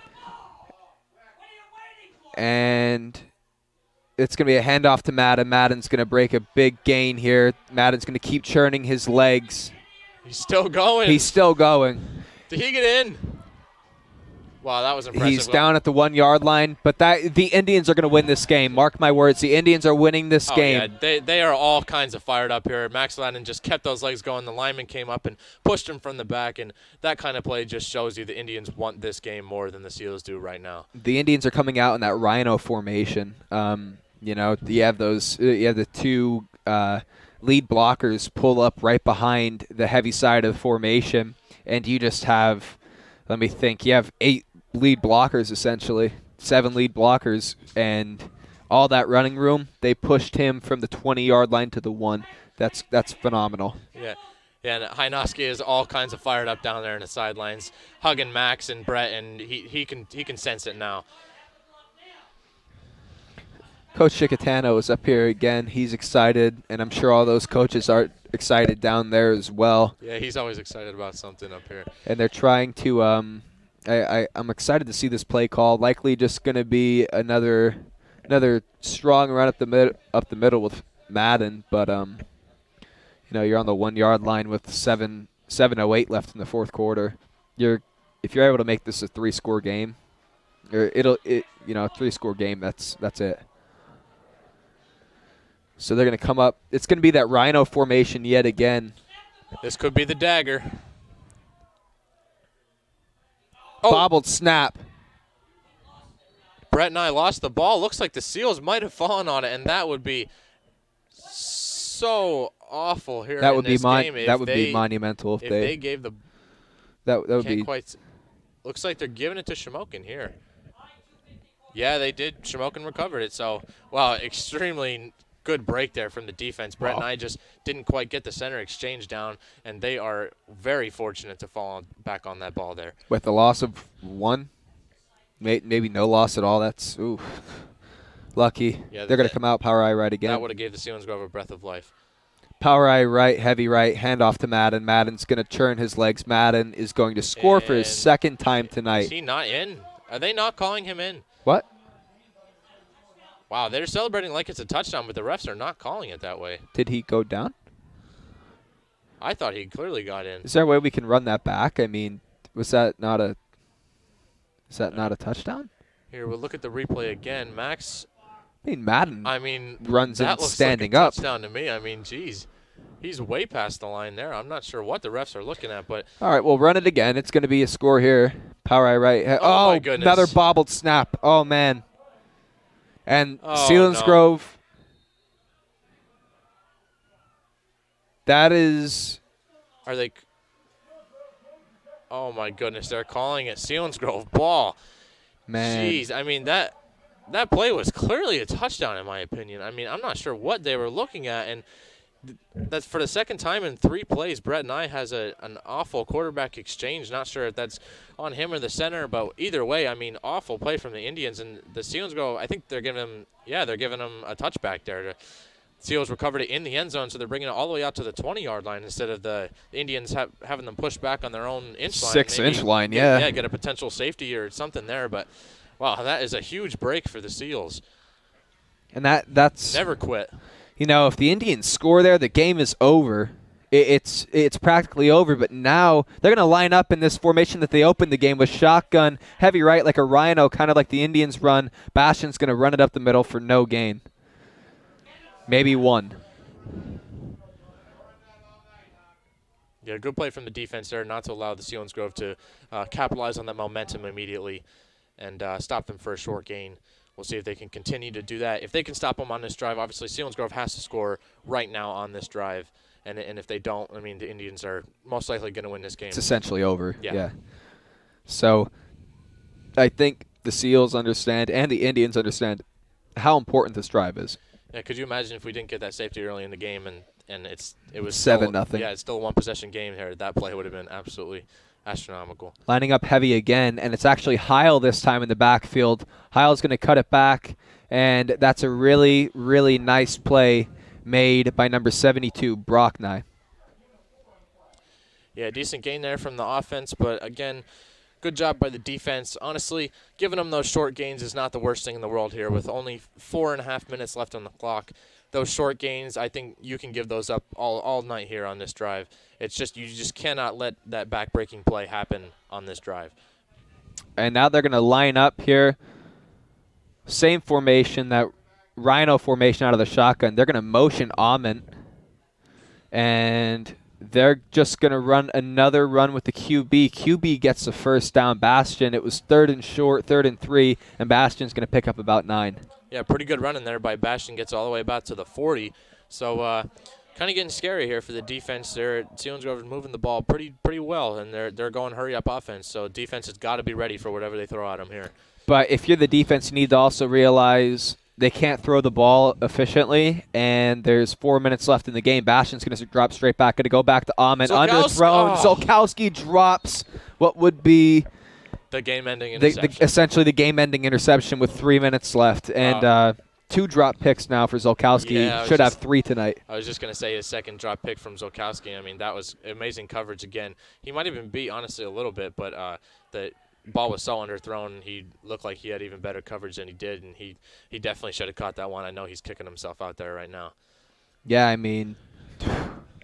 And it's going to be a handoff to Madden. Madden's going to break a big gain here. Madden's going to keep churning his legs. He's still going. He's still going. Did he get in? Wow, that was impressive. He's down at the 1-yard line, but the Indians are going to win this game. Mark my words, the Indians are winning this game. Yeah, they are all kinds of fired up here. Max Ladden just kept those legs going. The lineman came up and pushed him from the back, and that kind of play just shows you the Indians want this game more than the Seals do right now. The Indians are coming out in that rhino formation. You have the two lead blockers pull up right behind the heavy side of the formation, and you just have, let me think, you have 8 lead blockers, essentially 7 lead blockers, and all that running room. They pushed him from the 20-yard line to the 1. That's phenomenal. Yeah, Yeah, and Hynoski is all kinds of fired up down there in the sidelines, hugging Max and Brett, and he can sense it now. Coach Chicatano is up here again. He's excited, and I'm sure all those coaches are excited down there as well. Yeah, he's always excited about something up here. And they're trying to I'm excited to see this play call. Likely just going to be another strong run up the middle with Madden, but you're on the 1 yard line with 7:08 left in the fourth quarter. If you're able to make this a 3-score game, or a 3-score game, that's it. So they're going to come up. It's going to be that Rhino formation yet again. This could be the dagger. Bobbled snap. Brett and I lost the ball. Looks like the Seals might have fallen on it, and that would be so awful here. That in would this be game that would be monumental if they gave the. That would be. Looks like they're giving it to Shamokin here. Yeah, they did. Shamokin recovered it. So, wow, extremely good break there from the defense. Brett and I just didn't quite get the center exchange down, and they are very fortunate to fall back on that ball there. With the loss of one, maybe no loss at all. That's lucky. Yeah, they're going to come out power eye right again. That would have gave the Selinsgrove a breath of life. Power eye right, heavy right, handoff to Madden. Madden's going to turn his legs. Madden is going to score for his second time tonight. Is he not in? Are they not calling him in? What? Wow, they're celebrating like it's a touchdown, but the refs are not calling it that way. Did he go down? I thought he clearly got in. Is there a way we can run that back? I mean, was that not a touchdown? Here, we'll look at the replay again. Max. I mean, Madden. Runs in standing up. Touchdown to me. I mean, geez, he's way past the line there. I'm not sure what the refs are looking at, but all right, we'll run it again. It's going to be a score here. Power eye right. Oh my goodness. Another bobbled snap. Oh man. And No. Selinsgrove. That is. Are they? Oh my goodness, they're calling it Selinsgrove ball. Man. Jeez, I mean that play was clearly a touchdown in my opinion. I mean, I'm not sure what they were looking at, and that's for the second time in 3 plays. Brett and I has an awful quarterback exchange. Not sure if that's on him or the center, but either way, I mean, awful play from the Indians, and the Selinsgrove. I think they're giving him a touchback there. Seals recovered it in the end zone, so they're bringing it all the way out to the 20-yard line instead of the Indians having them push back on their own inch line. 6-inch line, yeah. Yeah, get a potential safety or something there. But, wow, that is a huge break for the Seals. And that's never quit. If the Indians score there, the game is over. It's practically over, but now they're going to line up in this formation that they opened the game with: shotgun, heavy right like a Rhino, kind of like the Indians run. Bastion's going to run it up the middle for no gain. Maybe 1. Yeah, good play from the defense there, not to allow the Selinsgrove to capitalize on that momentum immediately and stop them for a short gain. We'll see if they can continue to do that. If they can stop them on this drive, obviously Selinsgrove has to score right now on this drive. And if they don't, I mean, the Indians are most likely going to win this game. It's essentially over. Yeah. So I think the Seals understand and the Indians understand how important this drive is. Yeah, could you imagine if we didn't get that safety early in the game and it was 7-0. Yeah, it's still a 1-possession game here. That play would have been absolutely astronomical. Lining up heavy again, and it's actually Heil this time in the backfield. Heil's going to cut it back, and that's a really, really nice play made by number 72, Brockney. Yeah, decent gain there from the offense, but again, good job by the defense. Honestly, giving them those short gains is not the worst thing in the world here. With only 4.5 minutes left on the clock, those short gains, I think you can give those up all night here on this drive. It's just you just cannot let that back-breaking play happen on this drive. And now they're going to line up here. Same formation, that Rhino formation out of the shotgun. They're going to motion Amon, and they're just going to run another run with the QB. QB gets the first down. Bastion, it was 3rd and short, 3rd and 3, and Bastion's going to pick up about 9. Yeah, pretty good running there by Bastion. Gets all the way about to the 40. So kind of getting scary here for the defense. Selinsgrove is moving the ball pretty well, and they're going hurry-up offense. So defense has got to be ready for whatever they throw at them here. But if you're the defense, you need to also realize they can't throw the ball efficiently, and there's 4 minutes left in the game. Bastion's going to drop straight back. Going to go back to Ahmed. Underthrown. Oh. Zolkowski drops what would be the game-ending interception. Essentially the game-ending interception with 3 minutes left. And 2 drop picks now for Zolkowski. Yeah, Should have 3 tonight. I was just going to say his second drop pick from Zolkowski. I mean, that was amazing coverage again. He might even beat, honestly, a little bit, but the ball was so underthrown. He looked like he had even better coverage than he did, and he definitely should have caught that one. I know he's kicking himself out there right now. Yeah, I mean,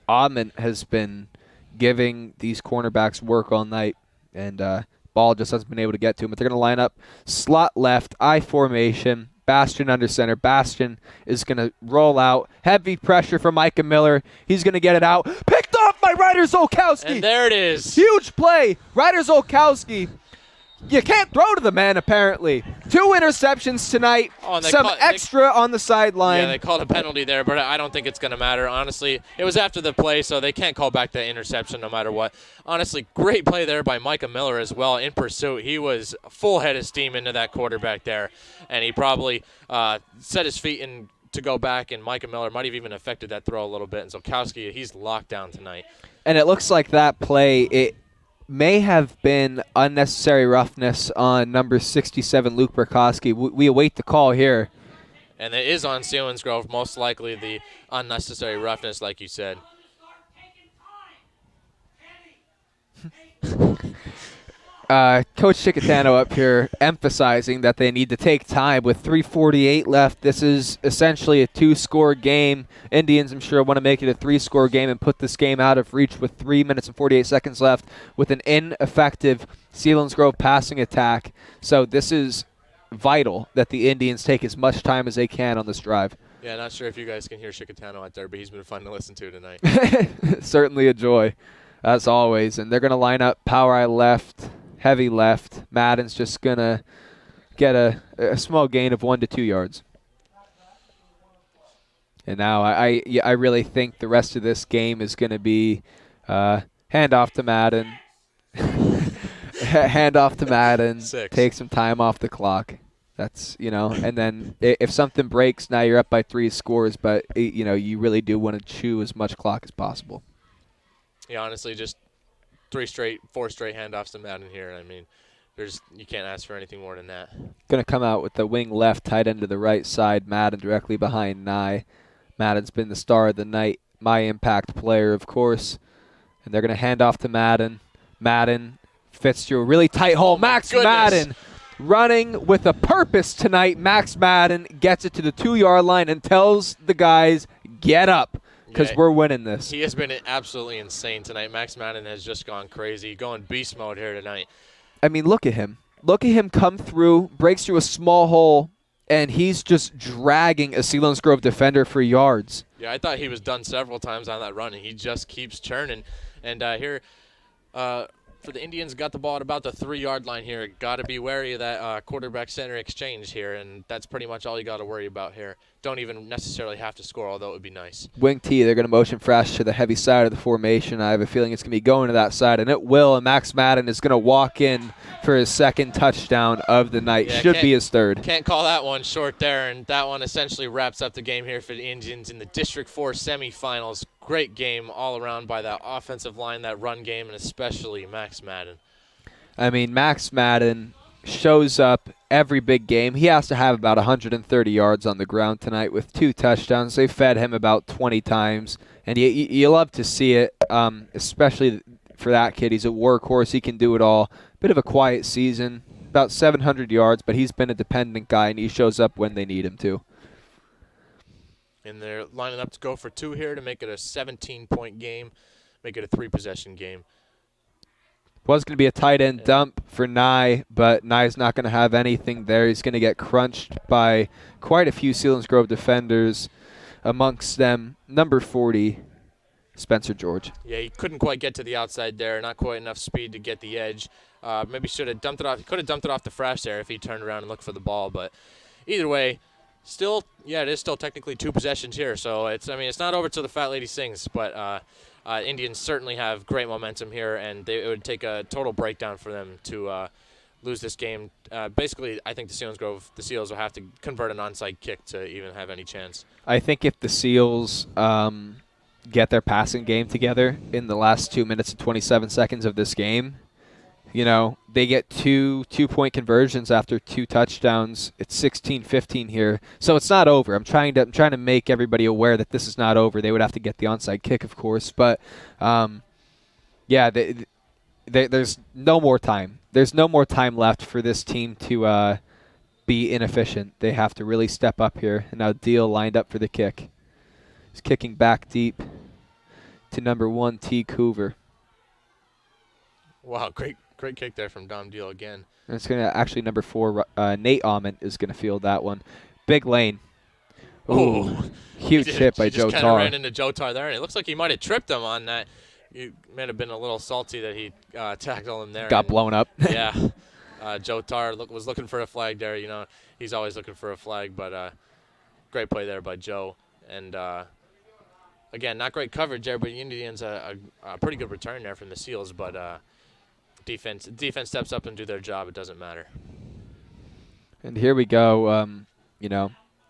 Ahmed has been giving these cornerbacks work all night, and ball just hasn't been able to get to him. But they're going to line up slot left, I formation. Bastion under center. Bastion is going to roll out. Heavy pressure from Micah Miller. He's going to get it out. Picked off by Ryder Zolkowski. And there it is. Huge play. Ryder Zolkowski. You can't throw to the man, apparently. 2 interceptions tonight. Some extra on the sideline. Yeah, they called a penalty there, but I don't think it's going to matter. Honestly, it was after the play, so they can't call back that interception no matter what. Honestly, great play there by Micah Miller as well in pursuit. He was full head of steam into that quarterback there, and he probably set his feet in to go back, and Micah Miller might have even affected that throw a little bit. And Zolkowski, he's locked down tonight. And it looks like that play, it may have been unnecessary roughness on number 67, Luke Burkowski. We await the call here. And it is on Selinsgrove, most likely the unnecessary roughness, like you said. Coach Chicatano up here emphasizing that they need to take time with 3:48 left. This is essentially a 2-score game. Indians, I'm sure, want to make it a 3-score game and put this game out of reach with 3 minutes and 48 seconds left with an ineffective Selinsgrove passing attack. So this is vital that the Indians take as much time as they can on this drive. Yeah, not sure if you guys can hear Chicatano out there, but he's been fun to listen to tonight. Certainly a joy, as always. And they're going to line up power eye left, heavy left. Madden's just going to get a small gain of 1 to 2 yards. And now I really think the rest of this game is going to be handoff to Madden. Handoff to Madden. 6. Take some time off the clock. That's, and then if something breaks, now you're up by 3 scores, but, you really do want to chew as much clock as possible. Yeah, honestly, just 4 straight handoffs to Madden here. I mean, you can't ask for anything more than that. Going to come out with the wing left, tight end to the right side. Madden directly behind Nye. Madden's been the star of the night, my impact player, of course. And they're going to hand off to Madden. Madden fits through a really tight hole. Max Madden running with a purpose tonight. Max Madden gets it to the 2-yard line and tells the guys, get up, because we're winning this. He has been absolutely insane tonight. Max Madden has just gone crazy, going beast mode here tonight. I mean, look at him. Look at him come through, breaks through a small hole, and he's just dragging a Selinsgrove defender for yards. Yeah, I thought he was done several times on that run, and he just keeps churning. And here, for the Indians, got the ball at about the 3-yard line here. Got to be wary of that quarterback center exchange here, and that's pretty much all you got to worry about here. Don't even necessarily have to score, although it would be nice. Wing T, they're going to motion fresh to the heavy side of the formation. I have a feeling it's going to be going to that side, and it will. And Max Madden is going to walk in for his 2nd touchdown of the night. Yeah, should be his 3rd. Can't call that one short there, and that one essentially wraps up the game here for the Indians in the District 4 semifinals. Great game all around by that offensive line, that run game, and especially Max Madden. I mean, Max Madden shows up every big game. He has to have about 130 yards on the ground tonight with 2 touchdowns. They fed him about 20 times, and you love to see it, especially for that kid. He's a workhorse. He can do it all. Bit of a quiet season, about 700 yards, but he's been a dependent guy, and he shows up when they need him to. And they're lining up to go for 2 here to make it a 17-point game, make it a 3-possession game. Was going to be a tight end dump for Nye, but Nye's not going to have anything there. He's going to get crunched by quite a few Selinsgrove defenders, amongst them number 40, Spencer George. Yeah, he couldn't quite get to the outside there, not quite enough speed to get the edge. Maybe should have dumped it off. He could have dumped it off the fresh there if he turned around and looked for the ball, but either way, still, yeah, it is still technically 2 possessions here. So it's not over till the fat lady sings, but Indians certainly have great momentum here, and it would take a total breakdown for them to lose this game. Basically, I think the Seals will have to convert an onside kick to even have any chance. I think if the Seals get their passing game together in the last 2 minutes and 27 seconds of this game, they get two 2-point conversions after 2 touchdowns. It's 16-15 here, so it's not over. I'm trying to make everybody aware that this is not over. They would have to get the onside kick, of course, but there's no more time. There's no more time left for this team to be inefficient. They have to really step up here. And now Deal lined up for the kick. He's kicking back deep to number 1, T. Coover. Wow, great kick there from Dom Deal again. And it's going to actually number 4, Nate Ament is going to field that one. Big lane. Ooh, huge hit by Joe Tar. He just kind of ran into Joe Tar there, and it looks like he might have tripped him on that. He might have been a little salty that he tackled him there. Got blown up. Yeah. Joe Tar was looking for a flag there. He's always looking for a flag, but great play there by Joe. And, again, not great coverage there, but the Indians a pretty good return there from the Seals. But defense steps up and do their job. It doesn't matter. And here we go,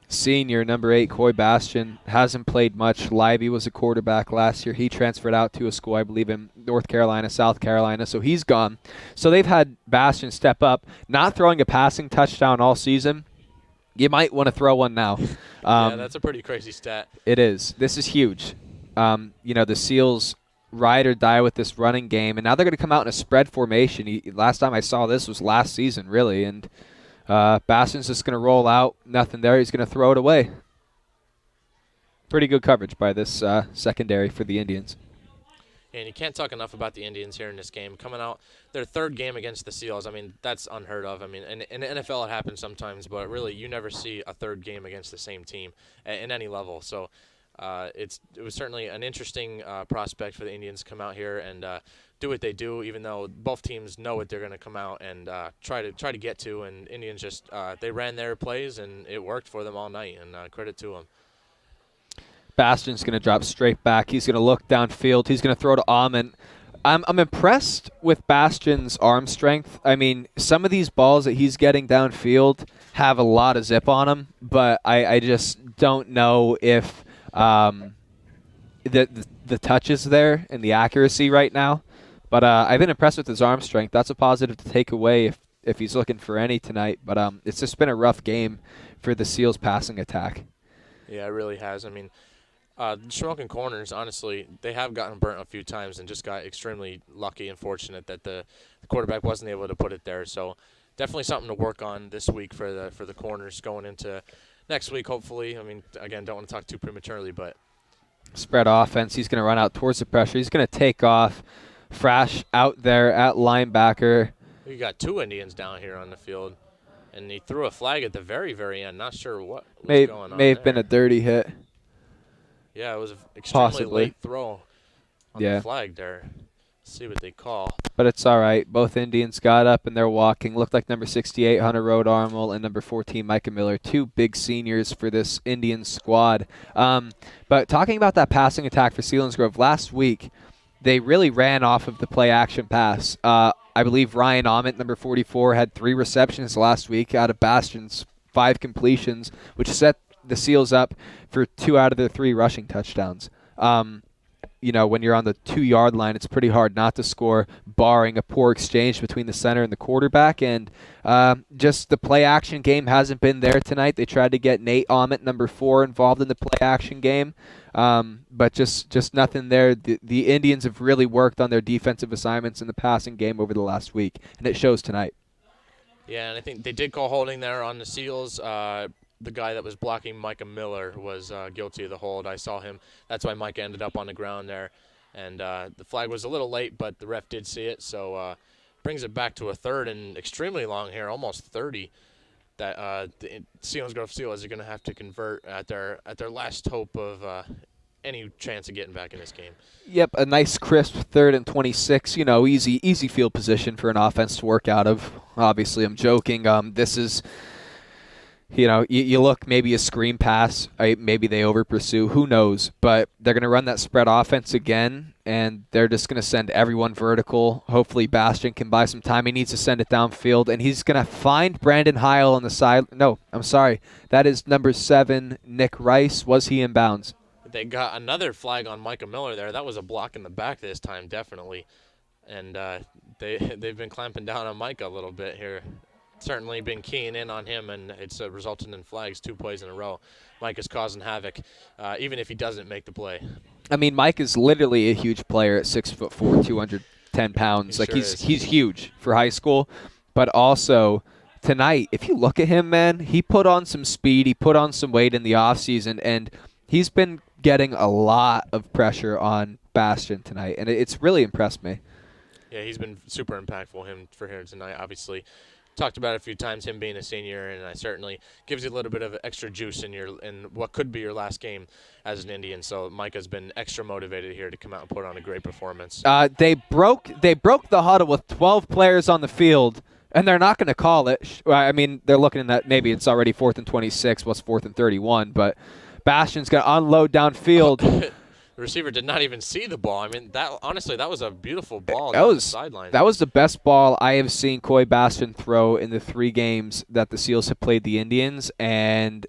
senior number 8, Coy Bastian, hasn't played much. Livey was a quarterback last year. He transferred out to a school, I believe, in North Carolina, South Carolina, so he's gone. So they've had Bastian step up, not throwing a passing touchdown all season. You might want to throw one now. Yeah, that's a pretty crazy stat. It is. This is huge. The Seals ride or die with this running game, and now they're going to come out in a spread formation. Last time I saw this was last season, really, and Bastian's just going to roll out. Nothing there. He's going to throw it away. Pretty good coverage by this secondary for the Indians. And you can't talk enough about the Indians here in this game. Coming out their 3rd game against the Seals, that's unheard of. In the NFL it happens sometimes, but really you never see a 3rd game against the same team in any level. So it was certainly an interesting prospect for the Indians to come out here and do what they do, even though both teams know what they're going to come out and try to get to. And Indians just they ran their plays and it worked for them all night. And credit to them. Bastian's going to drop straight back. He's going to look downfield. He's going to throw to Ament. I'm impressed with Bastian's arm strength. Some of these balls that he's getting downfield have a lot of zip on them, but I just don't know if the touch is there and the accuracy right now. But I've been impressed with his arm strength. That's a positive to take away if he's looking for any tonight. But it's just been a rough game for the Seals passing attack. Yeah, it really has. Shamokin corners, honestly, they have gotten burnt a few times and just got extremely lucky and fortunate that the quarterback wasn't able to put it there. So definitely something to work on this week for the corners going into next week, hopefully. Again, don't want to talk too prematurely, but spread offense. He's going to run out towards the pressure. He's going to take off. Frash out there at linebacker. You got 2 Indians down here on the field, and he threw a flag at the very, very end. Not sure what was going on. May have been a dirty hit. Yeah, it was an extremely late throw on the flag there. Let's see what they call. But it's all right. Both Indians got up and they're walking. Looked like number 68, Hunter Road Armel, and number 14, Micah Miller. 2 big seniors for this Indian squad. But talking about that passing attack for Selinsgrove, last week they really ran off of the play-action pass. I believe Ryan Ament, number 44, had 3 receptions last week out of Bastian's 5 completions, which set the Seals up for 2 out of their 3 rushing touchdowns. When you're on the 2-yard line, it's pretty hard not to score, barring a poor exchange between the center and the quarterback. And just the play-action game hasn't been there tonight. They tried to get Nate Ament, number 4, involved in the play-action game, but just nothing there. The Indians have really worked on their defensive assignments in the passing game over the last week, and it shows tonight. Yeah, and I think they did call holding there on the Seals. The guy that was blocking Micah Miller was guilty of the hold. I saw him. That's why Micah ended up on the ground there. And the flag was a little late, but the ref did see it. So brings it back to a 3rd and extremely long here, almost 30, that the Selinsgrove Seals are going to have to convert at their last hope of any chance of getting back in this game. Yep, a nice crisp 3rd and 26. Easy field position for an offense to work out of. Obviously, I'm joking. This is You look, maybe a screen pass, maybe they over pursue, who knows? But they're going to run that spread offense again, and they're just going to send everyone vertical. Hopefully Bastion can buy some time. He needs to send it downfield, and he's going to find Brandon Heil on the side. No, I'm sorry. That is number 7, Nick Rice. Was he in bounds? They got another flag on Micah Miller there. That was a block in the back this time, definitely. And they've been clamping down on Micah a little bit here. Certainly been keying in on him, and it's resulted in flags 2 plays in a row. Mike is causing havoc, even if he doesn't make the play. I mean, Mike is literally a huge player at 6'4", 210 pounds. He's huge for high school, but also tonight, if you look at him, man, he put on some speed, he put on some weight in the offseason, and he's been getting a lot of pressure on Bastion tonight, and it's really impressed me. Yeah, he's been super impactful for here tonight, obviously. Talked about it a few times, him being a senior, and I certainly gives you a little bit of extra juice in what could be your last game as an Indian. So Mike has been extra motivated here to come out and put on a great performance. They broke the huddle with 12 players on the field, and they're not going to call it. I mean, they're looking at maybe it's already 4th and 26, what's 4th and 31, but Bastion's going to unload downfield. The receiver did not even see the ball. I mean, honestly, that was a beautiful ball down the sideline. That was the best ball I have seen Coy Bastion throw in the 3 games that the Seals have played the Indians. And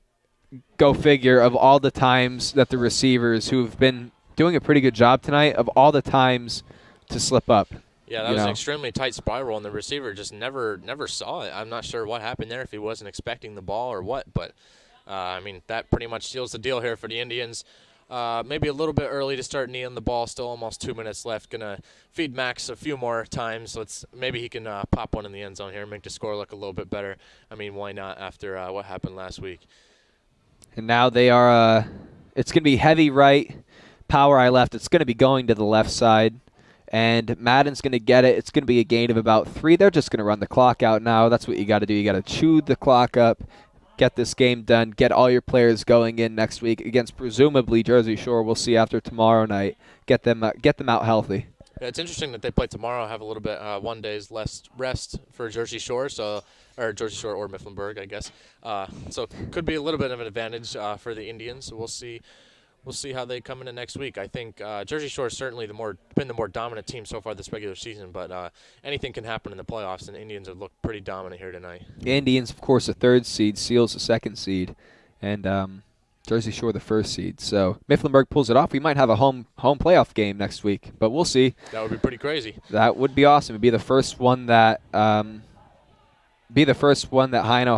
go figure, of all the times that the receivers, who've been doing a pretty good job tonight, of all the times to slip up. Yeah, that was an extremely tight spiral, and the receiver just never saw it. I'm not sure what happened there, if he wasn't expecting the ball or what. But, I mean, that pretty much seals the deal here for the Indians. Maybe a little bit early to start kneeling the ball. Still almost 2 minutes left. Gonna feed Max a few more times. Maybe he can pop one in the end zone here and make the score look a little bit better. I mean, why not after what happened last week? And now they are. It's gonna be heavy right, power eye left. It's gonna be going to the left side, and Madden's gonna get it. It's gonna be a gain of about 3. They're just gonna run the clock out now. That's what you got to do. You got to chew the clock up. Get this game done. Get all your players going in next week against presumably Jersey Shore. We'll see after tomorrow night. Get them out healthy. Yeah, it's interesting that they play tomorrow. Have a little bit 1 day's less rest for Jersey Shore, or Jersey Shore or Mifflinburg, I guess. So could be a little bit of an advantage for the Indians. So we'll see. We'll see how they come into next week. I think Jersey Shore is certainly been the more dominant team so far this regular season, but anything can happen in the playoffs, and the Indians have looked pretty dominant here tonight. Indians, of course, the 3rd seed, Seals the 2nd seed, and Jersey Shore the 1st seed. So Mifflinburg pulls it off. We might have a home playoff game next week, but we'll see. That would be pretty crazy. That would be awesome. It'd be the first one that Heino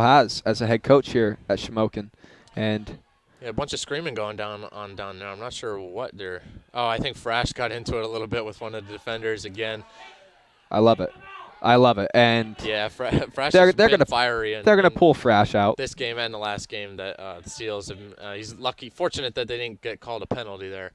has as a head coach here at Shamokin, and. Yeah, a bunch of screaming going down there. I'm not sure what they're. Oh, I think Frash got into it a little bit with one of the defenders again. I love it, and yeah, Frash they're gonna fiery. They're gonna pull Frash out this game and the last game that the Seals have. He's fortunate that they didn't get called a penalty there.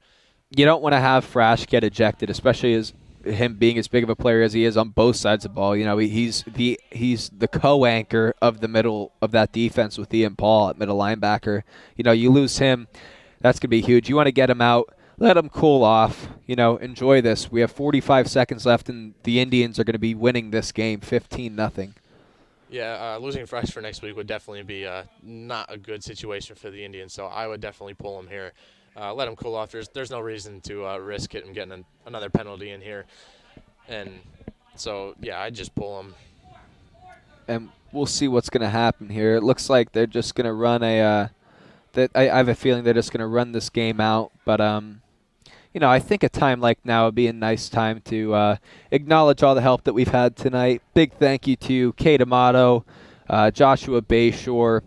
You don't want to have Frash get ejected, especially as him being as big of a player as he is on both sides of the ball. He's the co-anchor of the middle of that defense with Ian Paul at middle linebacker. You lose him, that's going to be huge. You want to get him out, let him cool off, enjoy this. We have 45 seconds left, and the Indians are going to be winning this game 15-0. Yeah, losing Fresh for next week would definitely be not a good situation for the Indians, so I would definitely pull him here. Let him cool off. There's no reason to risk him getting another penalty in here. And so, yeah, I'd just pull him. And we'll see what's going to happen here. It looks like they're just going to run I have a feeling they're just going to run this game out. But, I think a time like now would be a nice time to acknowledge all the help that we've had tonight. Big thank you to Kate Amato, Joshua Bayshore,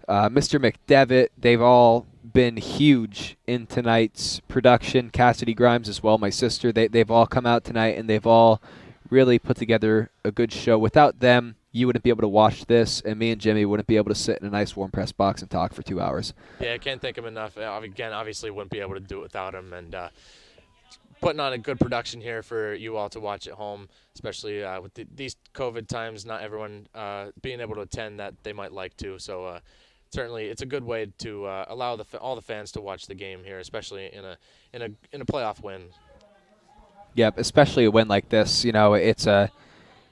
Mr. McDevitt. They've all been huge in tonight's production. Cassidy Grimes as well, my sister. They've all come out tonight, and they've all really put together a good show. Without them, you wouldn't be able to watch this, and me and Jimmy wouldn't be able to sit in a nice warm press box and talk for 2 hours. Yeah, I can't thank him enough. Again, obviously wouldn't be able to do it without him, and putting on a good production here for you all to watch at home, especially with these COVID times, not everyone being able to attend that they might like to. So certainly, it's a good way to allow all the fans to watch the game here, especially in a playoff win. Yep, especially a win like this.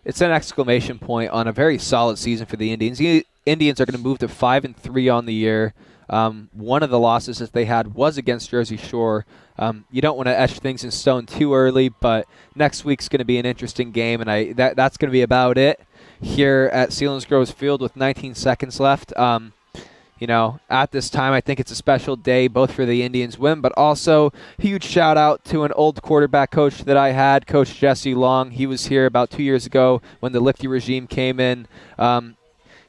It's an exclamation point on a very solid season for the Indians. Indians are going to move to 5-3 on the year. One of the losses that they had was against Jersey Shore. You don't want to etch things in stone too early, but next week's going to be an interesting game, and that's going to be about it here at Selinsgrove Field with 19 seconds left. At this time, I think it's a special day, both for the Indians win, but also huge shout out to an old quarterback coach that I had, Coach Jesse Long. He was here about 2 years ago when the Lichty regime came in.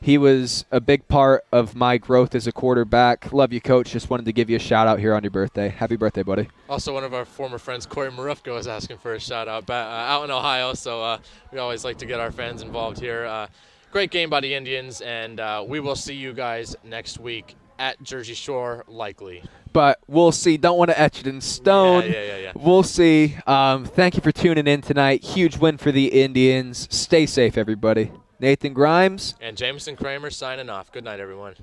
He was a big part of my growth as a quarterback. Love you, Coach. Just wanted to give you a shout out here on your birthday. Happy birthday, buddy. Also, one of our former friends, Corey Marufko, was asking for a shout out out in Ohio, so we always like to get our fans involved here. Great game by the Indians, and we will see you guys next week at Jersey Shore, likely. But we'll see. Don't want to etch it in stone. Yeah. We'll see. Thank you for tuning in tonight. Huge win for the Indians. Stay safe, everybody. Nathan Grimes. And Jameson Kramer signing off. Good night, everyone.